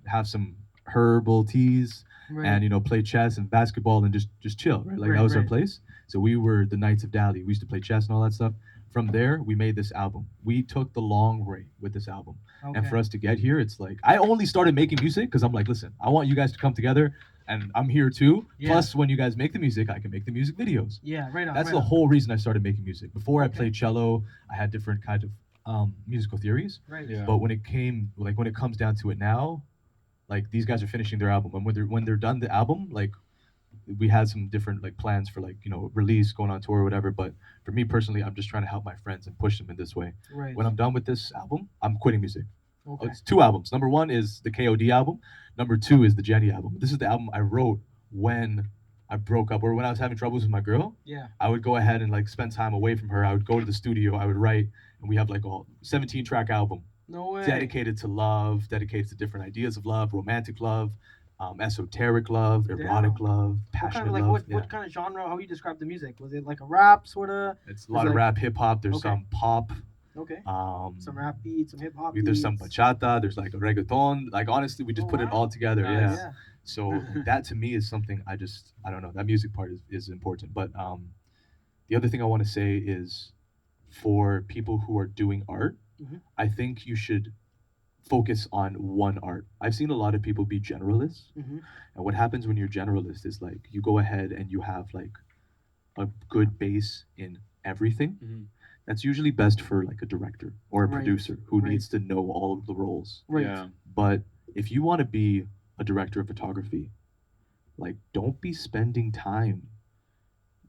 have some herbal teas Right. and play chess and basketball and just chill, right? Like that was our Right. place. So we were the Knights of Dali. We used to play chess and all that stuff. From there, we made this album. We took the long way with this album. Okay. And for us to get here, it's like I only started making music because I'm like, listen, I want you guys to come together, and I'm here too. Yeah. Plus, when you guys make the music, I can make the music videos. Yeah, right on. That's right the on. whole reason I started making music. Before I Okay. played cello, I had different kind of musical theories. Right. Yeah. But when it comes down to it now, like these guys are finishing their album, and when they're done the album, like we had some different like plans for release, going on tour or whatever. But for me personally, I'm just trying to help my friends and push them in this way. Right. When I'm done with this album, I'm quitting music. Okay. It's 2 albums. Number 1 is the KOD album. Number 2 is the Jenny album. This is the album I wrote when I broke up or when I was having troubles with my girl. Yeah. I would go ahead and like spend time away from her. I would go to the studio. I would write, and we have like a 17-track album No way. dedicated to love, dedicated to different ideas of love, romantic love, esoteric love, erotic love, What passionate kind of like love. what kind of genre? How would you describe the music? Was it like a rap sort of? It's a lot of like- rap, hip hop. There's Okay. some pop. Okay. Some Some rap beats, some hip hop. There's some beats. bachata. There's like a reggaeton. Like honestly, we just Oh, put it wow. all together. Nice. Yeah. So that to me is something I don't know. That music part is important. But the other thing I want to say is for people who are doing art, Mhm. I think you should focus on one art. I've seen a lot of people be generalists. Mm-hmm. And what happens when you're generalist is like you go ahead and you have like a good base in everything. Mhm. That's usually best for like a director or a Right. producer who Right. needs to know all of the roles. Right. Yeah. But if you want to be a director of photography, like don't be spending time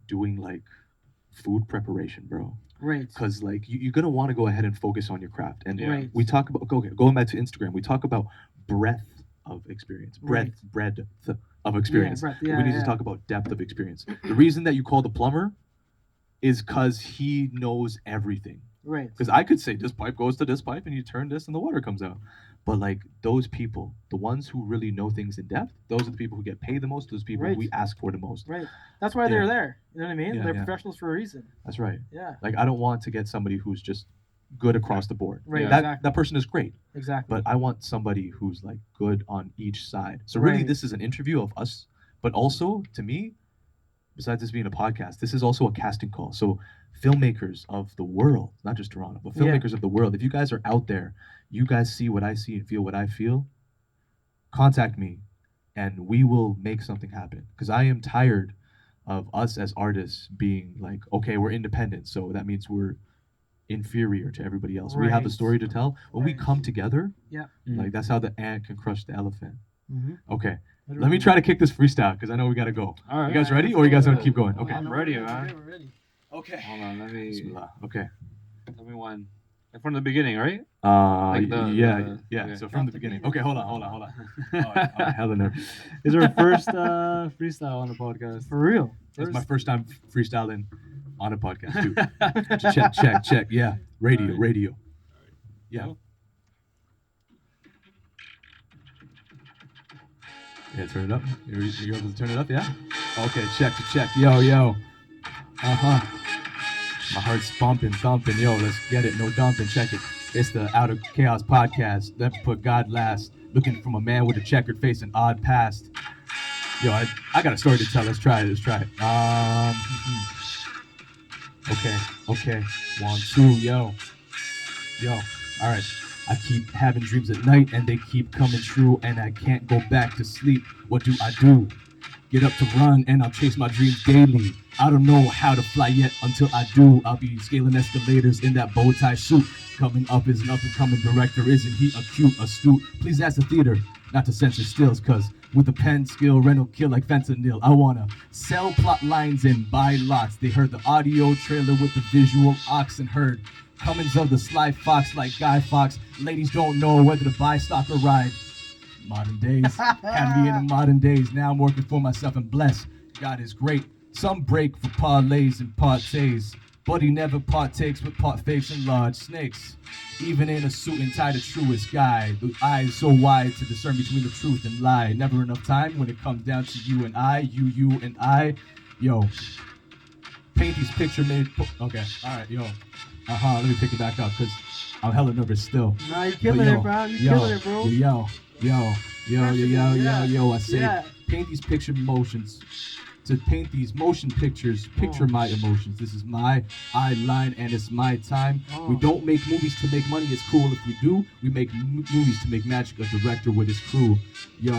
doing like food preparation, bro. Right. Because like you're gonna want to go ahead and focus on your craft. And Yeah. Right. we talk about going back to Instagram, we talk about breadth of experience, Right. breadth of experience. breadth, we yeah, need yeah. to talk about depth of experience. The reason that you call the plumber is because he knows everything. Right. Because I could say this pipe goes to this pipe and you turn this and the water comes out. But like those people, the ones who really know things in depth, those are the people who get paid the most, those people Right. we ask for the most. Right. That's why Yeah. they're there. You know what I mean? Yeah, They're yeah. professionals for a reason. That's right. Yeah. Like I don't want to get somebody who's just good across the board. Right. That Exactly. that person is great. Exactly. But I want somebody who's like good on each side. So really Right. this is an interview of us, but also to me, besides this being a podcast, this is also a casting call. So filmmakers of the world, not just Toronto, but Yeah. filmmakers of the world, if you guys are out there, you guys see what I see and feel what I feel, contact me and we will make something happen. Because I am tired of us as artists being like, okay, we're independent, so that means we're inferior to everybody else. We have a Right. story to tell. When we Right. come together, Yeah. like that's how the ant can crush the elephant. Mm-hmm. Okay, let me try to kick this freestyle because I know we gotta go. All right. You guys ready, or you guys want to keep going? Okay. I'm ready, man. We're ready. Okay. Hold on. Let me. Bismillah. Okay. Tell me one. Like from the beginning, right? Like the- yeah. okay. So from the beginning. Okay, hold on. Oh, hella nervous. Is our first freestyle on the podcast. For real. It's my first time freestyling on a podcast too. check. Yeah, radio. Yeah. Yeah, turn it up. You're able to turn it up, yeah? Okay, check. Yo. My heart's bumping, thumping. Yo, let's get it. No dumping. Check it. It's the Out of Chaos podcast. Never put God last. Looking from a man with a checkered face and odd past. Yo, I got a story to tell. Let's try it. Okay. 1, 2, yo. All right. I keep having dreams at night and they keep coming true and I can't go back to sleep. What do? Get up to run and I'll chase my dreams daily. I don't know how to fly yet until I do. I'll be scaling escalators in that bow tie suit. Coming up is an up and coming director. Isn't he astute? Please ask the theater not to censor stills, cause with a pen skill, rental kill like fentanyl. I wanna sell plot lines and buy lots. They heard the audio trailer with the visual oxen heard comings of the sly fox like Guy Fox. Ladies don't know whether to buy stock or ride. Modern days, had me in the modern days. Now I'm working for myself and blessed. God is great. Some break for parlays and partays, but he never partakes with pot fakes and large snakes. Even in a suit and tie, the truest guy. The eyes so wide to discern between the truth and lie. Never enough time when it comes down to you and I, you and I. Yo, paint these picture made. Okay, all right, yo. Let me pick it back up because I'm hella nervous still. Nah, you're killing it, bro. You're killing it, bro. Yo. I say, paint these picture motions. To paint these motion pictures, picture my emotions. This is my eye line and it's my time. We don't make movies to make money, it's cool if we do. We make movies to make magic, a director with his crew. Yo,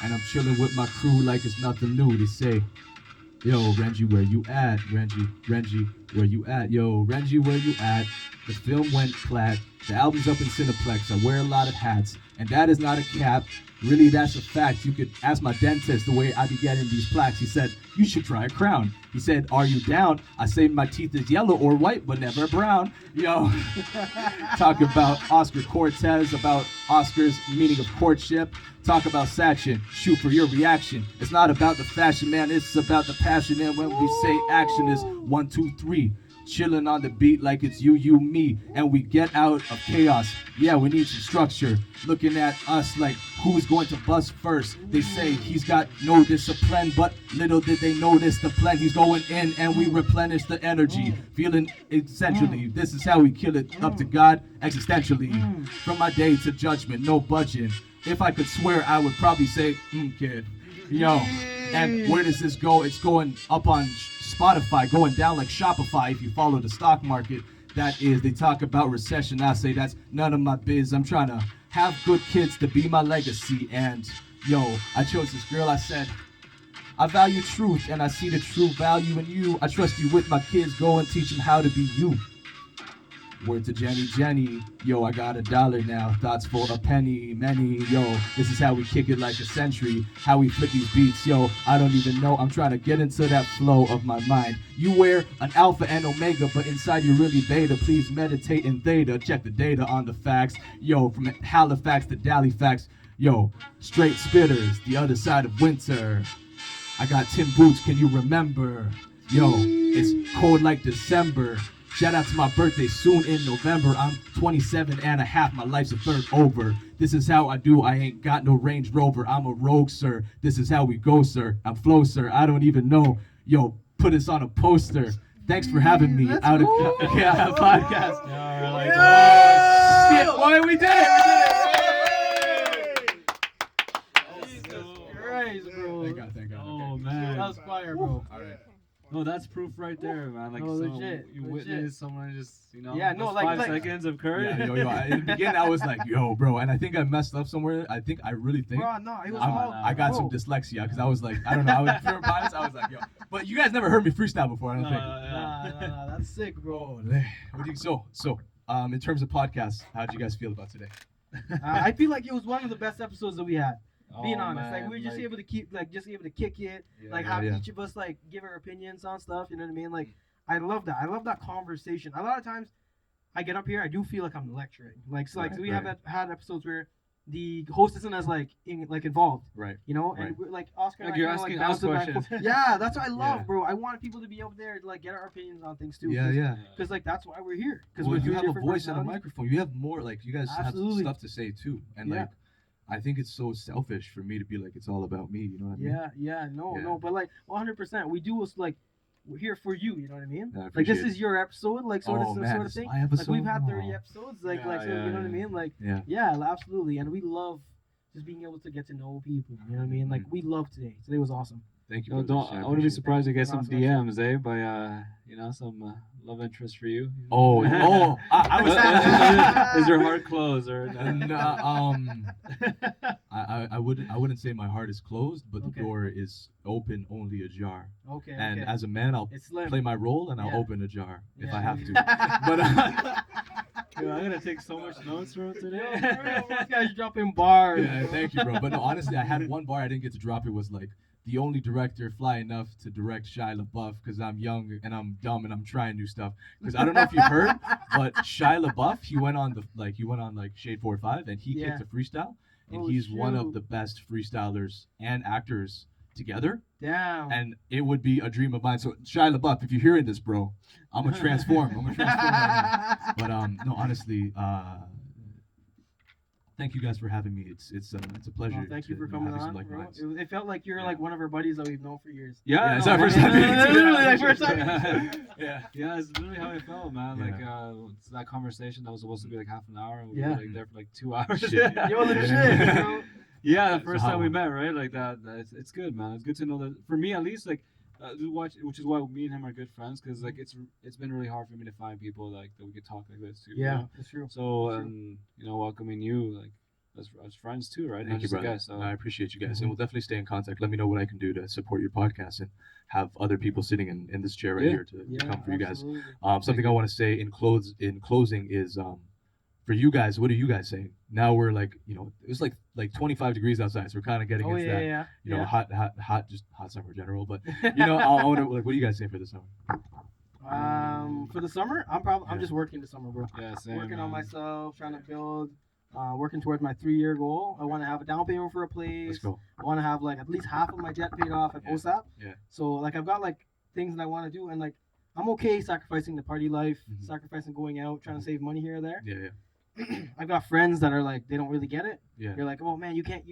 and I'm chilling with my crew like it's nothing new. They say, yo, Renjie, where you at? Renjie, where you at? Yo, Renjie, where you at? The film went flat. The album's up in Cineplex. I wear a lot of hats, and that is not a cap. Really, that's a fact. You could ask my dentist the way I be getting these plaques. He said, you should try a crown. He said, are you down? I say my teeth is yellow or white, but never brown. Yo, talk about Oscar Cortez, about Oscar's meaning of courtship. Talk about Sachin, shoot for your reaction. It's not about the fashion, man, it's about the passion. And when we say action is 1, 2, 3. Chilling on the beat like it's you, me, and we get out of chaos. Yeah, we need some structure. Looking at us like who's going to bust first. They say he's got no discipline, but little did they notice the plan. He's going in and we replenish the energy. Feeling essentially, this is how we kill it up to God existentially. From my day to judgment, no budging. If I could swear, I would probably say, kid. Yo, and where does this go? It's going up on Spotify, going down like Shopify if you follow the stock market. That is, they talk about recession. I say that's none of my biz. I'm trying to have good kids to be my legacy. And yo, I chose this girl. I said, I value truth and I see the true value in you. I trust you with my kids. Go and teach them how to be you. Word to Jenny, yo, I got $1 now, thoughts for a penny, many, yo, this is how we kick it like a century, how we flip these beats, yo, I don't even know, I'm trying to get into that flow of my mind. You wear an alpha and omega, but inside you're really beta, please meditate in theta, check the data on the facts, yo, from Halifax to Halifax, yo, straight spitters, the other side of winter, I got tin boots, can you remember, yo, it's cold like December. Shout out to my birthday soon in November. I'm 27 and a half, my life's a third over. This is how I do, I ain't got no Range Rover. I'm a rogue, sir. This is how we go, sir. I'm flow, sir. I don't even know. Yo, put us on a poster. Thanks for having me out of podcast. Shit, boy, we did it! Christ, bro. Thank God. Oh man, That was fire, bro. All right. no, that's proof right there, man. Like, No, legit, you legit. witness someone just, Yeah, no, those like- 5 like- seconds of courage. Yeah, yo, in the beginning I was like, yo, bro, and I think I messed up somewhere. I really think Bro, no, it was I'm- all. I got some bro. dyslexia because I was like, I don't know, I was pure bias. I was like, yo, but you guys never heard me freestyle before, I don't think. Nah, that's sick, bro. What do you, so, in terms of podcasts, how did you guys feel about today? I feel like it was one of the best episodes that we had. Being Oh, honest, like man, we were just able to keep, like, just able to kick it, like have each of us like give our opinions on stuff. You know what I mean? Like, I love that. I love that conversation. A lot of times, I get up here, I do feel like I'm lecturing. Like, so, so we have had episodes where the host isn't as like involved. Right. You know, Right. and we're, like Oscar, Like and I you're kinda, asking bounce us it back and questions. forth. Yeah, that's what I love, Yeah. bro. I want people to be up there to like get our opinions on things too. Yeah. Because like that's why we're here. Because Well, we're you have a different voice and a personalities. microphone. You have more, like, you guys Absolutely. have stuff to say too. And Yeah. like, I think it's so selfish for me to be like, it's all about me. You know what I mean? Yeah, no, Yeah. but like 100%, we do us like we're here for you. You know what I mean? Yeah, I Like this appreciate is your episode, like sort Oh, of man, sort of this thing. is my episode? Like we've had 30 Aw. episodes, like Yeah, like so, yeah, you know what I yeah. mean? Like Yeah. yeah, absolutely, and we love just being able to get to know people. You know what I mean? Like we love today. Today was awesome. Thank you. No, brothers. I wouldn't be appreciate it. surprised to get some Awesome. DMs, by some love interest for you. Oh, I was. Is your heart closed or? I wouldn't say my heart is closed, but the Okay. door is open, only ajar. Okay. And okay. as a man, I'll It's slim. play my role and I'll Yeah. open a jar if Yeah. I have to. Yo, I'm gonna take so much notes from today. This guy's dropping bars. Yeah, thank you, bro. But no, honestly, I had one bar I didn't get to drop. It was like the only director fly enough to direct Shia LaBeouf because I'm young and I'm dumb and I'm trying new stuff. Because I don't know if you heard, but Shia LaBeouf, he went on Shade 4-5 and he kicked a freestyle, and Oh, he's one of shoot. the best freestylers and actors together. Damn. And it would be a dream of mine. So Shia LaBeouf, if you're hearing this, bro, I'm gonna transform. Right now. But no, honestly, thank you guys for having me. It's a pleasure. Well, thank you for to coming have some on, like bro. minds. It felt like you're like one of our buddies that we've known for years. Yeah, it's no, our first man. time meeting. Literally, like, first time meeting. Yeah. Yeah, it's literally how I felt, man. Yeah. Like it's that conversation that was supposed to be like half an hour, and we Yeah. were like there for like 2 hours. Shit. Yo, legit, Yeah. bro. Yeah, the It's a first hot time we one. met, right? Like that. It's good, man. It's good to know that for me at least, like which is why me and him are good friends, because like it's been really hard for me to find people like that we could talk like this too. you Yeah, know? that's true. So welcoming you like as friends too, right? Thank Not you, just a brother. guest, so. I appreciate you guys, and we'll definitely stay in contact. Let me know what I can do to support your podcast and have other people sitting in this chair right Yeah. here to come for you guys. absolutely. Something I want to say in closing is for you guys, what are you guys saying? Now we're like, it was like 25 degrees outside, so we're kind of getting Oh into yeah, that, yeah. hot summer in general. But I want to like, what do you guys say for this summer? For the summer, I'm Yeah. just working this summer, bro. Yeah, same, Working on man. myself, trying to build, working towards my 3-year goal. I want to have a down payment for a place. Let's go. I want to have like at least half of my debt paid off at Yeah. OSAP. Yeah. So like I've got like things that I want to do, and like I'm okay sacrificing the party life, Mhm. sacrificing going out, trying to save money here or there. Yeah. I've got friends that are like they don't really get it. Yeah. They're like, oh man, you can't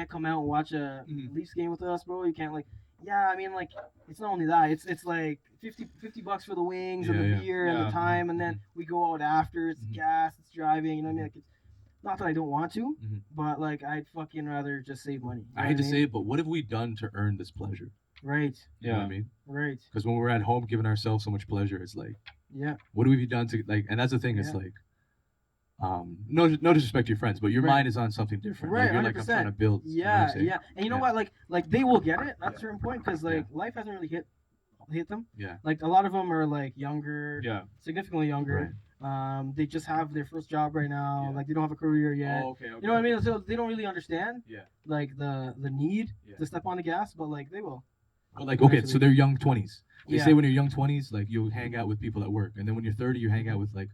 come out and watch a Mhm. Leafs game with us, bro? You can't like. Yeah, I mean like it's not only that. It's like $50 for the wings and Yeah, the yeah. beer and Yeah. the time, and then we go out after. It's Mhm. gas, it's driving. You know what I mean? Like it's not that I don't want to, Mhm. but like I'd fucking rather just save money. You know I hate what to mean? say it, but what have we done to earn this pleasure? Right, You know what I mean? right, Because when we're at home giving ourselves so much pleasure, it's like, yeah, what have we done to like? And that's the thing. It's Yeah. like, no disrespect to your friends, but your Right. mind is on something different. Right, Like, you're like, I'm 100%. trying to build. you know what I'm yeah, saying? yeah. And you know Yeah. what? Like they will get it at Yeah. a certain point because like life hasn't really hit them. Yeah. Like a lot of them are like younger, Yeah. significantly younger. They just have their first job right now. Yeah. Like they don't have a career yet. Oh, okay. You know what I mean? So they don't really understand Yeah. like the need Yeah. to step on the gas, but like they will. But like, okay, so they're young 20s. They Yeah. say when you're young 20s, like you hang out with people at work, and then when you're 30, you hang out with like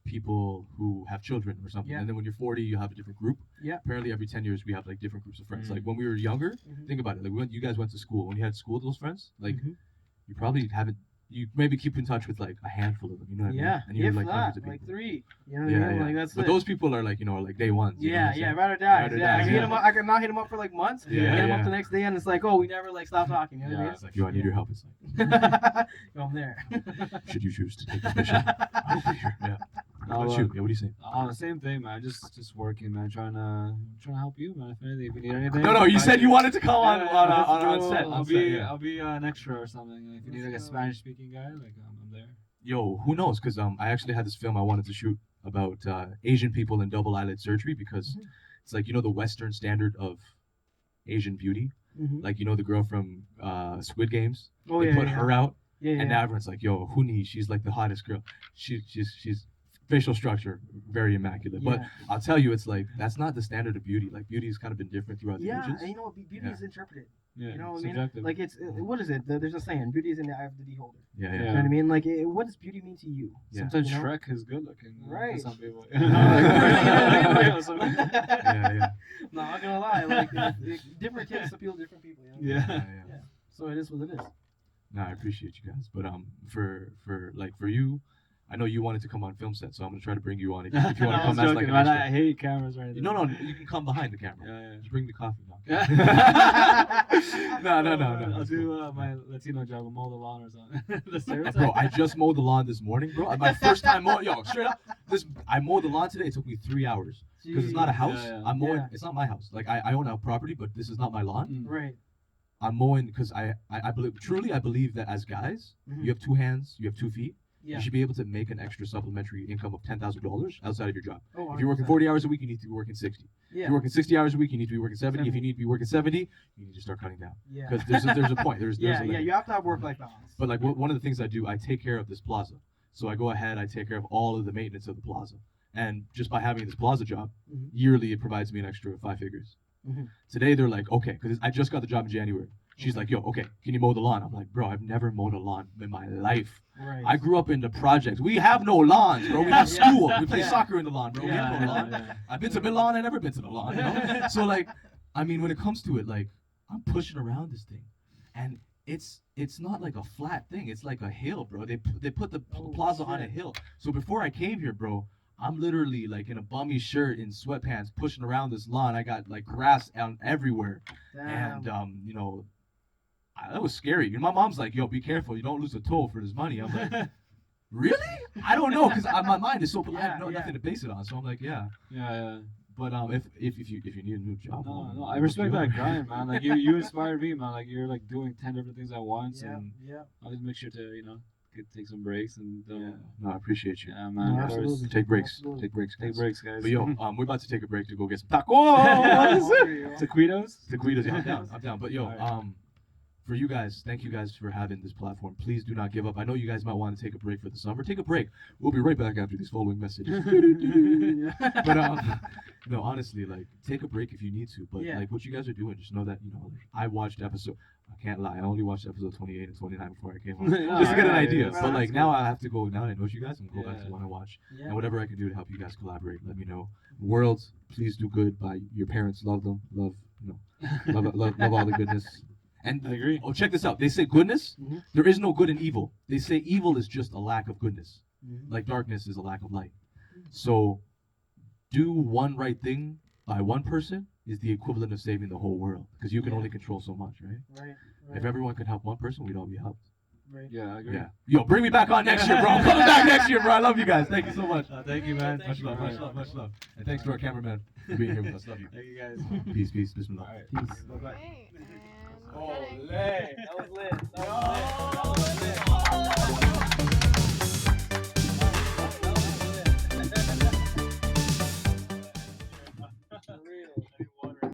people who have children or something, Yeah. and then when you're 40, you have a different group. Yeah. Apparently, every 10 years we have like different groups of friends. Mm. Like when we were younger, Mhm. think about it. Like you guys went to school. When you had school with those friends, like Mhm. you probably haven't. You maybe keep in touch with like a handful of them. You know what I mean? Yeah, And you're if like hundreds that, of like people. 3. You know what Yeah, I mean? yeah. Like that's But it. those people are like like day ones. you know what I'm Yeah, saying? ride or die. Ride or Yeah, I die, can hit yeah. him up. I can not hit him up for like months. Yeah, hit him yeah. up the next day, and it's like, oh, we never like stop talking. You know Yeah. what It's like, yo, I need your help. It's like, I mean? I'm there. should you choose to take this mission? I will be here. Yeah. What about you? Yeah, what do you say? The same thing, man. Just working, man. Trying to help you, man. If anything, if you need anything. No, you said you wanted to come on Yeah, on let's set. go. on I'll set, be yeah. I'll be an extra or something. If you need like a Let's go. Spanish speaking guy, like I'm there. Yo, who knows? Because I actually had this film I wanted to shoot about Asian people in double eyelid surgery because it's like the Western standard of Asian beauty. Mhm. Like the girl from Squid Games. Oh They yeah, put yeah. her out, Yeah, yeah. and now everyone's like, "Yo, Huni, she's like the hottest girl. She's facial structure very immaculate." But Yeah. I'll tell you, it's like that's not the standard of beauty. Like beauty has kind of been different throughout the Yeah, ages. and you know what? Beauty Yeah. is interpreted. Yeah, You know what I mean? subjective. Like it's what is it? There's a saying: "Beauty is in the eye of the beholder." Yeah, You yeah. know what I mean? Like, what does beauty mean to you? Yeah. Sometimes You know? Shrek is good looking. Right. For some people. Yeah, yeah. No, I'm not gonna lie. Like, different kids appeal to different people. You know? Yeah. Yeah. So it is what it is. No, I appreciate you guys, but for you, I know you wanted to come on film set, so I'm gonna try to bring you on if you want to I was come as like joking, an man. extra. I hate cameras right now. No, you can come behind the camera. Yeah, Just bring the coffee now. yeah. No. I'll do my Latino job. I'll mow the lawn or something. The stereotype. Bro, I just mowed the lawn this morning, bro. My first time mowing, straight up. I mowed the lawn today. It took me 3 hours because it's not a house. Yeah. I'm mowing. Yeah. It's not my house. Like I own a property, but this is not my lawn. Mm. Right. I'm mowing because I believe that as guys, Mhm. you have 2 hands, you have 2 feet. Yeah. You should be able to make an extra supplementary income of $10,000 outside of your job. Oh, If you're working 40 hours a week, you need to be working 60. If Yeah. you're working 60 hours a week, you need to be working 70. If you need to be working 70, you need to start cutting down. Yeah. Because there's a point. There's Yeah. a Yeah. limit. You have to have work-life balance. But like one of the things I do, I take care of this plaza. So I go ahead, I take care of all of the maintenance of the plaza. And just by having this plaza job, Mhm. yearly it provides me an extra 5 figures. Mhm. Today they're like, okay, because I just got the job in January. She's like, yo, okay, can you mow the lawn? I'm like, bro, I've never mowed a lawn in my life. Right. I grew up in the projects. We have no lawns, bro. We have Yeah. school. We play Yeah. soccer in the lawn, bro. We have no lawn. I've been to Milan. I never been to the lawn. You know? So like, I mean, when it comes to it, like, I'm pushing around this thing, and it's not like a flat thing. It's like a hill, bro. They put the Oh, plaza on a shit. hill. So before I came here, bro, I'm literally like in a bummy shirt in sweatpants pushing around this lawn. I got like grass out everywhere, Damn. and you know, that was scary. My mom's like, yo, be careful. You don't lose a toe for this money. I'm like, really? I don't know, because my mind is so I have Yeah. nothing to base it on. So I'm like, yeah. Yeah. But if you need a new job, No, I respect that grind, man. Like you inspire me, man. Like you're like doing 10 different things at once, Yeah. and Yeah. I'll just make sure to take some breaks and No, I appreciate you. yeah, man. No, of course. absolutely. Take breaks. Absolutely. Take breaks. Take guys. breaks, guys. But yo, we're about to take a break to go get some tacos. Taquitos. Taquitos. Yeah, I'm down. I'm down. But yo, Alright. for you guys, thank you guys for having this platform. Please do not give up. I know you guys might want to take a break for the summer. Take a break. We'll be right back after these following messages. But no, honestly, like take a break if you need to. But Yeah. like what you guys are doing, just know that like, I watched episode. I can't lie. I only watched episode 28 and 29 before I came on, just to get an Alright, idea. yeah, but like that's now I have to go. Now I know you guys. I'm going back Yeah. to want to watch. Yeah. And whatever I can do to help you guys collaborate, let me know. World, please do good by your parents. Love them. Love all the goodness. And I agree. Oh, check this out. They say goodness. Mhm. There is no good in evil. They say evil is just a lack of goodness. Mhm. Like darkness is a lack of light. So, do one right thing by one person is the equivalent of saving the whole world. Because you can Yeah. only control so much, right? Right. If everyone could help one person, we'd all be helped. Right. Yeah, I agree. Yeah. Yo, bring me back on next year, bro. I'm coming back next year, bro. I love you guys. Thank you so much. Thank you, man. Much love, much love, much love. And thanks to our cameraman for being here with us. Love you. Thank you, guys. Peace, peace. Bismillah. All right. Peace. Great. And That was lit. That was lit.